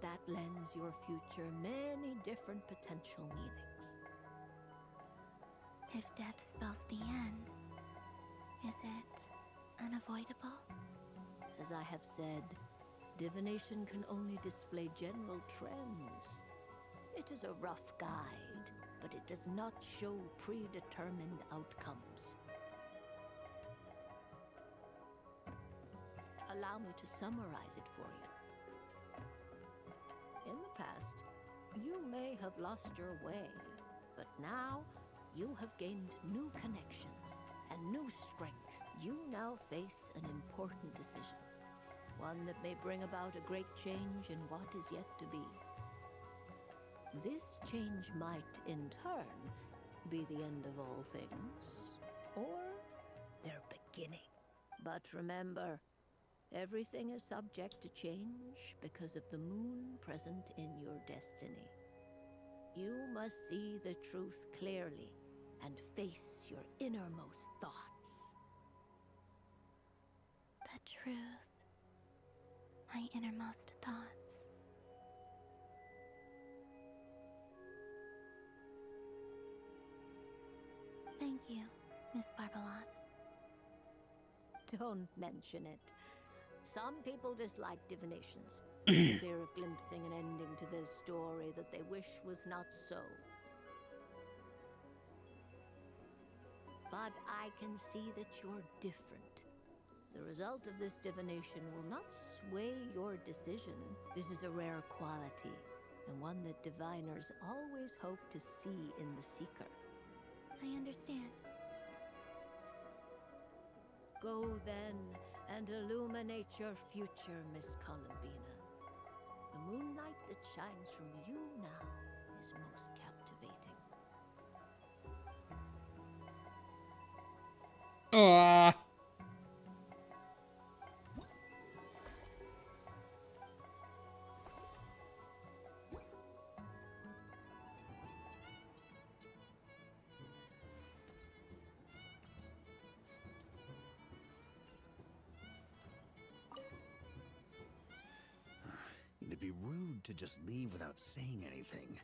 That lends your future many different potential meanings. If death spells the end, is it unavoidable? As I have said, divination can only display general trends. It is a rough guide, but it does not show predetermined outcomes. Allow me to summarize it for you. In the past, you may have lost your way, but now you have gained new connections and new strength. You now face an important decision, one that may bring about a great change in what is yet to be. This change might, in turn, be the end of all things, or their beginning. But remember, everything is subject to change because of the moon present in your destiny. You must see the truth clearly and face your innermost thoughts. The truth. My innermost thoughts. Thank you, Miss Barbaloth. Don't mention it. Some people dislike divinations, in fear of glimpsing an ending to their story that they wish was not so. But I can see that you're different. The result of this divination will not sway your decision. This is a rare quality, and one that diviners always hope to see in the seeker. I understand. Go then and illuminate your future, Miss Columbina. The moonlight that shines from you now is most captivating. Aww. It'd be rude to just leave without saying anything.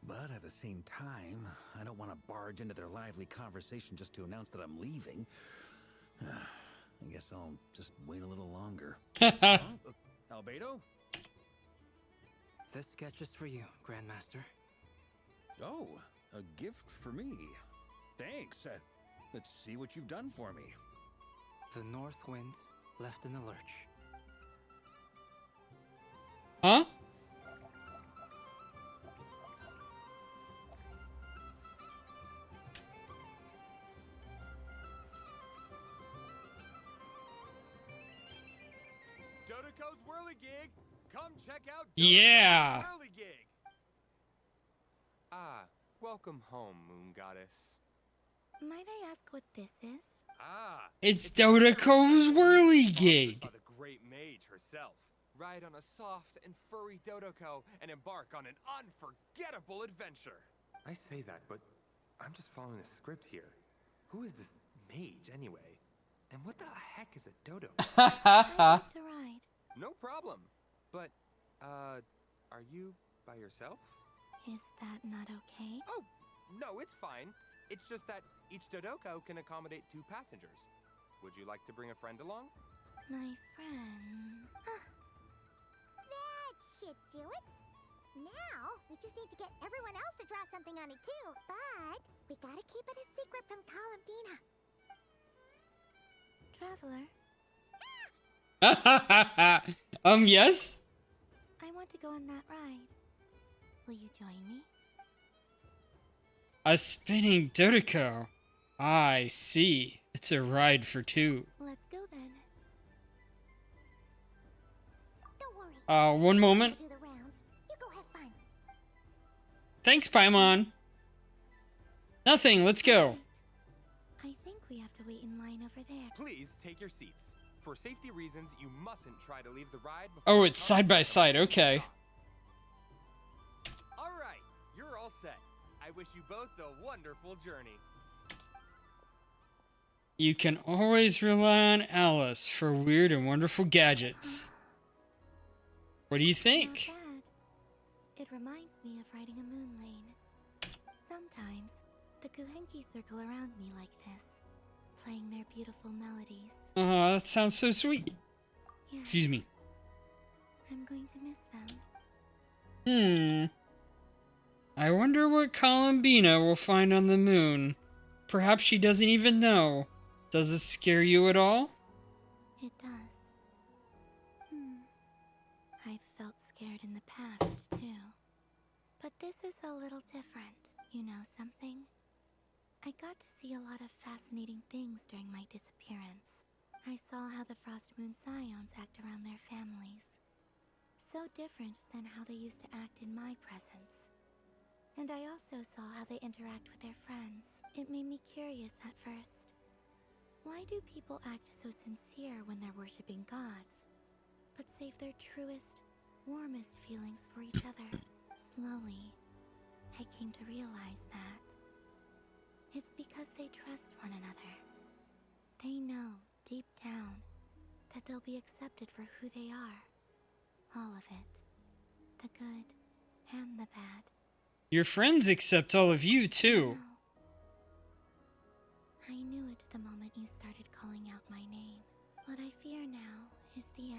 But at the same time, I don't want to barge into their lively conversation just to announce that I'm leaving. I guess I'll just wait a little longer. Albedo? This sketch is for you, Grandmaster. Oh, a gift for me. Thanks. Let's see what you've done for me. The North Wind left in a lurch. Huh? Dodoco's Whirligig! Come check out Yeah! Whirligig! Ah, welcome home, Moon Goddess. Might I ask what this is? Ah, It's Dodoco's Whirligig! By the great mage herself. Ride on a soft and furry Dodoco and embark on an unforgettable adventure. I say that, but I'm just following a script here. Who is this mage, anyway? And what the heck is a Dodo? I'd like to ride. No problem. But, are you by yourself? Is that not okay? Oh, no, it's fine. It's just that each Dodoco can accommodate 2 passengers. Would you like to bring a friend along? My friends. That should do it. Now, we just need to get everyone else to draw something on it too. But we gotta keep it a secret from Columbina. Traveler, Yes? I want to go on that ride. Will you join me? A spinning Dodoco. I see. It's a ride for 2. Let's go then. Don't worry. One moment. Do the rounds. You go have fun. Thanks, Paimon. Nothing, let's go. I think we have to wait in line over there. Please take your seats. For safety reasons, you mustn't try to leave the ride before Oh, it's side by side, okay. All right, you're all set. I wish you both a wonderful journey. You can always rely on Alice for weird and wonderful gadgets. What do you think? Not bad. It reminds me of riding a moon lane. Sometimes, the Kuhenki circle around me like this, playing their beautiful melodies. Oh, that sounds so sweet. Yeah. Excuse me. I'm going to miss them. I wonder what Columbina will find on the moon. Perhaps she doesn't even know. Does this scare you at all? It does. I've felt scared in the past, too. But this is a little different. You know something? I got to see a lot of fascinating things during my disappearance. I saw how the Frost Moon Scions act around their families. So different than how they used to act in my presence. And I also saw how they interact with their friends. It made me curious at first. Why do people act so sincere when they're worshipping gods, but save their truest, warmest feelings for each other? Slowly, I came to realize that it's because they trust one another. They know, deep down, that they'll be accepted for who they are. All of it. The good and the bad. Your friends accept all of you, too. I knew it the moment you started calling out my name. What I fear now is the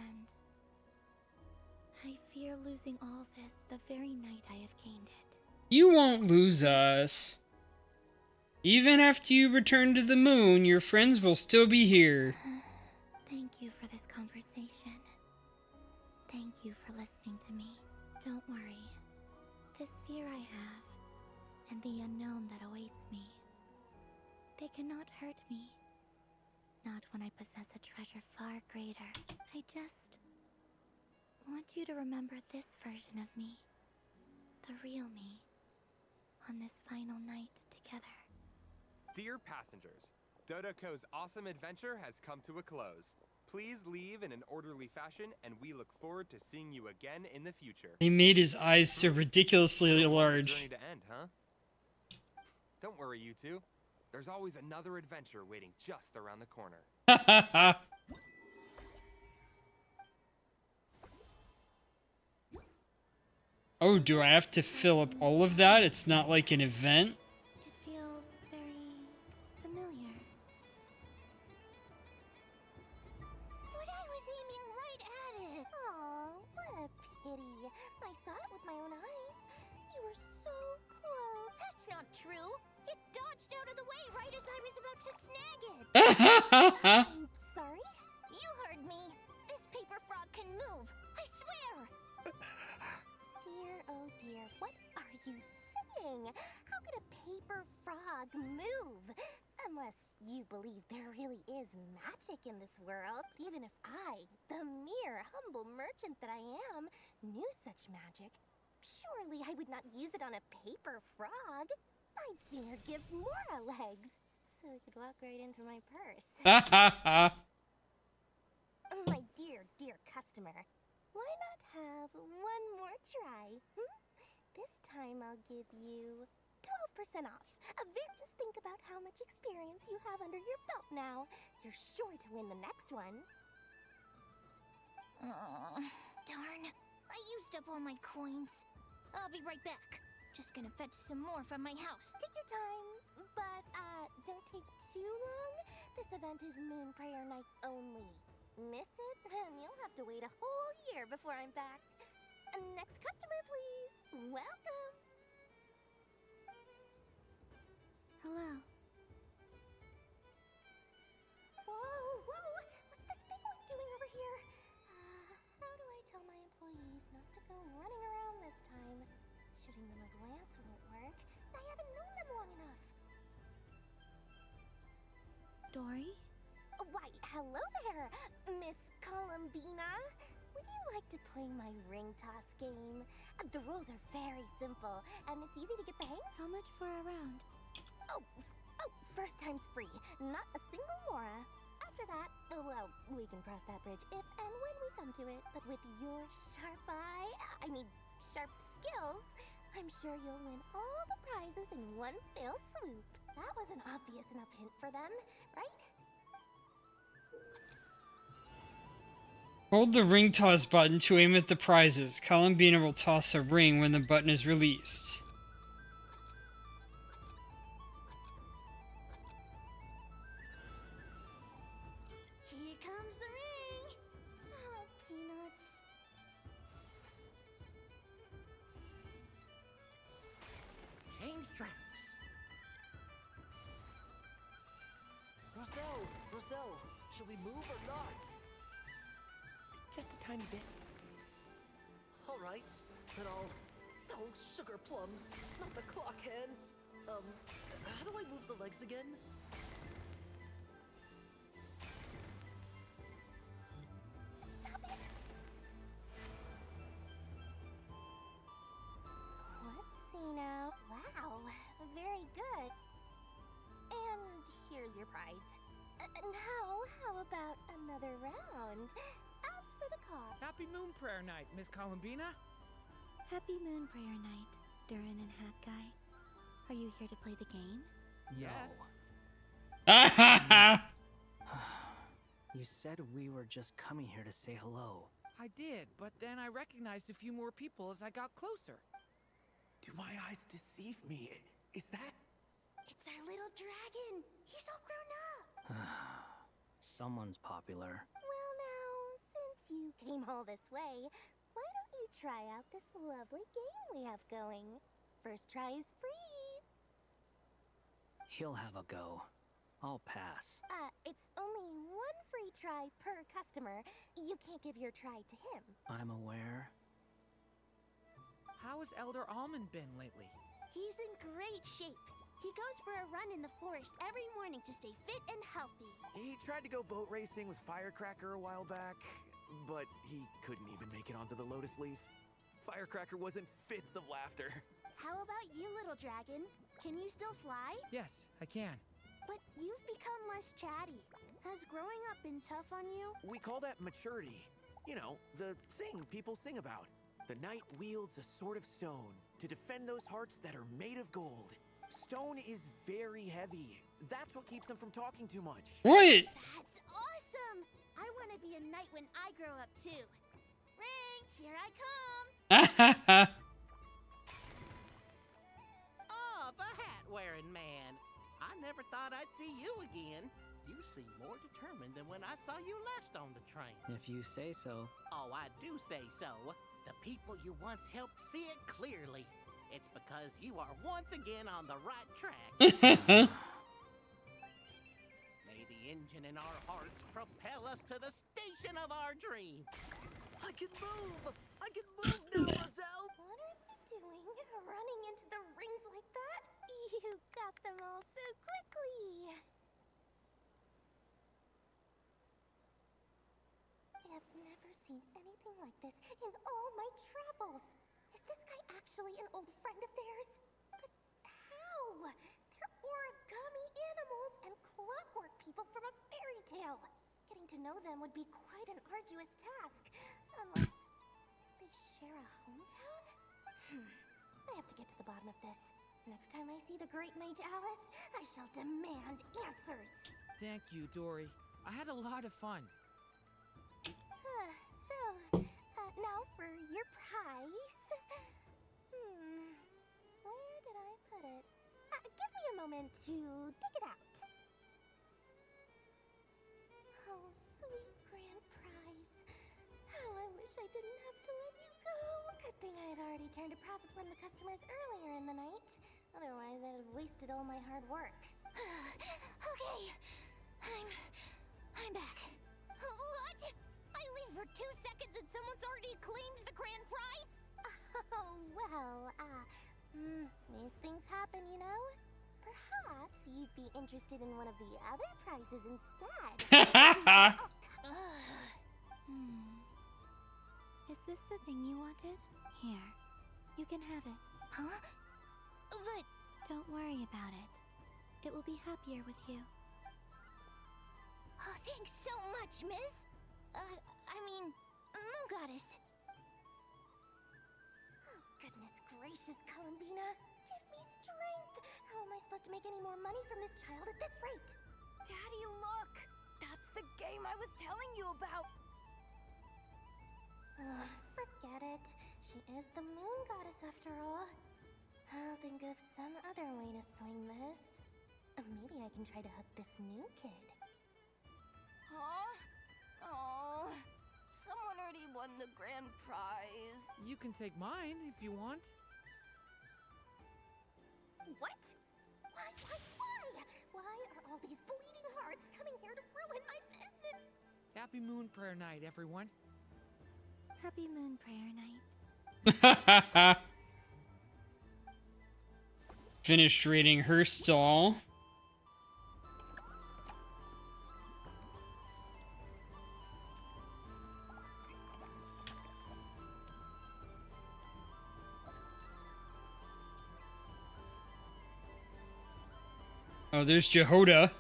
losing all this the very night I have gained it. You won't lose us. Even after you return to the moon, your friends will still be here. Thank you for this conversation. Thank you for listening to me. Don't worry. This fear I have, and the unknown that awaits me, they cannot hurt me. Not when I possess a treasure far greater. I just want you to remember this version of me. The real me. On this final night together. Dear passengers, Dodoko's awesome adventure has come to a close. Please leave in an orderly fashion, and we look forward to seeing you again in the future. They made his eyes so ridiculously large. Journey to end, huh? Don't worry, you two. There's always another adventure waiting just around the corner. Oh, do I have to fill up all of that? It's not like an event? It feels very familiar. But I was aiming right at it. Aw, what a pity. I saw it with my own eyes. You were so close. That's not true. It dodged out of the way right as I was about to snag it. I'm sorry? You heard me. This paper frog can move. I swear. Dear, oh dear, what are you saying? How could a paper frog move? Unless you believe there really is magic in this world. Even if I, the mere humble merchant that I am, knew such magic, surely I would not use it on a paper frog. I'd sooner give Mora legs, so it could walk right into my purse. My dear, dear customer, why not have one more try? This time I'll give you 12% off. Just think about how much experience you have under your belt now. You're sure to win the next one. Darn. I used up all my coins. I'll be right back. Just gonna fetch some more from my house. Take your time, but don't take too long. This event is Moon Prayer Night only. Miss it, and you'll have to wait a whole year before I'm back. Next customer, please. Welcome. Hello. Whoa, whoa! What's this big one doing over here? How do I tell my employees not to go running around this time? Shooting them a glance won't work. I haven't known them long enough. Dory? Why, hello there, Miss Columbina. Would you like to play my ring toss game? The rules are very simple, and it's easy to get the hang. How much for a round? Oh, first time's free. Not a single Mora. After that, well, we can cross that bridge if and when we come to it. But with your sharp sharp skills, I'm sure you'll win all the prizes in one fell swoop. That was an obvious enough hint for them, right? Hold the ring toss button to aim at the prizes. Columbina will toss a ring when the button is released. Here comes the ring. Oh, peanuts. Change tracks. Roselle, should we move or not? Just a tiny bit. All right, then I'll... Oh, sugar plums, not the clock hands. How do I move the legs again? Stop it. Let's see now. Wow, very good. And here's your prize. Now, how about another round? As for the car. Happy Moon Prayer Night, Miss Columbina. Happy Moon Prayer Night, Durin and Hat Guy. Are you here to play the game? Yes. You said we were just coming here to say hello. I did, but then I recognized a few more people as I got closer. Do my eyes deceive me? Is that... It's our little dragon. He's all grown up. Someone's popular. Well now, since you came all this way, why don't you try out this lovely game we have going. First try is free. He'll have a go. I'll pass. It's only one free try per customer. You can't give your try to him. I'm aware. How has Elder Almond been lately? He's in great shape. He goes for a run in the forest every morning to stay fit and healthy. He tried to go boat racing with Firecracker a while back, but he couldn't even make it onto the Lotus Leaf. Firecracker was in fits of laughter. How about you, little dragon? Can you still fly? Yes, I can. But you've become less chatty. Has growing up been tough on you? We call that maturity. You know, the thing people sing about. The knight wields a sword of stone to defend those hearts that are made of gold. Stone is very heavy. That's what keeps him from talking too much. What? That's awesome! I want to be a knight when I grow up too. Ring, here I come! Oh, the hat-wearing man. I never thought I'd see you again. You seem more determined than when I saw you last on the train. If you say so. Oh, I do say so. The people you once helped see it clearly. It's because you are once again on the right track. May the engine in our hearts propel us to the station of our dream. I can move! I can move now, Marcel! What are you doing? Running into the rings like that? You got them all so quickly. I've never seen anything like this in all my travels. Is this guy actually an old friend of theirs? But how? They're origami animals and clockwork people from a fairy tale. Getting to know them would be quite an arduous task. Unless they share a hometown? I have to get to the bottom of this. Next time I see the great mage Alice, I shall demand answers. Thank you, Dory. I had a lot of fun. Now for your prize. Where did I put it? Give me a moment to dig it out. Oh, sweet grand prize. How I wish I didn't have to let you go. Good thing I've already turned a profit from the customers earlier in the night. Otherwise, I'd have wasted all my hard work. Okay, I'm back. What? I leave for 2 seconds and someone's already claimed the grand prize? Oh, well, these things happen, you know? Perhaps you'd be interested in one of the other prizes instead. Is this the thing you wanted? Here, you can have it. Huh? But... Don't worry about it. It will be happier with you. Oh, thanks so much, miss. Moon Goddess. Oh, goodness gracious, Columbina. Give me strength. How am I supposed to make any more money from this child at this rate? Daddy, look! That's the game I was telling you about! Forget it. She is the Moon Goddess after all. I'll think of some other way to swing this. Maybe I can try to hook this new kid. Huh? Oh, someone already won the grand prize. You can take mine if you want. What? Why? Why are all these bleeding hearts coming here to ruin my business? Happy Moon Prayer Night, everyone. Happy Moon Prayer Night. Finished raiding her stall. Oh, there's Jehoda.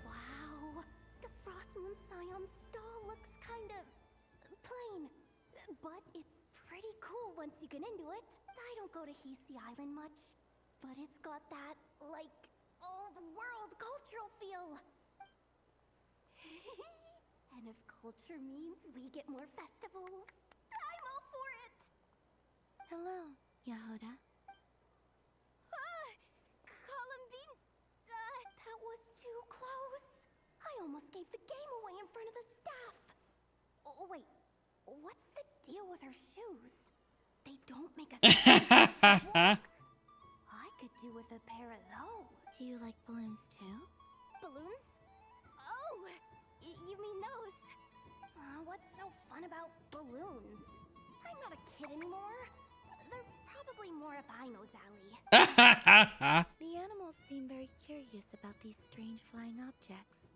Wow, the Frost Moon Scion stall looks kind of plain, but it's pretty cool once you get into it. I don't go to Hisi Island much, but it's got that, like, old world cultural feel. And if culture means we get more festivals, I'm all for it. Hello, Yehoda. Columbine, that was too close. I almost gave the game away in front of the staff. Oh, wait. What's the deal with her shoes? They don't make a sound when she walks. I could do with a pair of those. Do you like balloons too? Balloons? Oh, you mean those? What's so fun about balloons? I'm not a kid anymore. They're probably more up Aino's alley. The animals seem very curious about these strange flying objects.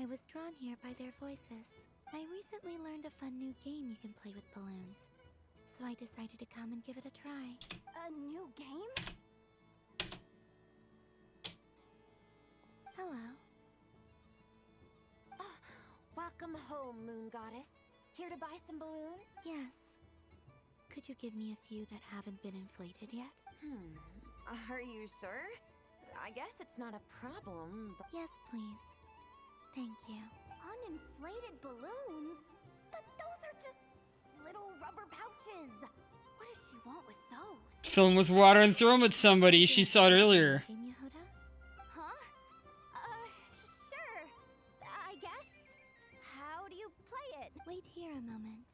I was drawn here by their voices. I recently learned a fun new game you can play with balloons, so I decided to come and give it a try. A new game? Hello. Welcome home, Moon Goddess. Here to buy some balloons? Yes. Could you give me a few that haven't been inflated yet? Are you sure? I guess it's not a problem, but... Yes, please. Thank you. Uninflated balloons? But those are just little rubber pouches. What does she want with those? Fill them with water and throw them at somebody. She saw it earlier. Huh? Sure. I guess. How do you play it? Wait here a moment.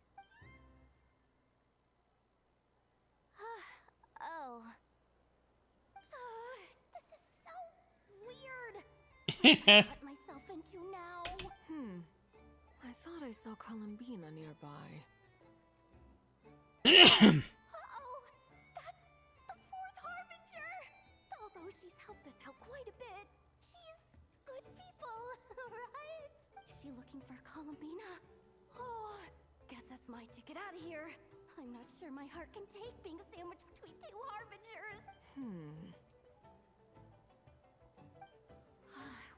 Oh. This is so weird. What got myself into now? I thought I saw Columbina nearby. Uh-oh. That's the fourth harbinger. Although she's helped us out quite a bit, she's good people, right? Is she looking for Columbina? Oh, guess that's my ticket out of here. I'm not sure my heart can take being sandwiched between two harbingers.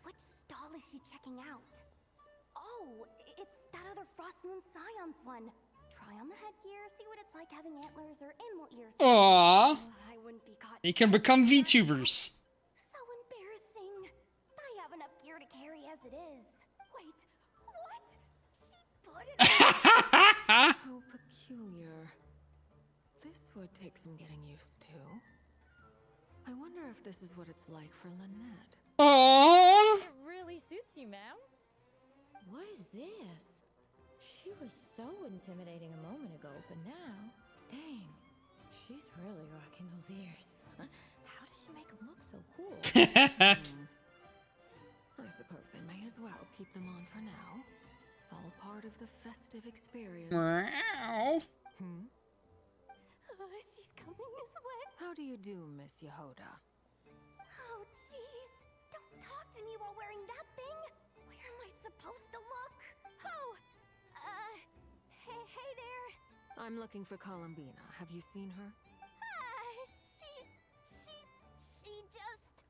Which stall is she checking out? Oh, it's that other Frost Moon Scion's one. Try on the headgear, see what it's like having antlers or animal ears. Aww. I wouldn't be caught. They can become VTubers. So embarrassing. I have enough gear to carry as it is. Wait, what? She put it on. How peculiar. This would take some getting used to. I wonder if this is what it's like for Lynette. Aww. It really suits you, ma'am. What is this? She was so intimidating a moment ago, but now, dang, she's really rocking those ears. How does she make them look so cool? I suppose I may as well keep them on for now. All part of the festive experience. Wow. She's coming this way. How do you do, Miss Yehoda? Oh, jeez. Don't talk to me while wearing that thing. Where am I supposed to look? Oh, hey there. I'm looking for Columbina. Have you seen her? She just...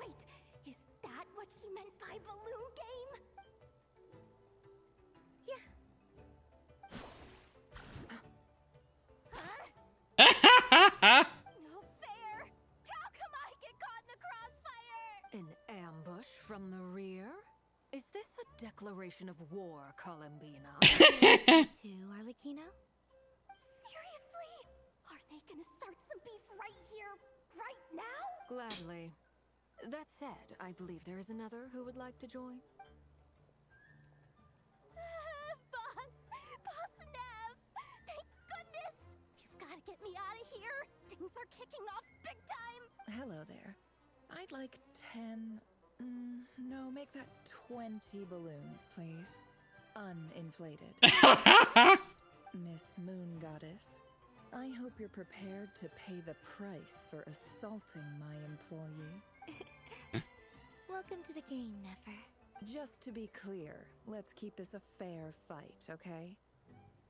Wait, is that what she meant by balloon game? Yeah. No fair! How come I get caught in the crossfire? An ambush from the rear? Is this a declaration of war, Columbina? To Arlecchino? Seriously? Are they gonna start some beef right here, right now? Gladly. That said, I believe there is another who would like to join. Boss Nev! Thank goodness! You've gotta get me out of here! Things are kicking off big time! Hello there. I'd like 10... no, make that 20 balloons, please. Uninflated. Miss Moon Goddess, I hope you're prepared to pay the price for assaulting my employee. Welcome to the game, Nefer. Just to be clear, let's keep this a fair fight, okay?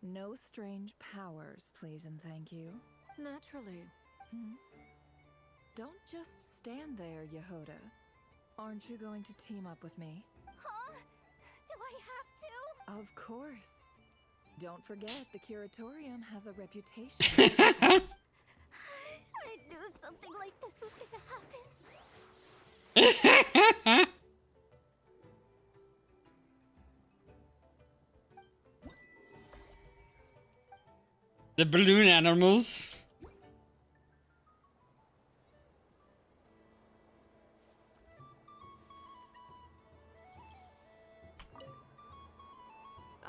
No strange powers, please and thank you. Naturally. Don't just stand there, Yehoda. Aren't you going to team up with me? Huh? Do I have to? Of course. Don't forget, the Curatorium has a reputation. I knew something like this was gonna happen. The balloon animals.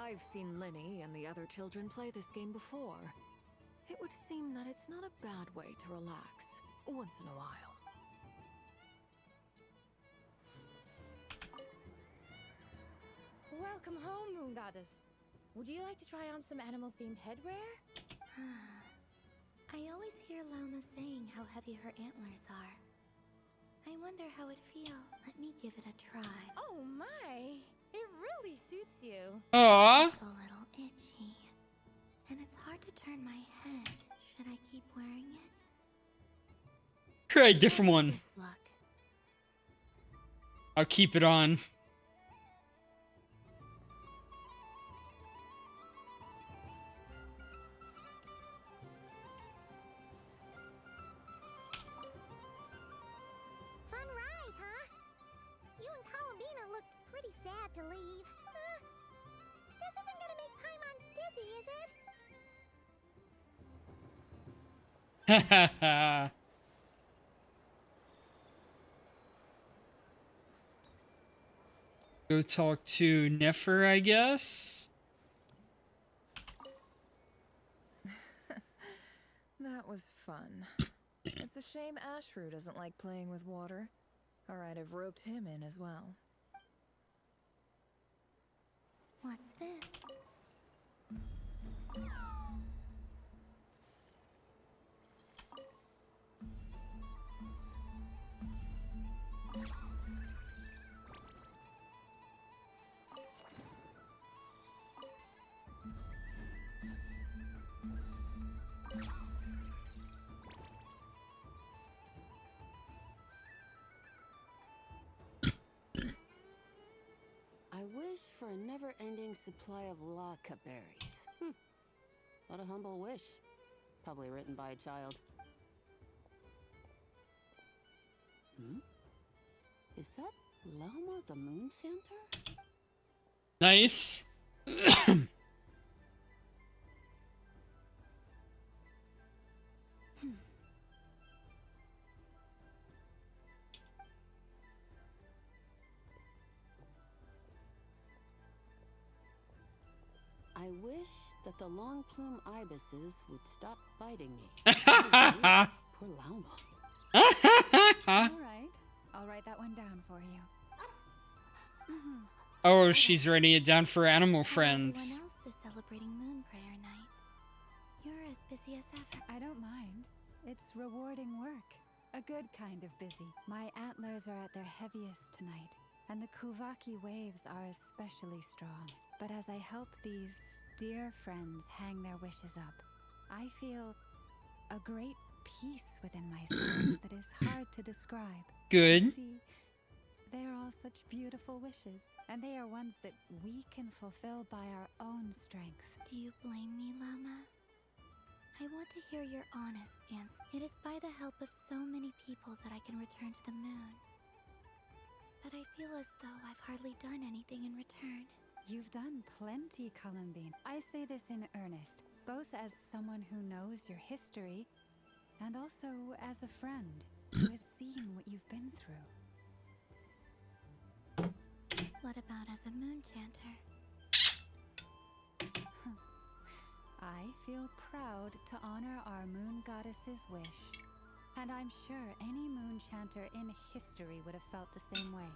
I've seen Linny and the other children play this game before. It would seem that it's not a bad way to relax once in a while. Welcome home, Moon Goddess. Would you like to try on some animal-themed headwear? I always hear Lauma saying how heavy her antlers are. I wonder how it'd feel. Let me give it a try. Oh my! It really suits you. Aww. It's a little itchy. And it's hard to turn my head. Should I keep wearing it? Try a different one. This look. I'll keep it on. Fun ride, huh? You and Columbina looked pretty sad to leave. This isn't gonna make Paimon dizzy, is it? Ha ha ha. Go talk to Nefer, I guess? That was fun. It's a shame Ashru doesn't like playing with water, or I'd have roped him in as well. What's this? I wish for a never-ending supply of laka berries. What a humble wish. Probably written by a child. Is that Lauma the Moon Chanter? Nice. I wish that the long plume ibises would stop biting me. Poor Lauma. Alright, I'll write that one down for you. Oh, she's writing it down for animal friends. Everyone else is celebrating Moon Prayer Night. You're as busy as ever. I don't mind. It's rewarding work. A good kind of busy. My antlers are at their heaviest tonight, and the Kuvaki waves are especially strong. But as I help these dear friends hang their wishes up, I feel a great peace within myself that is hard to describe. Good. See, they're all such beautiful wishes, and they are ones that we can fulfill by our own strength. Do you blame me, Lauma? I want to hear your honest answer. It is by the help of so many people that I can return to the moon. But I feel as though I've hardly done anything in return. You've done plenty, Columbine. I say this in earnest, both as someone who knows your history, and also as a friend who has seen what you've been through. What about as a moon chanter? I feel proud to honor our moon goddess's wish, and I'm sure any moon chanter in history would have felt the same way.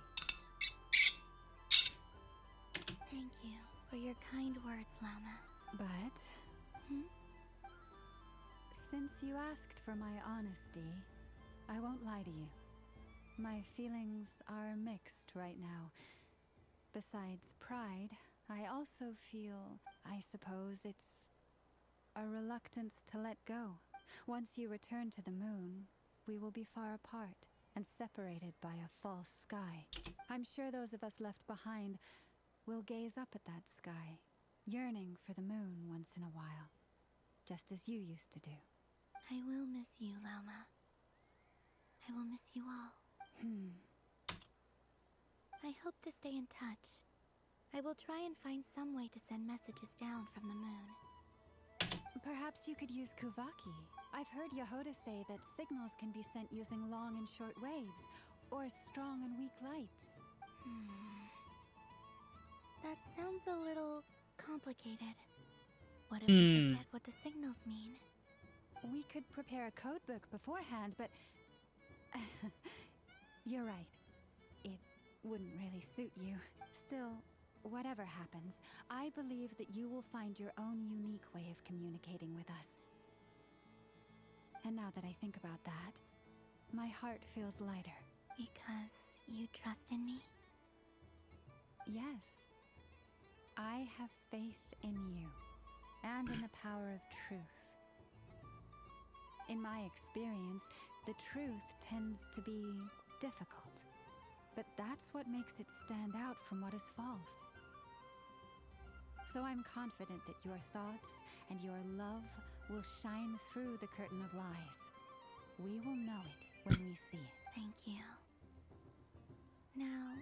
Thank you for your kind words, Lauma. But since you asked for my honesty, I won't lie to you. My feelings are mixed right now. Besides pride, I also feel, I suppose it's a reluctance to let go. Once you return to the moon, we will be far apart and separated by a false sky. I'm sure those of us left behind will gaze up at that sky, yearning for the moon once in a while, just as you used to do. I will miss you, Lauma. I will miss you all. I hope to stay in touch. I will try and find some way to send messages down from the moon. Perhaps you could use Kuvaki. I've heard Yehoda say that signals can be sent using long and short waves, or strong and weak lights. That sounds a little complicated. What if we forget what the signals mean? We could prepare a code book beforehand, but you're right. It wouldn't really suit you. Still, whatever happens, I believe that you will find your own unique way of communicating with us. And now that I think about that, my heart feels lighter. Because you trust in me? Yes. I have faith in you, and in the power of truth. In my experience, the truth tends to be difficult, but that's what makes it stand out from what is false. So I'm confident that your thoughts and your love will shine through the curtain of lies. We will know it when we see it. Thank you. Now,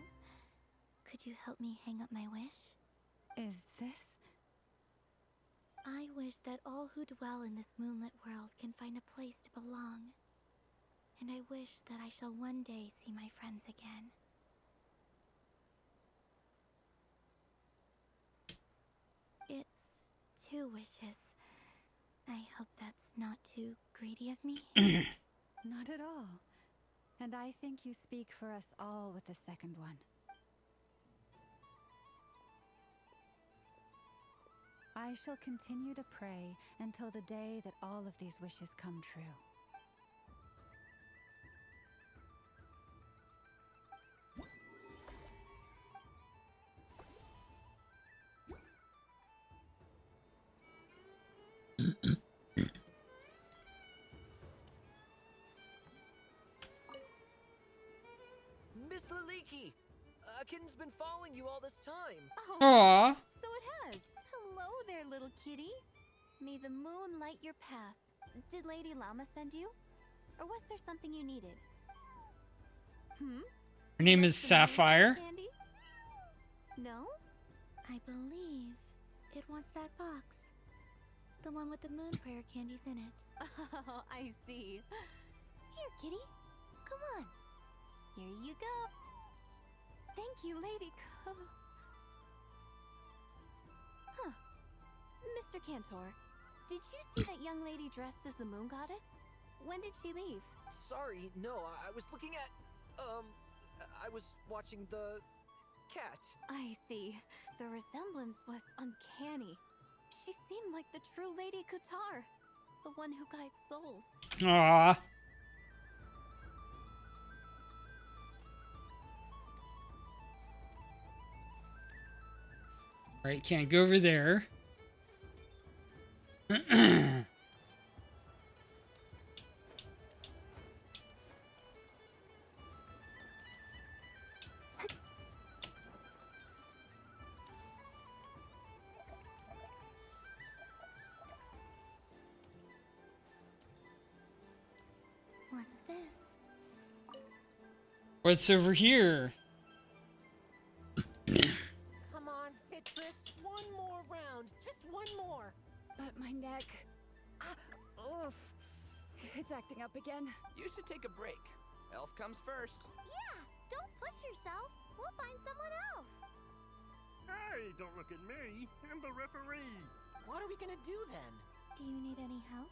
could you help me hang up my wish? Is this? I wish that all who dwell in this moonlit world can find a place to belong. And I wish that I shall one day see my friends again. It's 2 wishes. I hope that's not too greedy of me. Not at all. And I think you speak for us all with the second one. I shall continue to pray until the day that all of these wishes come true. Miss Laliki! Kitten's been following you all this time. Oh. Aww. So it has. Hello there, little kitty. May the moon light your path. Did Lady Llama send you? Or was there something you needed? Her name is Sapphire. No? I believe it wants that box. The one with the moon prayer candies in it. Oh, I see. Here, kitty. Come on. Here you go. Thank you, Lady Huh. Mr. Cantor, did you see that young lady dressed as the moon goddess? When did she leave? Sorry, no, I was looking at... I was watching the... cat. I see. The resemblance was uncanny. She seemed like the true Lady Kutar, the one who guides souls. Aww. Alright, can't go over there. What's this? What's over here? Come on, Citrus. One more round. Just one more. But my neck... Oof. It's acting up again. You should take a break. Health comes first. Yeah, don't push yourself. We'll find someone else. Hey, don't look at me. I'm the referee. What are we gonna do then? Do you need any help?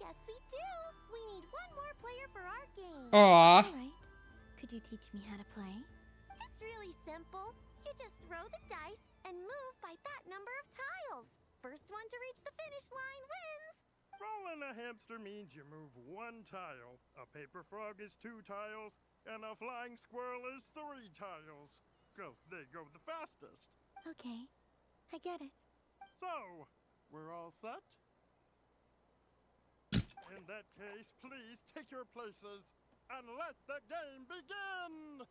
Yes, we do. We need one more player for our game. Aww. Alright. Could you teach me how to play? It's really simple. You just throw the dice and move by that number of tiles. First one to reach the finish line wins. Rolling a hamster means you move 1 tile. A paper frog is 2 tiles. And a flying squirrel is 3 tiles. 'Cause they go the fastest. Okay. I get it. So, we're all set? In that case, please take your places and let the game begin!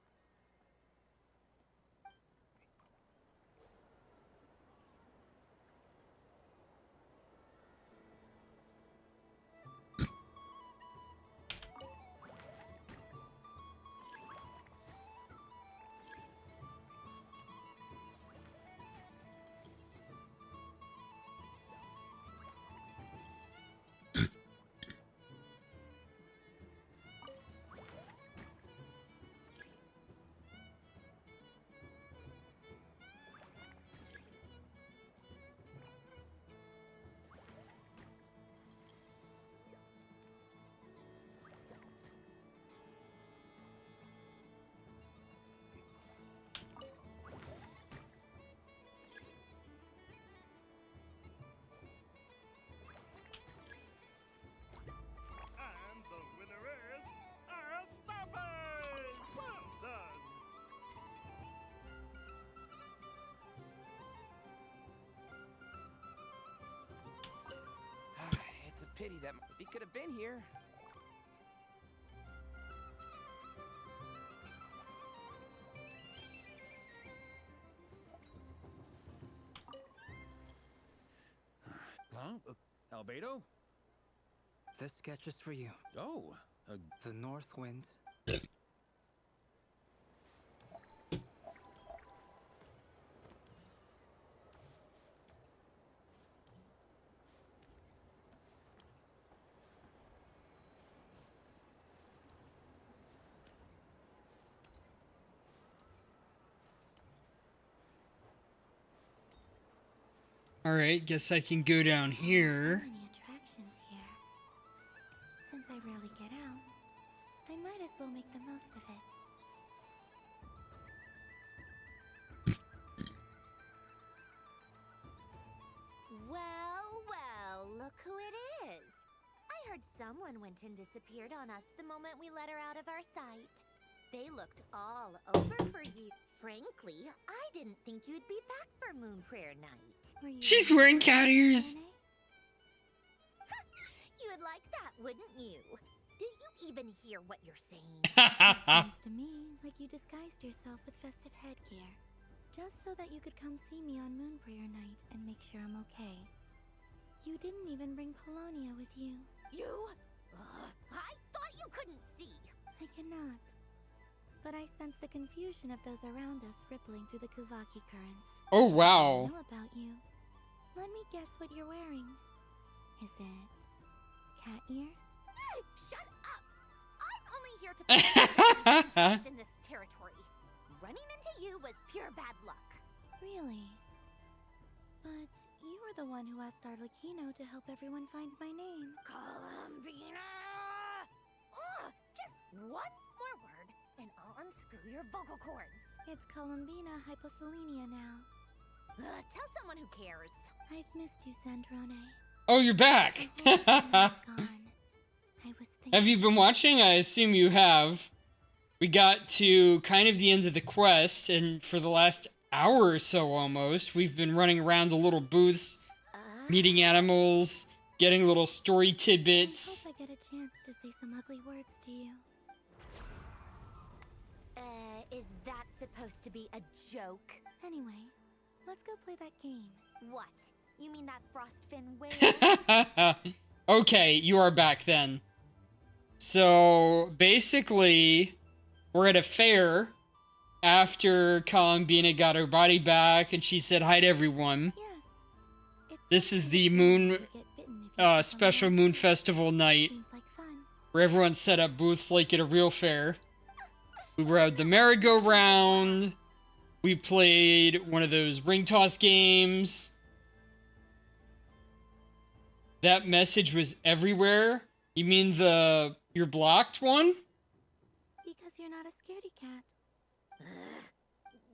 pity that if he could have been here. Huh? Albedo? This sketch is for you. Oh, The North Wind. Alright, guess I can go down here. So many attractions here. Since I rarely get out, I might as well make the most of it. Well, look who it is. I heard someone went and disappeared on us the moment we let her out of our sight. They looked all over for you. Frankly, I didn't think you'd be back for Moon Prayer Night. She's wearing cat ears. You would like that, wouldn't you? Do you even hear what you're saying? It seems to me like you disguised yourself with festive headgear, just so that you could come see me on Moon Prayer Night and make sure I'm okay. You didn't even bring Polonia with you. You? I thought you couldn't see. I cannot. But I sense the confusion of those around us rippling through the Kuvaki currents. Oh, wow. I know about you. Let me guess what you're wearing. Is it cat ears? Shut up! I'm only here to protect in this territory. Running into you was pure bad luck. Really? But you were the one who asked Arlecchino to help everyone find my name. Columbina! Ugh, just one more word and I'll unscrew your vocal cords. It's Columbina Hyposelenia now. Tell someone who cares. I've missed you, Sandrone. Oh, you're back. Have you been watching? I assume you have. We got to kind of the end of the quest, and for the last hour or so almost, we've been running around the little booths, meeting animals, getting little story tidbits. I hope I get a chance to say some ugly words to you. Is that supposed to be a joke? Anyway, let's go play that game. What? You mean that Frostfin whale? Okay, you are back then. So, basically, we're at a fair after Columbina got her body back and she said hi to everyone. This is the moon, special moon festival night where everyone set up booths like at a real fair. We were at the merry-go-round. We played one of those ring toss games. That message was everywhere. You mean the you're blocked one? Because you're not a scaredy cat.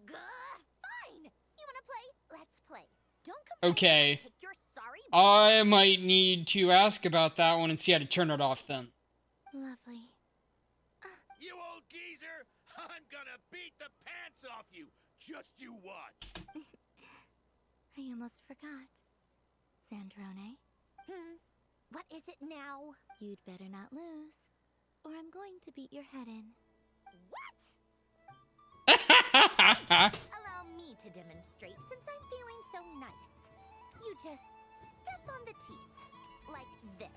Fine. You wanna play? Let's play. Don't come Okay. You're sorry. I might need to ask about that one and see how to turn it off then. Lovely. You old geezer! I'm gonna beat the pants off you! Just you watch! I almost forgot. Sandrone? What is it now? You'd better not lose, or I'm going to beat your head in. Allow me to demonstrate since I'm feeling so nice. You just step on the teeth, like this.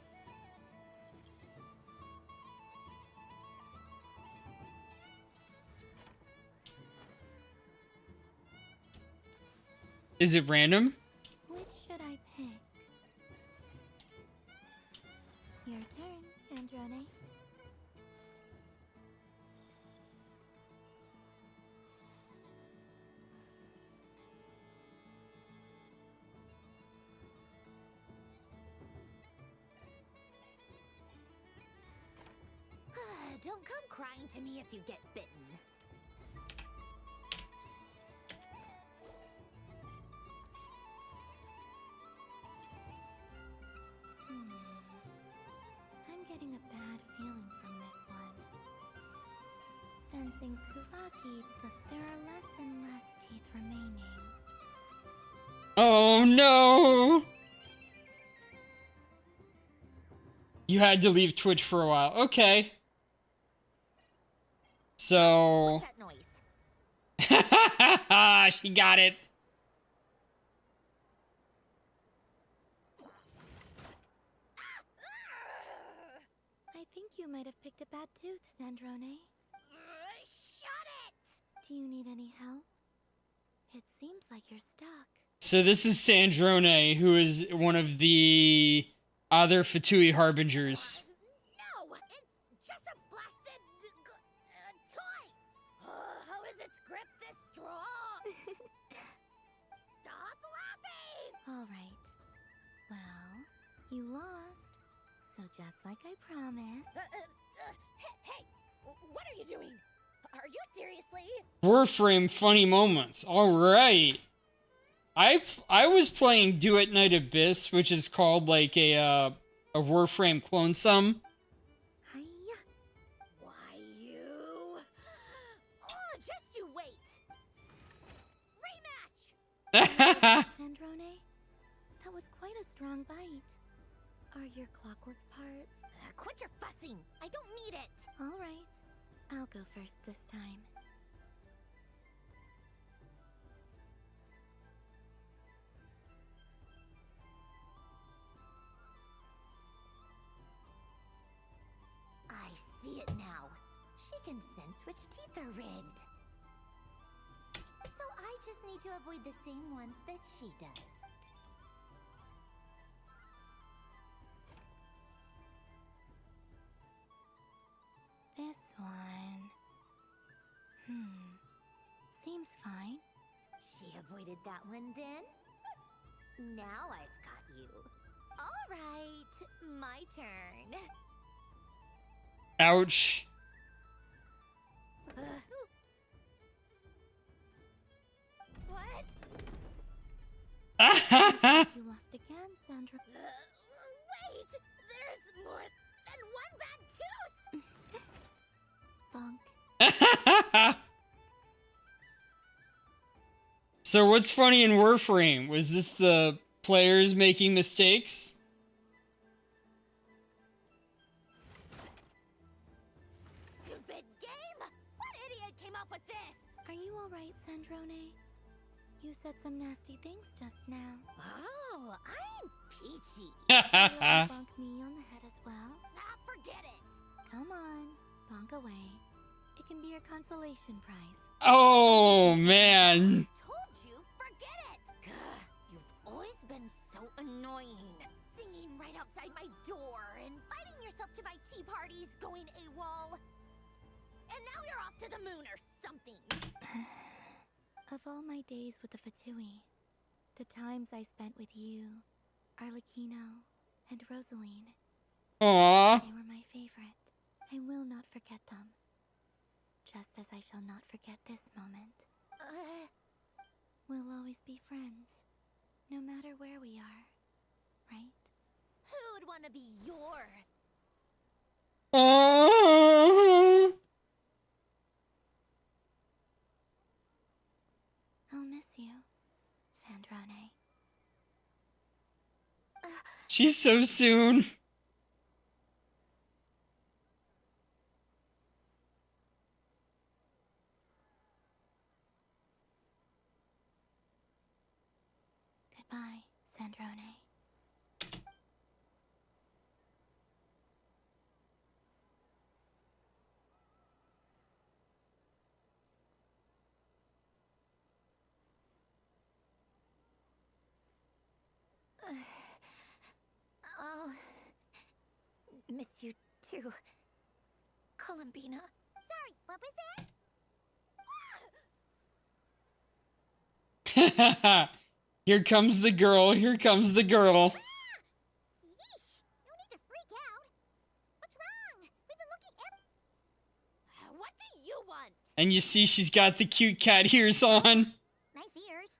Is it random? Which should I pick? Your turn, Sandrone. Don't come crying to me if you get bitten. I'm getting a bad feeling from this one. Sensing Kuvaki, there are less and less teeth remaining. Oh no! You had to leave Twitch for a while. Okay. So... What's that noise? She got it. I think you might have picked a bad tooth, Sandrone. Shut it! Do you need any help? It seems like you're stuck. So this is Sandrone, who is one of the other Fatui Harbingers. No! It's just a blasted... toy! How is its grip this strong? Stop laughing! All right. Well, you lost. So just like I promised... Hey! What are you doing? Are you seriously? Warframe funny moments. All right. I was playing Do It Night Abyss, which is called like a Warframe clone sum. Why you? Oh, just you wait. Rematch. Sandrone, that was quite a strong bite. Are your clockwork parts? Quit your fussing. I don't need it. All right. I'll go first this time. I see it now. She can sense which teeth are rigged. So I just need to avoid the same ones that she does. This one... Seems fine. She avoided that one then? Now I've got you. All right, my turn. Ouch. What? You lost again, Sandra. Wait! There's more than one bad tooth! Bonk. So what's funny in Warframe? Was this the players making mistakes? Stupid game! What idiot came up with this? Are you alright, Sandrone? You said some nasty things just now. Oh, I'm peachy. You bonk me on the head as well? Forget it. Come on, bonk away. It can be your consolation prize. Oh, man. Told you, forget it. Gah, you've always been so annoying. Singing right outside my door, inviting yourself to my tea parties, going AWOL. And now you're off to the moon or something. Of all my days with the Fatui, the times I spent with you, Arlecchino, and Rosaline, Aww. they were my favorite. I will not forget them. Just as I shall not forget this moment. We'll always be friends, no matter where we are, right? Who'd want to be your... I'll miss you, Sandrone. She's so soon. Goodbye, Sandrone. I'll miss you too, Columbina. Sorry, what was that? Here comes the girl. Here comes the girl. Yeesh! No need to freak out. What's wrong? We've been looking What do you want? And you see she's got the cute cat ears on. Nice ears.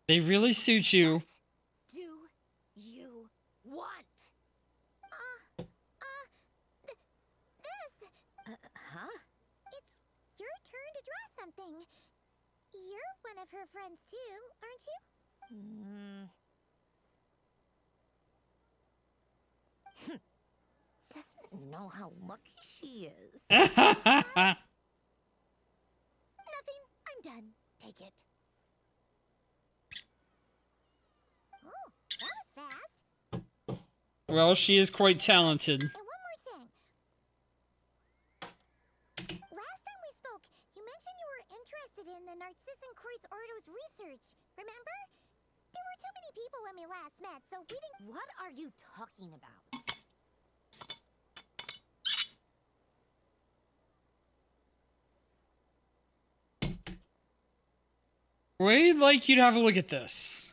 They really suit you. Do you want? This. Huh? It's your turn to draw something. You're one of her friends too, aren't you? don't know how lucky she is. Nothing. I'm done. Take it. Oh, that was fast. Well, she is quite talented. And one more thing. Last time we spoke, you mentioned you were interested in the Narcissan Kreuz Ordo's research. Remember? There were too many people when we last met, so we didn't... What are you talking about? We'd like you to have a look at this.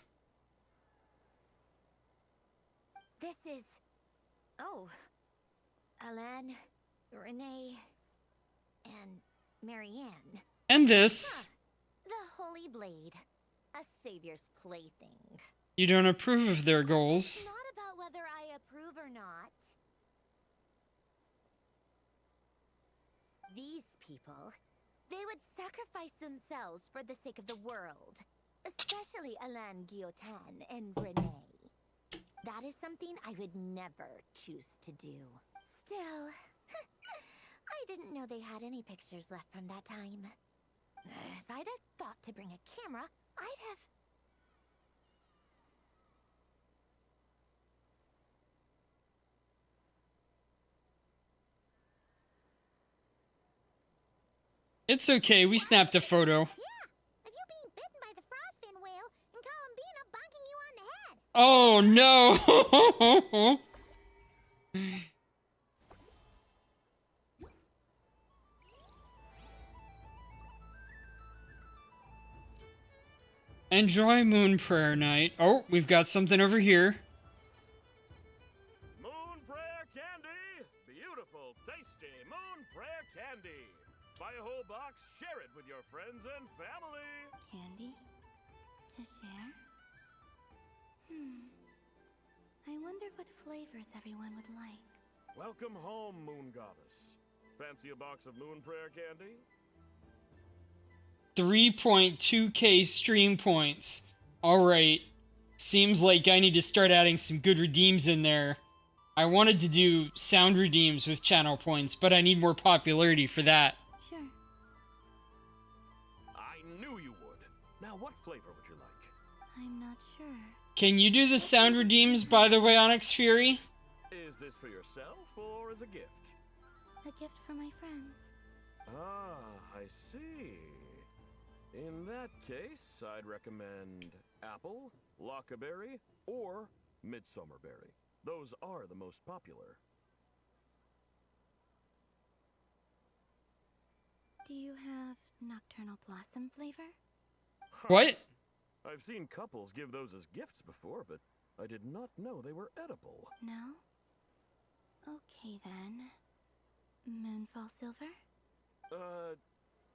This is... Oh. Alan, Renee, and Marianne. And this. The Holy Blade. A savior's plaything. You don't approve of their goals. Not about whether I approve or not. These people, they would sacrifice themselves for the sake of the world. Especially Alain Guillotin and Renee. That is something I would never choose to do. Still, I didn't know they had any pictures left from that time. If I'd have thought to bring a camera, I'd have... It's okay, we snapped a photo. Of you being bitten by the frostfin whale and Columbina bonking you on the head. Oh no! Enjoy Moon Prayer Night. Oh, we've got something over here. Moon Prayer Candy! Beautiful, tasty Moon Prayer Candy! Buy a whole box, share it with your friends and family! Candy? To share? I wonder what flavors everyone would like. Welcome home, Moon Goddess. Fancy a box of Moon Prayer Candy? 3.2k stream points. Alright. Seems like I need to start adding some good redeems in there. I wanted to do sound redeems with channel points, but I need more popularity for that. Sure. I knew you would. Now, what flavor would you like? I'm not sure. Can you do the sound redeems, by the way, Onyx Fury? Is this for yourself or as a gift? A gift for my friends. Ah, I see. In that case, I'd recommend apple, lockaberry, or midsummerberry. Those are the most popular. Do you have nocturnal blossom flavor? What? I've seen couples give those as gifts before, but I did not know they were edible. No? Okay then. Moonfall silver?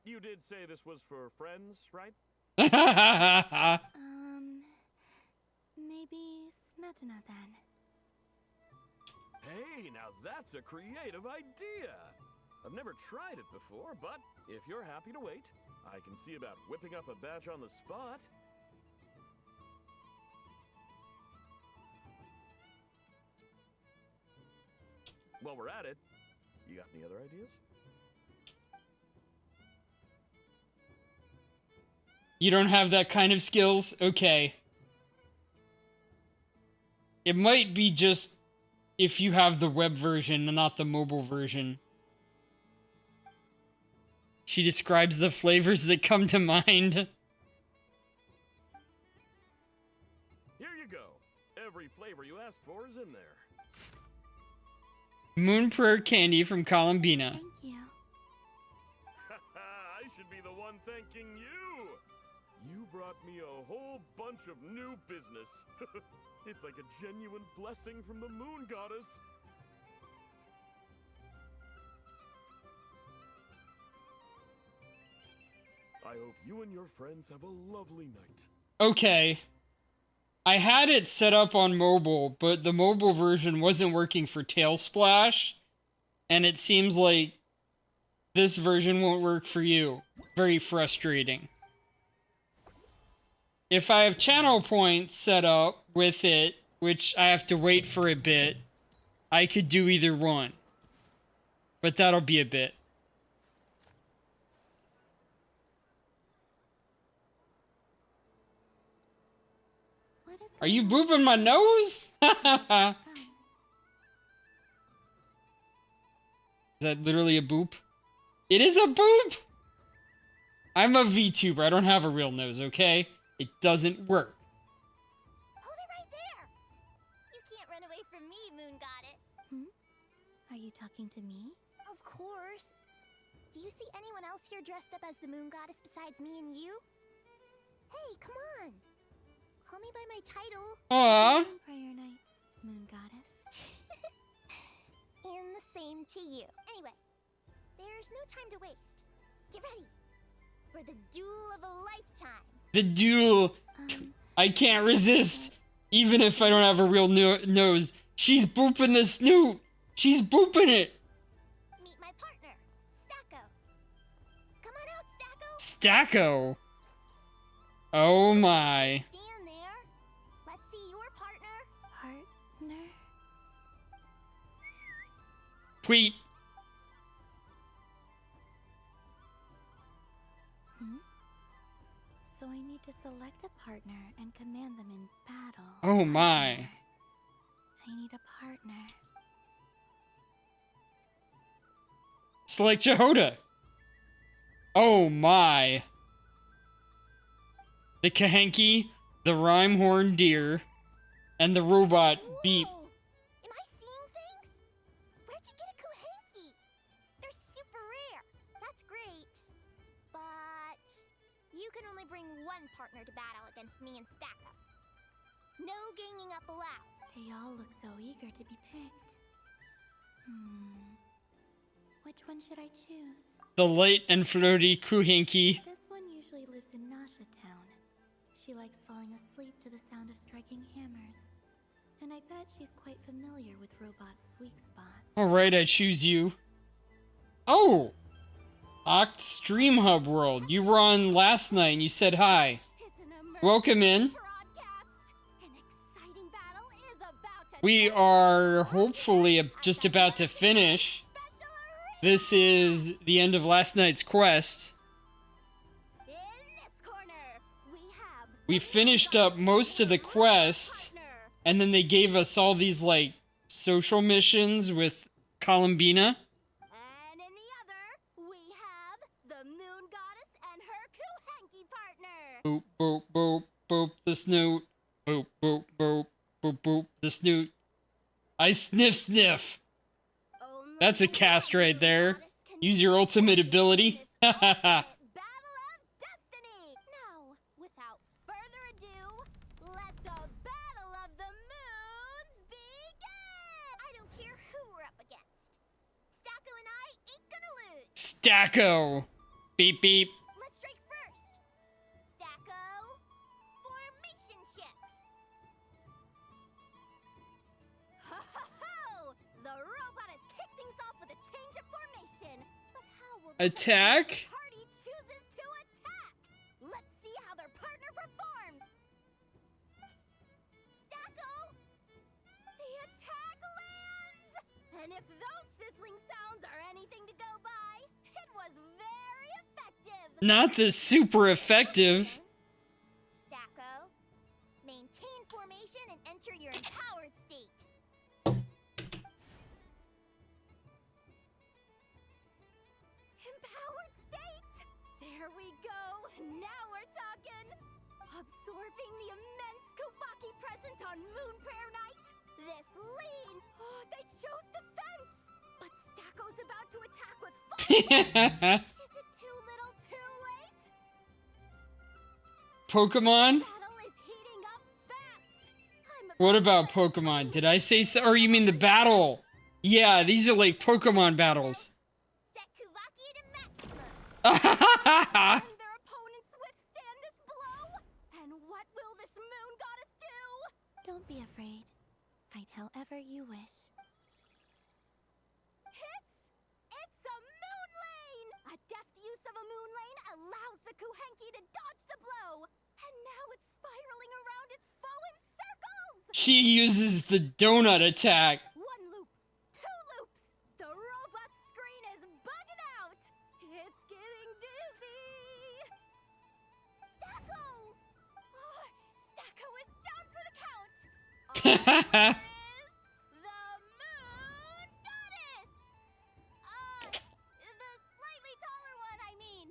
You did say this was for friends, right? Maybe smetana then. Hey, now that's a creative idea! I've never tried it before, but if you're happy to wait, I can see about whipping up a batch on the spot. While we're at it, you got any other ideas? You don't have that kind of skills? Okay. It might be just if you have the web version and not the mobile version. She describes the flavors that come to mind. Here you go. Every flavor you asked for is in there. Moon Prayer Candy from Columbina. Thank you. I should be the one thanking you. You brought me a whole bunch of new business. It's like a genuine blessing from the Moon Goddess. I hope you and your friends have a lovely night. Okay. I had it set up on mobile, but the mobile version wasn't working for Tail Splash, and it seems like this version won't work for you. Very frustrating. If I have channel points set up with it, which I have to wait for a bit, I could do either one. but that'll be a bit. Are you booping my nose? Is that literally a boop? It is a boop! I'm a VTuber. I don't have a real nose, okay? It doesn't work. Hold it right there! You can't run away from me, Moon Goddess. Are you talking to me? Of course. Do you see anyone else here dressed up as the Moon Goddess besides me and you? Hey, come on. Call me by my title. Aww. Prayer night, Moon Goddess. And the same to you. Anyway, there's no time to waste. Get ready for the duel of a lifetime. The duel. I can't resist. Even if I don't have a real nose. She's booping the snoot. She's booping it. Meet my partner, Stacko. Come on out, Stacko. Stacko. Oh my. Stand there. Let's see your partner. Partner? Tweet. So I need to select a partner and command them in battle. Oh my. I need a partner. Select Jehoda. Oh my. The Kahenki, the Rhymehorn Deer, and the robot Beep. Am I seeing things? Where'd you get a Kuhenki? They're super rare. That's great. But you can only bring one partner to battle against me and Stacko. No ganging up allowed. They all look so eager to be picked. Which one should I choose? The light and floaty Kuhenki. This one usually lives in Nasha Town. She likes falling asleep to the sound of striking hammers. And I bet she's quite familiar with robots' weak spots. Alright, I choose you. Oh! Oct Stream Hub World. You were on last night and you said hi. Welcome in. We are hopefully just about to finish. This is the end of last night's quest. We finished up most of the quest, and then they gave us all these, like, social missions with Columbina. And in the other, we have the Moon Goddess and her Kuhenki partner. Boop, boop, boop, boop, the snoot. Boop, boop, boop, boop, boop, the snoot. I sniff, sniff. That's a cast right there. Use your ultimate ability. Ha ha ha. Now, without further ado, let the Battle of the Moons begin! I don't care who we're up against. Stacko and I ain't gonna lose. Stacko. Beep, beep. Let's strike first. Stacko, formation ship. Ho ho ho! The robot has kicked things off with a change of formation. But how will Attack? the party chooses to attack? Let's see how their partner performed. Stacko! The attack lands! And if those sizzling sounds are anything to go by, it was very effective. Not the super effective. Stacko, maintain formation and enter your empowered state. Empowered state! There we go. Now we're talking. Absorbing the immense Kuvaki present on Moon Prayer Night. This lean. Oh, they chose defense. But Stacko's about to attack with fire. Is it too little too late? Pokemon? Battle is heating up fast. What about Pokemon? Did I say so? Or you mean the battle? Yeah, these are like Pokemon battles. Set Kuvaki to maximum. Ha Can their opponents withstand this blow? And what will this Moon Goddess do? Don't be afraid. Fight however you wish. It's a moon lane! A deft use of a moon lane allows the Kuhenki to dodge the blow. And now it's spiraling around its foe in circles! She uses the donut attack. One loop, two loops. The robot's screen getting dizzy! Stacko! Oh, Stacko is down for the count! The moon goddess! The slightly taller one, I mean!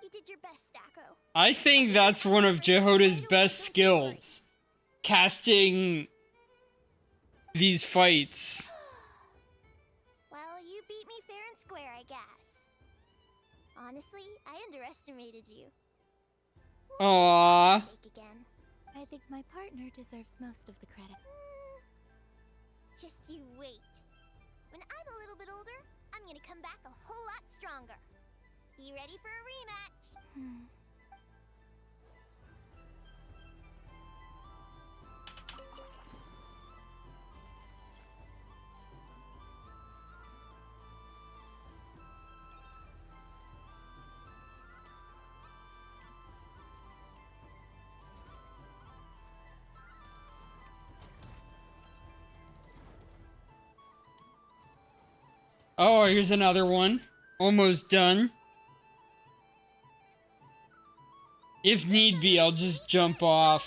You did your best, Stacko. I think that's one of Jehoda's best skills. Casting these fights. Well, you beat me fair and square, I guess. Honestly, I underestimated you. Aww. Again. I think my partner deserves most of the credit. Just you wait. When I'm a little bit older, I'm gonna come back a whole lot stronger. You ready for a rematch? Oh, here's another one. Almost done. If need be, I'll just jump off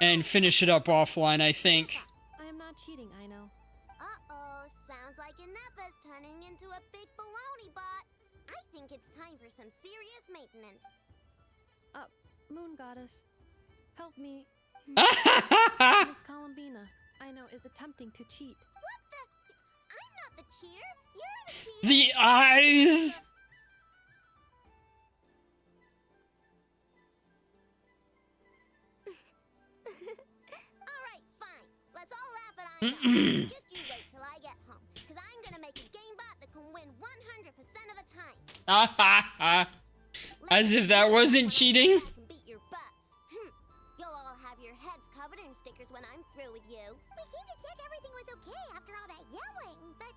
and finish it up offline, I think. I am not cheating, I know. Uh-oh, sounds like Ineppa's turning into a big baloney bot. I think it's time for some serious maintenance. Moon Goddess, help me. Miss Columbina, I know, is attempting to cheat. What the? I'm not the cheater. You're the cheater. The eyes! Alright, fine. Let's all laugh at Ina. Just you wait till I get home, because I'm gonna make a game bot that can win 100% of the time. As if that wasn't cheating. I can beat your butts. You'll all have your heads covered in stickers when I'm through with you. We came to check everything was okay after all that yelling, but,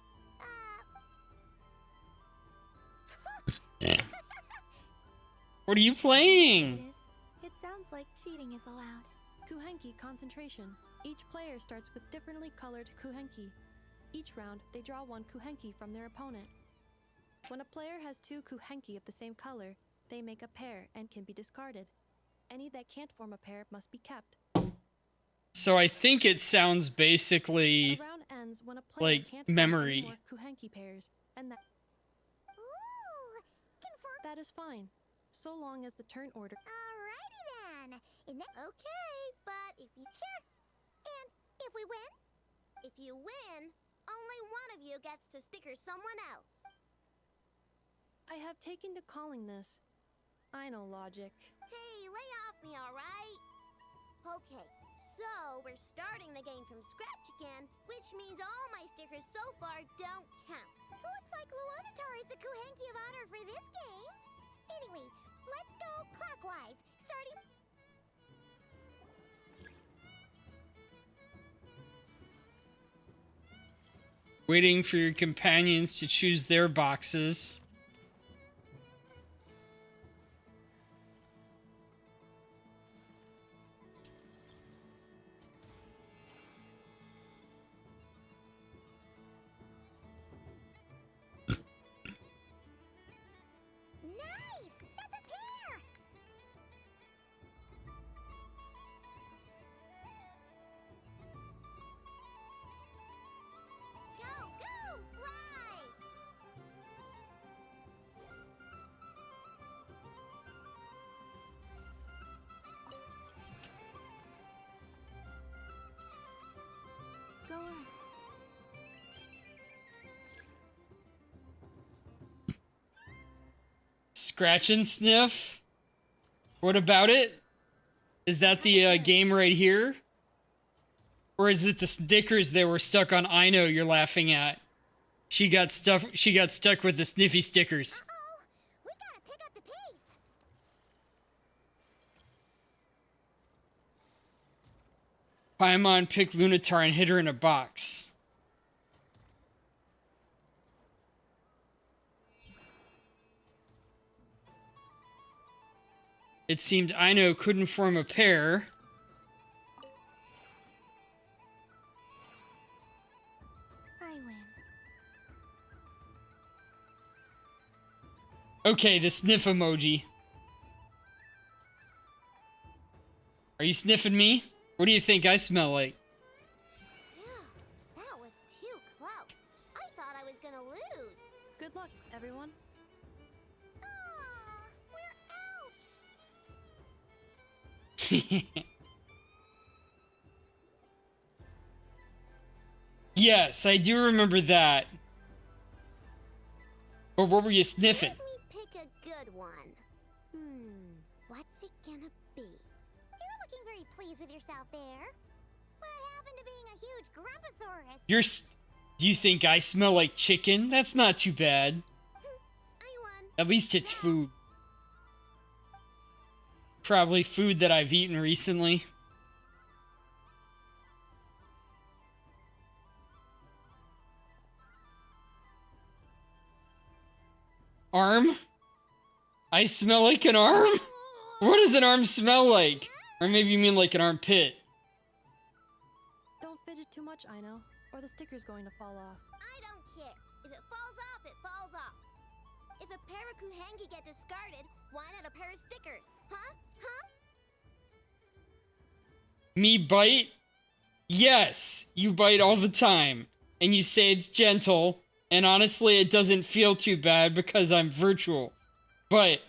What are you playing? It sounds like cheating is allowed. Kuhenki concentration. Each player starts with differently colored Kuhenki. Each round, they draw one Kuhenki from their opponent. When a player has two Kuhenki of the same color, they make a pair and can be discarded. Any that can't form a pair must be kept. So I think it sounds basically The round ends when a player like can't form memory. any more Kuhenki pairs, and that is fine, so long as the turn order. alrighty then. Okay, but if you sure, and if we win, If you win, only one of you gets to sticker someone else. I have taken to calling this. I know logic. Hey, lay off me, alright? Okay, so we're starting the game from scratch again, which means all my stickers so far don't count. looks like Luonatar is the Kuhenki of honor for this game. Anyway, let's go clockwise, starting... Waiting for your companions to choose their boxes. Nice! That's a pair! Go, go, fly! Go on. Scratch and sniff? What about it? Is that the game right here? Or is it the stickers that were stuck on Ino you're laughing at? She got stuck with the sniffy stickers. We gotta pick up the pace! Paimon picked Lunatar and hid her in a box. It seemed Ino couldn't form a pair. I win. Okay, the sniff emoji. Are you sniffing me? What do you think I smell like? That was too close. I thought I was gonna lose. Good luck, everyone. We're out. Yes, I do remember that. But what were you sniffing? Let me pick a good one. What's it gonna be? You're not looking very pleased with yourself there. What happened to being a huge Grumposaurus? Do you think I smell like chicken? That's not too bad. At least it's food. Probably food that I've eaten recently. Arm? I smell like an arm? What does an arm smell like? Or maybe you mean like an armpit. Don't fidget too much, I know, or the sticker's going to fall off. I don't care. If it falls off, it falls off. If a pair of Kuhengi get discarded, why not a pair of stickers? Huh? Me bite? Yes, you bite all the time. And you say it's gentle. And honestly, it doesn't feel too bad because I'm virtual. But...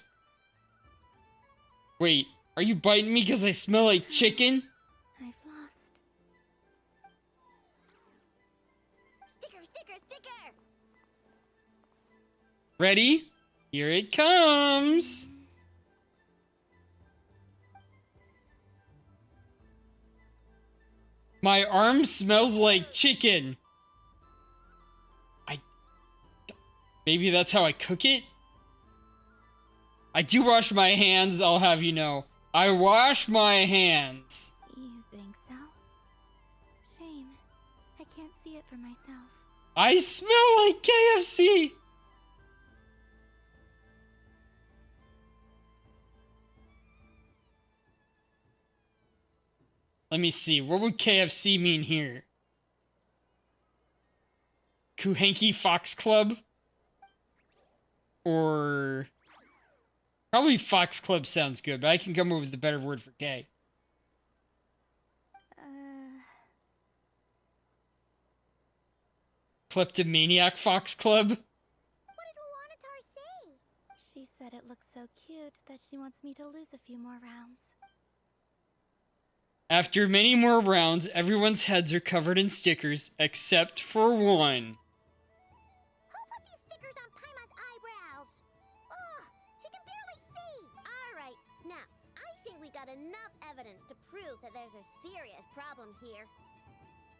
Wait, are you biting me because I smell like chicken? I've lost. Sticker, sticker, sticker! Ready? Here it comes! My arm smells like chicken. Maybe that's how I cook it? I do wash my hands, I'll have you know. I wash my hands. You think so? Shame. I can't see it for myself. I smell like KFC! Let me see, what would KFC mean here? Kuhenki Fox Club? Or... Probably Fox Club sounds good, but I can come up with a better word for K. Kleptomaniac Fox Club? What did Luanatar say? She said it looks so cute that she wants me to lose a few more rounds. After many more rounds, everyone's heads are covered in stickers, except for one. Who put these stickers on Paima's eyebrows? Ugh, she can barely see. Alright, now, I think we got enough evidence to prove that there's a serious problem here.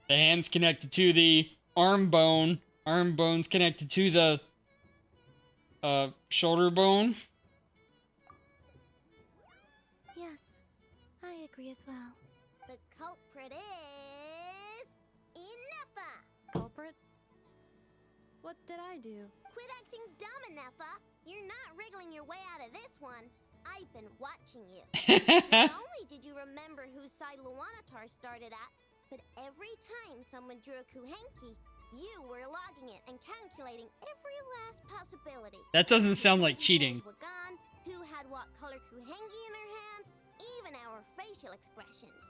The hand's connected to the arm bone. Arm bone's connected to the shoulder bone. Yes, I agree as well. The culprit is... Ineffa! Culprit? What did I do? Quit acting dumb, Ineffa! You're not wriggling your way out of this one. I've been watching you. Not only did you remember whose side Luanatar started at, but every time someone drew a Kuhenki, you were logging it and calculating every last possibility. That doesn't sound like cheating. Who gone, who had what color Kuhengi in their hand, even our facial expressions.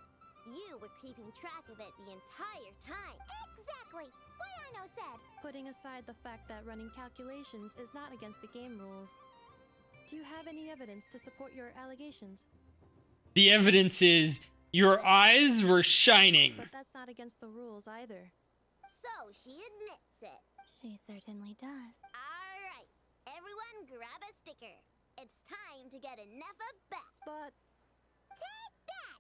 You were keeping track of it the entire time. Exactly! What Aino said! Putting aside the fact that running calculations is not against the game rules, do you have any evidence to support your allegations? The evidence is your eyes were shining. But that's not against the rules either. So she admits it. She certainly does. Alright, everyone grab a sticker. It's time to get Ineffa back. But... Take that!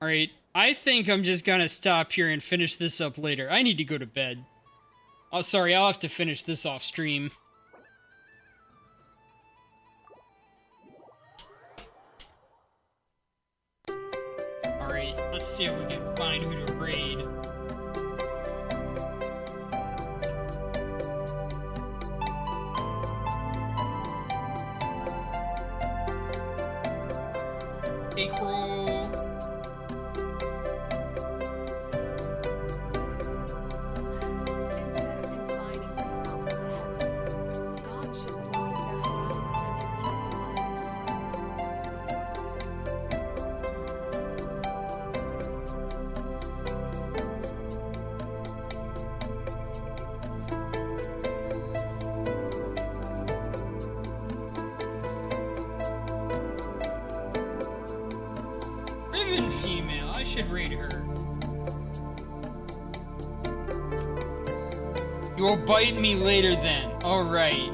Alright, I think I'm just gonna stop here and finish this up later. I need to go to bed. Oh, sorry, I'll have to finish this off stream. Alright, let's see if we can find who to raid. Cake roll. Riven female, I should read her. You will bite me later then. Alright.